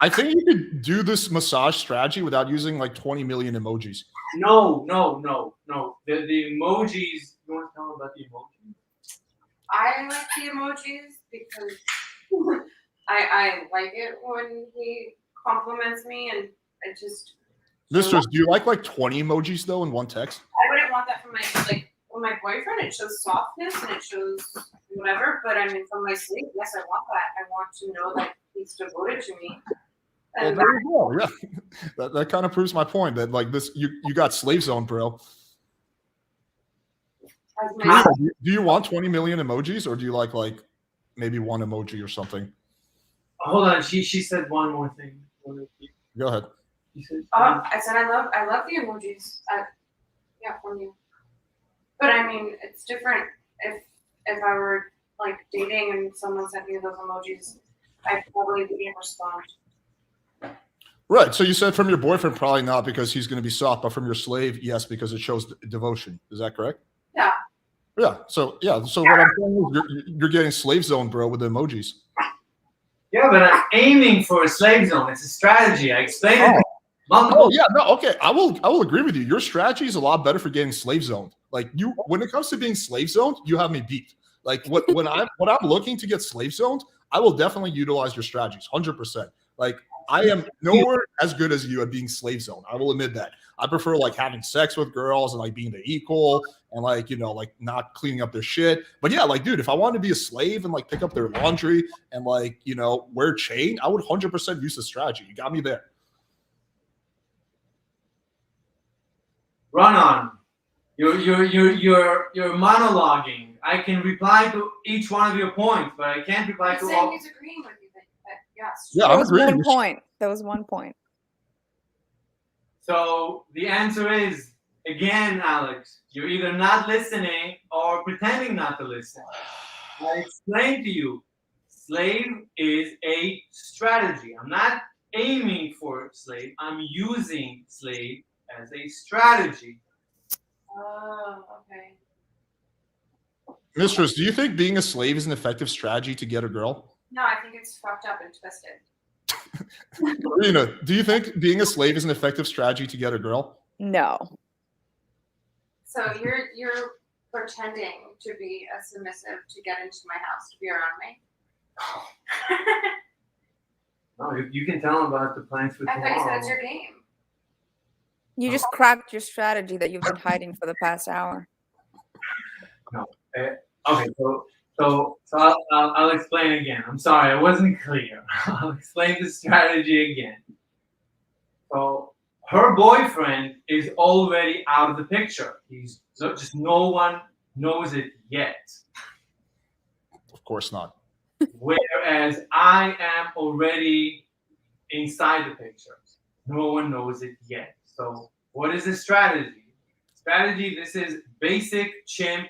I think you could do this massage strategy without using like 20 million emojis. No. The emojis. You want to tell about the emojis? I like the emojis because I like it when he compliments me, and it just. Mistress, do you like 20 emojis though in one text? I wouldn't want that from my boyfriend. It shows softness and it shows whatever. But I mean, from my sleep, yes, I want that. I want to know that he's devoted to me. Well, And there you go. Yeah, that kind of proves my point that like this, you got slave zone, bro. as my Do you want 20 million emojis, or do you like maybe one emoji or something? Hold on. She said one more thing. Go ahead. She said, I said I love the emojis. Yeah, from you. But I mean, it's different if I were like dating and someone sent me those emojis, I probably wouldn't respond. Right. So you said from your boyfriend, probably not because he's going to be soft, but from your slave, yes, because it shows devotion. Is that correct? Yeah. Yeah. So what I'm saying is you're getting slave zone, bro, with the emojis. yeah, but I'm aiming for a slave zone. It's a strategy. I explained it. Oh yeah, no, okay. I will agree with you. Your strategy is a lot better for getting slave zoned. Like when it comes to being slave zoned, you have me beat. Like when I'm looking to get slave zoned, I will definitely utilize your strategies, 100%. Like I am nowhere as good as you at being slave zoned. I will admit that. I prefer like having sex with girls and like being the equal and like like not cleaning up their shit. But yeah, like dude, if I wanted to be a slave and like pick up their laundry and like wear a chain, I would 100% use the strategy. You got me there. Run on. You're monologuing. I can reply to each one of your points, but I can't reply I'm to saying all. he's agreeing with you that yes. Yeah, That I'm was agreeing. one point. That was one point. So the answer is, again, Alex, you're either not listening or pretending not to listen. I explained to you, slave is a strategy. I'm not aiming for slave. I'm using slave as a strategy. Oh, okay. Mistress, do you think being a slave is an effective strategy to get a girl? No, I think it's fucked up and twisted. Marina, do you think being a slave is an effective strategy to get a girl? No. So you're pretending to be a submissive to get into my house, to be around me. No, you can tell them about the plans for I thought you said tomorrow. it's your game. You just cracked your strategy that you've been hiding for the past hour. Okay, so I'll explain again. I'm sorry, I wasn't clear. I'll explain the strategy again. So her boyfriend is already out of the picture. He's just no one knows it yet. Of course not. Whereas I am already inside the picture. No one knows it yet. So what is the strategy? Strategy, this is basic chimp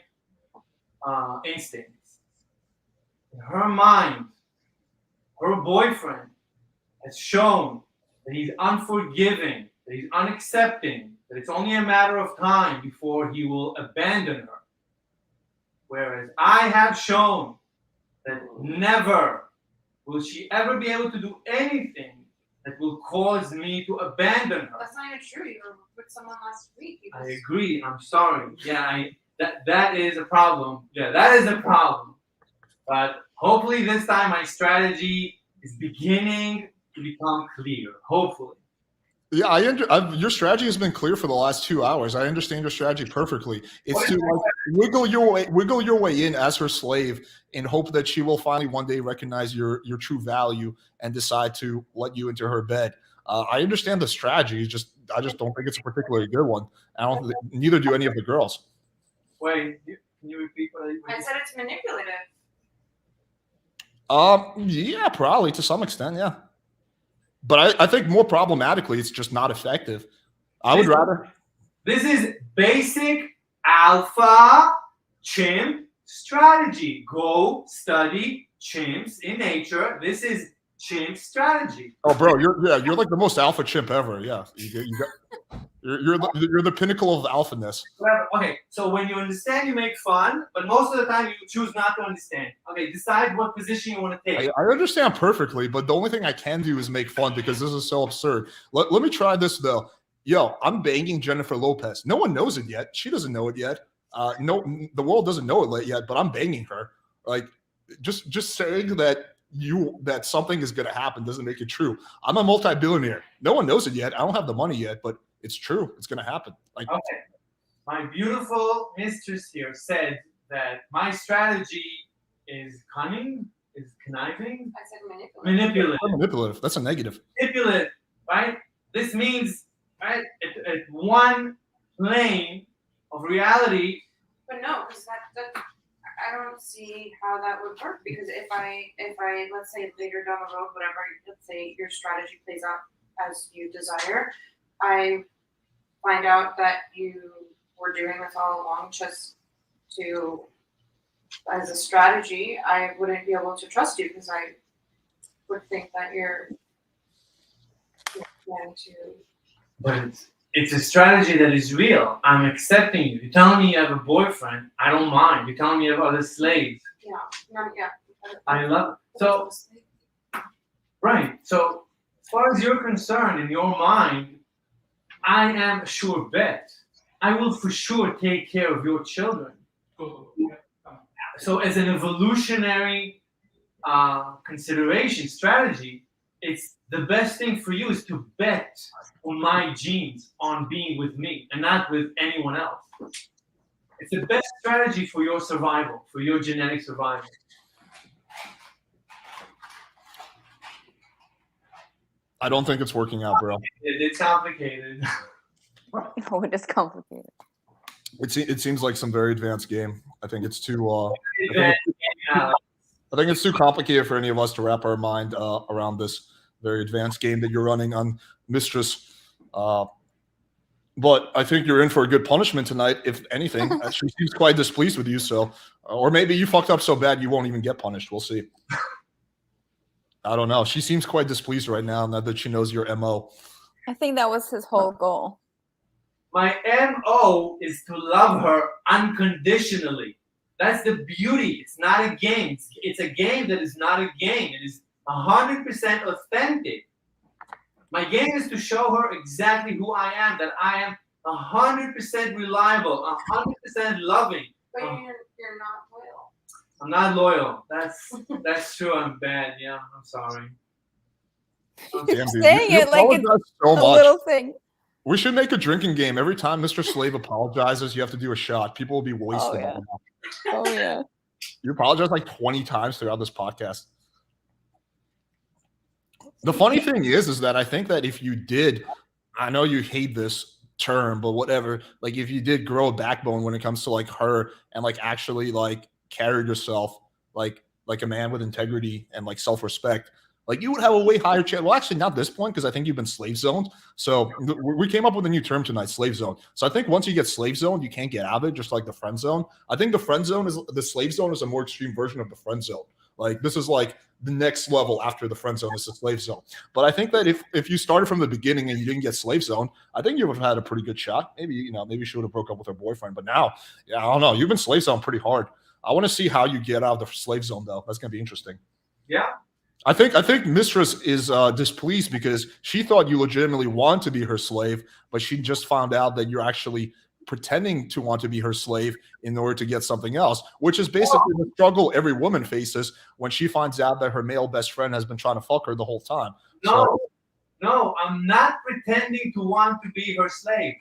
instincts. In her mind, her boyfriend has shown that he's unforgiving, that he's unaccepting, that it's only a matter of time before he will abandon her. Whereas I have shown that never will she ever be able to do anything that will cause me to abandon her. That's not even true. You were with someone last week. You I just- agree. I'm sorry. Yeah, that is a problem. Yeah, that is a problem. But hopefully this time my strategy is beginning to become clear. Hopefully. Yeah, your strategy has been clear for the last 2 hours. I understand your strategy perfectly. It's to like wiggle your way in as her slave and hope that she will finally one day recognize your true value and decide to let you into her bed. I understand the strategy. I just don't think it's a particularly good one. Neither do any of the girls. Wait, can you repeat what I said it's manipulative. Yeah, probably to some extent, yeah. But I think more problematically, it's just not effective. I would rather. This is basic alpha chimp strategy. Go study chimps in nature. This is chimp strategy. Oh, bro, you're like the most alpha chimp ever. Yeah, you're the pinnacle of alphaness. Okay, so when you understand, you make fun, but most of the time you choose not to understand. Okay, decide what position you want to take. I understand perfectly, but the only thing I can do is make fun because this is so absurd. Let me try this though. Yo, I'm banging Jennifer Lopez. No one knows it yet. She doesn't know it yet. No, the world doesn't know it yet, but I'm banging her. Like, just saying that something is gonna happen doesn't make it true. I'm a multi-billionaire. No one knows it yet. I don't have the money yet, but it's true. It's gonna happen. Like, okay, my beautiful mistress here said that my strategy is cunning, is conniving, I said manipulative. manipulative. That's a negative. Manipulative, right? This means, right, at one plane of reality. But no, because that I don't see how that would work. Because if I let's say later down the road, whatever, let's say your strategy plays out as you desire, I find out that you were doing this all along just to as a strategy, I wouldn't be able to trust you because I would think that you're going to. But it's a strategy that is real. I'm accepting you. You're telling me you have a boyfriend. I don't mind. You're telling me you have other slaves. Yeah, no, yeah. I love it. So, right. So, as far as you're concerned, in your mind, I am a sure bet. I will for sure take care of your children. So, as an evolutionary consideration, strategy, it's the best thing for you is to bet on my genes on being with me and not with anyone else. It's the best strategy for your survival, for your genetic survival. I don't think it's working out, bro. It's complicated. No, it is complicated. It seems like some very advanced game. I think it's too. Yeah. I think it's too complicated for any of us to wrap our mind around this very advanced game that you're running on Mistress. But I think you're in for a good punishment tonight, if anything. She seems quite displeased with you, so or maybe you fucked up so bad you won't even get punished. We'll see. I don't know. She seems quite displeased right now that she knows your MO. I think that was his whole goal. My MO is to love her unconditionally. That's the beauty. It's not a game. It's a game that is not a game. It is 100% authentic. My game is to show her exactly who I am, that I am 100% reliable, 100% loving. But you're not loyal. I'm not loyal. That's true. I'm bad. Yeah, I'm sorry. You're Damn, dude, saying you it like it's apologize so a much. little thing. We should make a drinking game. Every time Mr. Slave apologizes, you have to do a shot. People will be wasted. yeah. Oh yeah. You apologize like 20 times throughout this podcast. The funny thing is that I think that if you did, I know you hate this term, but whatever, like if you did grow a backbone when it comes to like her and like actually like carried yourself like a man with integrity and like self-respect, like you would have a way higher chance. Well, actually not this point, because I think you've been slave zoned. So we came up with a new term tonight, slave zone. So I think once you get slave zoned, you can't get out of it, just like the friend zone. I think the friend zone is the slave zone is a more extreme version of the friend zone. Like this is like the next level after the friend zone is the slave zone. But I think that if you started from the beginning and you didn't get slave zone, I think you would have had a pretty good shot. Maybe, maybe she would have broke up with her boyfriend. But now, yeah, I don't know. You've been slave zone pretty hard. I want to see how you get out of the slave zone, though. That's going to be interesting. Yeah. I think Mistress is displeased because she thought you legitimately want to be her slave, but she just found out that you're actually pretending to want to be her slave in order to get something else, which is basically the struggle every woman faces when she finds out that her male best friend has been trying to fuck her the whole time. No, I'm not pretending to want to be her slave.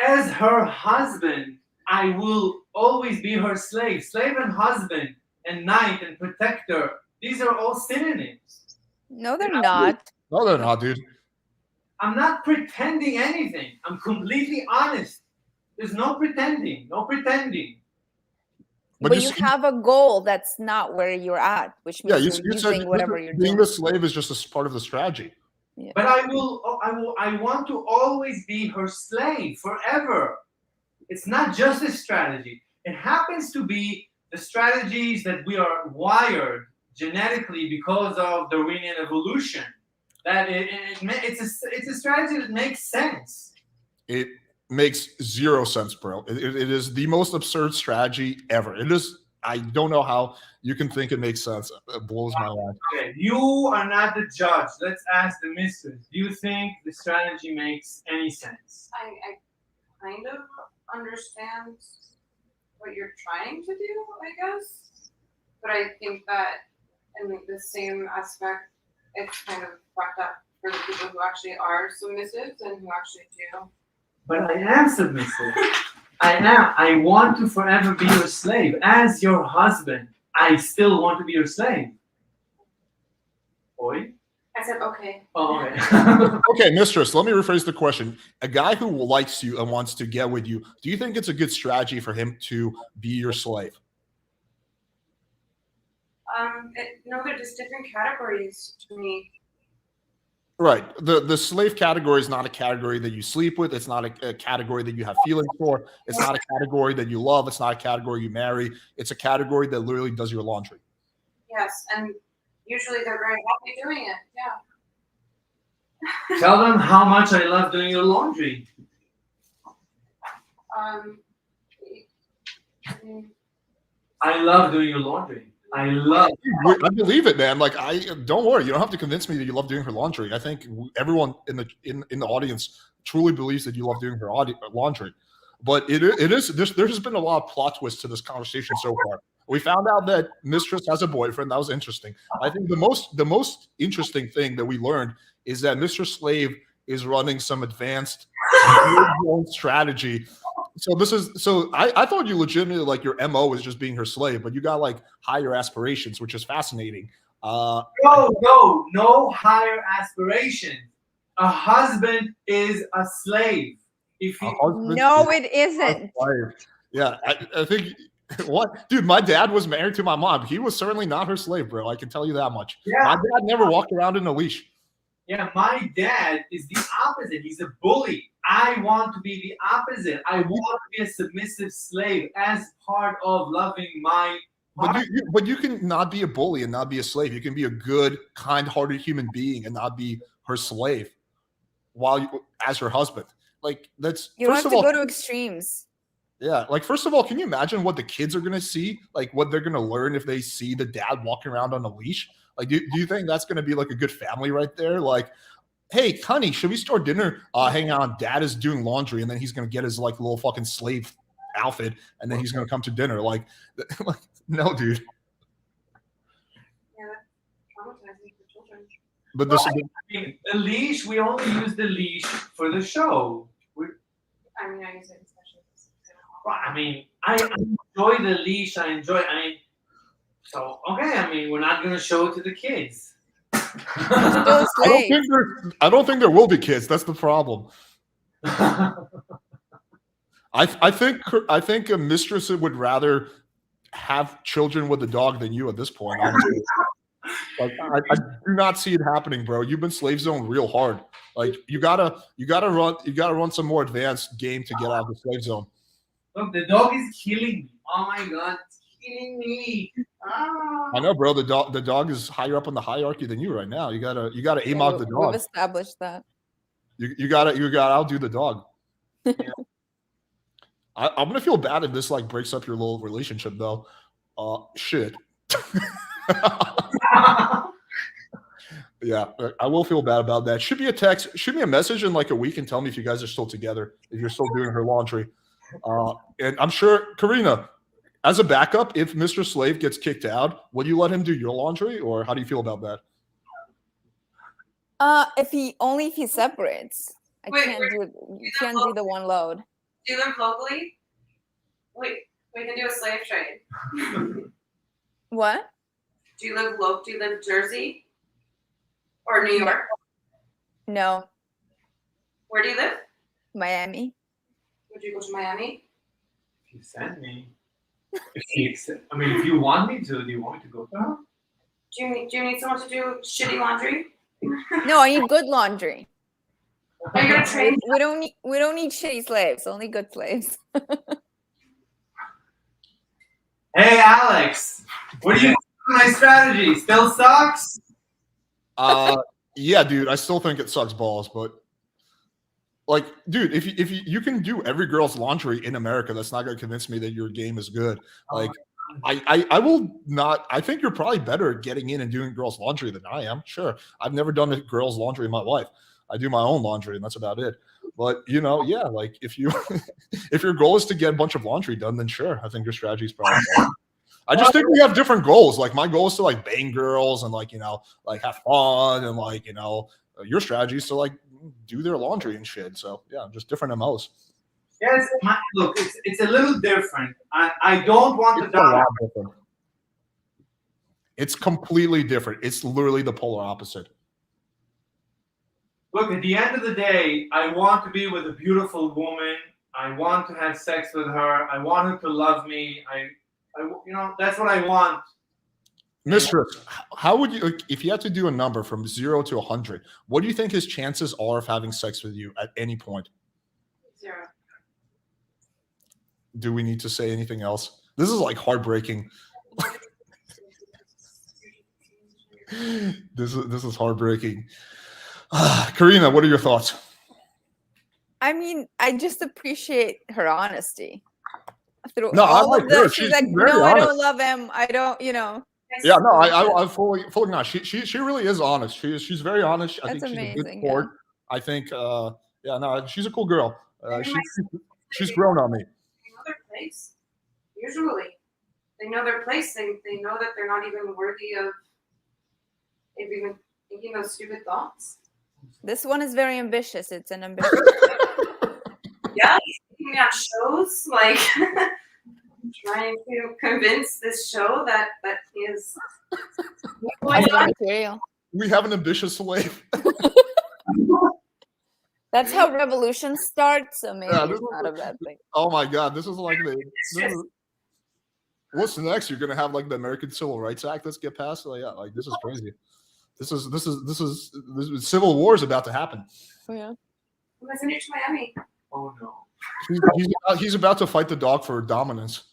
As her husband, I will always be her slave. Slave and husband and knight and protector, these are all synonyms. No, they're not. No, they're not, dude. I'm not pretending anything. I'm completely honest. There's no pretending. No pretending. But you have a goal that's not where you're at, which means you're using whatever you're doing. Being the slave is just a part of the strategy. Yeah. But I want to always be her slave forever. It's not just a strategy. It happens to be the strategies that we are wired genetically because of Darwinian evolution. That it's a strategy that makes sense. It makes zero sense, bro. It is the most absurd strategy ever. It is. I don't know how you can think it makes sense. It blows my mind. Okay, you are not the judge. Let's ask the mistress. Do you think the strategy makes any sense? I kind of understand what you're trying to do, I guess. But I think that in the same aspect, it's kind of fucked up for the people who actually are submissive and who actually do. But I am submissive. I am. I want to forever be your slave. As your husband, I still want to be your slave. Boy? I said, okay. Oh, okay. Okay, mistress, let me rephrase the question. A guy who likes you and wants to get with you, do you think it's a good strategy for him to be your slave? No, they're just different categories to me. Right. The slave category is not a category that you sleep with. It's not a category that you have feelings for. It's not a category that you love. It's not a category you marry. It's a category that literally does your laundry. Yes, and usually they're very happy doing it. Yeah. Tell them how much I love doing your laundry. I love doing your laundry. I believe it, man. Like, don't worry. You don't have to convince me that you love doing her laundry. I think everyone in the audience truly believes that you love doing her laundry. But it is there has been a lot of plot twists to this conversation so far. We found out that Mistress has a boyfriend. That was interesting. I think the most interesting thing that we learned is that Mr. Slave is running some advanced strategy. So I thought you legitimately, like, your MO was just being her slave, but you got like higher aspirations, which is fascinating. No higher aspirations. A husband is a slave. No, it isn't. Yeah, I think what, dude, my dad was married to my mom. He was certainly not her slave, bro. I can tell you that much. Yeah. My dad never walked around in a leash. Yeah, my dad is the opposite. He's a bully. I want to be the opposite. I want to be a submissive slave as part of loving my partner. But you can not be a bully and not be a slave. You can be a good, kind-hearted human being and not be her slave as her husband. Like, that's, you don't have to go to extremes. Yeah, like first of all, can you imagine what the kids are gonna see? Like what they're gonna learn if they see the dad walking around on a leash? Like, do you think that's gonna be like a good family right there? Like, hey, honey, should we start dinner? Hang on, dad is doing laundry, and then he's gonna get his like little fucking slave outfit, and then he's gonna come to dinner. Like, like no, dude. Yeah, that's traumatizing for children. But this, I mean, the leash, we only use the leash for the show. I mean, I use it especially. Well, I mean, I enjoy the leash. So, okay, I mean, we're not going to show it to the kids. Still slaves. I don't think there will be kids. That's the problem. I think a mistress would rather have children with a dog than you at this point. Honestly. Like, I do not see it happening, bro. You've been slave zone real hard. Like you gotta run some more advanced game to get out of the slave zone. Look, the dog is killing me. Oh my god, it's killing me. Ah. I know, bro. The dog is higher up on the hierarchy than you right now. You gotta aim out the dog. We've established that. You gotta outdo the dog. Yeah. I'm gonna feel bad if this like breaks up your little relationship though. Shit. Yeah, I will feel bad about that. Shoot me a text, shoot me a message in like a week and tell me if you guys are still together, if you're still doing her laundry. And I'm sure, Karina, as a backup, if Mr. Slave gets kicked out, would you let him do your laundry, or how do you feel about that? If he separates, you can't do the one load. Do you live locally? Wait, we can do a slave trade. What? Do you live local? Do you live Jersey or New York? No, Where do you live? Miami. Would you go to Miami? If you send me. If you want me to, do you want me to go to her? Do you need someone to do shitty laundry? No, I need good laundry. Are you gonna train? We don't need shitty slaves. Only good slaves. Hey, Alex, what do you think of my strategy? Still sucks? Yeah, dude, I still think it sucks balls, but like, dude, if you can do every girl's laundry in America, that's not gonna convince me that your game is good. Like, I will not. I think you're probably better at getting in and doing girls' laundry than I am. Sure, I've never done a girls' laundry in my life. I do my own laundry, and that's about it. But yeah, like if your goal is to get a bunch of laundry done, then sure, I think your strategy is probably better. I just think we have different goals. Like my goal is to like bang girls and like like have fun and like your strategy is to like do their laundry and shit. So yeah, just different MOs. Yes, look, it's a little different. I don't want the dog. It's completely different. It's literally the polar opposite. Look, at the end of the day, I want to be with a beautiful woman. I want to have sex with her. I want her to love me. That's what I want. Mistress, how would you, if you had to do a number from 0 to 100, what do you think his chances are of having sex with you at any point? 0. Do we need to say anything else? This is like heartbreaking. This is heartbreaking. Karina, what are your thoughts? I mean, I just appreciate her honesty. Through No, I all like of her. this, she's like, very no, honest. I don't love him. I don't, Yeah, no, I fully not. She really is honest. She's very honest. I That's think she's a good amazing, sport. I think she's a cool girl. She's grown on me. They know their place. Usually, they know their place. They know that they're not even worthy of even thinking those stupid thoughts. This one is very ambitious. It's an ambitious. Yeah, he's taking me on shows, like trying to convince this show that he is. material. We have an ambitious slave. That's how revolutions start. So maybe Yeah, it's not a bad thing. Oh my God, this is like what's next? You're gonna have like the American Civil Rights Act that's get passed. Like, yeah, like this is crazy. This is civil war is about to happen. Oh, yeah. I'm gonna send you to Miami. Oh no. He's about to fight the dog for dominance.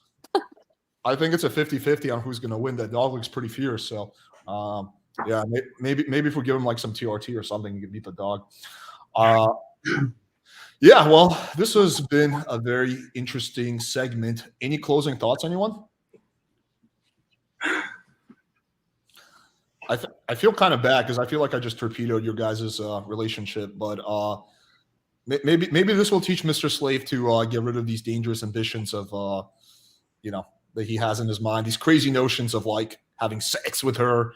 I think it's a 50-50 on who's going to win. That dog looks pretty fierce. So, yeah, maybe if we give him like some TRT or something, he can beat the dog. Yeah, well, this has been a very interesting segment. Any closing thoughts, anyone? I feel kind of bad because I feel like I just torpedoed your guys' relationship, but maybe this will teach Mr. Slave to get rid of these dangerous ambitions of that he has in his mind, these crazy notions of like having sex with her.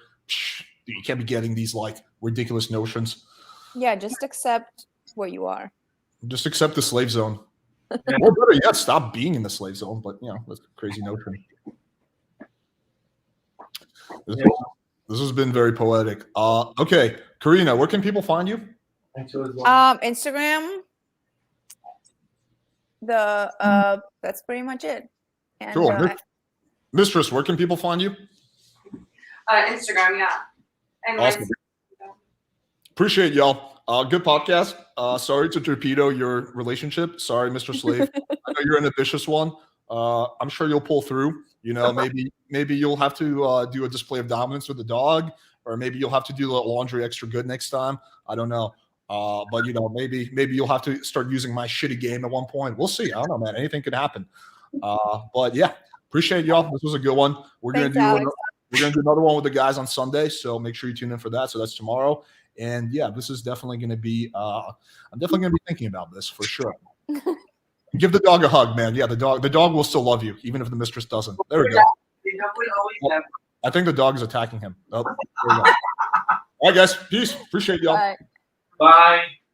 You can't be getting these like ridiculous notions. Yeah, just accept where you are. Just accept the slave zone. Or better yet, stop being in the slave zone. But that's a crazy notion. This has been very poetic. Okay, Karina, where can people find you? Instagram. That's pretty much it. And, Cool. Mistress, where can people find you? Instagram, yeah. And Awesome. Appreciate y'all. Good podcast. Sorry to torpedo your relationship. Sorry, Mr. Slave. I know you're an ambitious one. I'm sure you'll pull through. Maybe you'll have to do a display of dominance with the dog, or maybe you'll have to do the laundry extra good next time. I don't know. But maybe you'll have to start using my shitty game at one point. We'll see. I don't know, man. Anything could happen. But yeah, appreciate y'all. This was a good one. We're gonna do another one with the guys on Sunday, so make sure you tune in for that. So that's tomorrow. And yeah, this is definitely going to be. I'm definitely going to be thinking about this for sure. Give the dog a hug, man. Yeah, the dog will still love you, even if the mistress doesn't. There we go. I think the dog is attacking him. Oh, there we go. All right, guys. Peace. Appreciate y'all. Bye. Bye.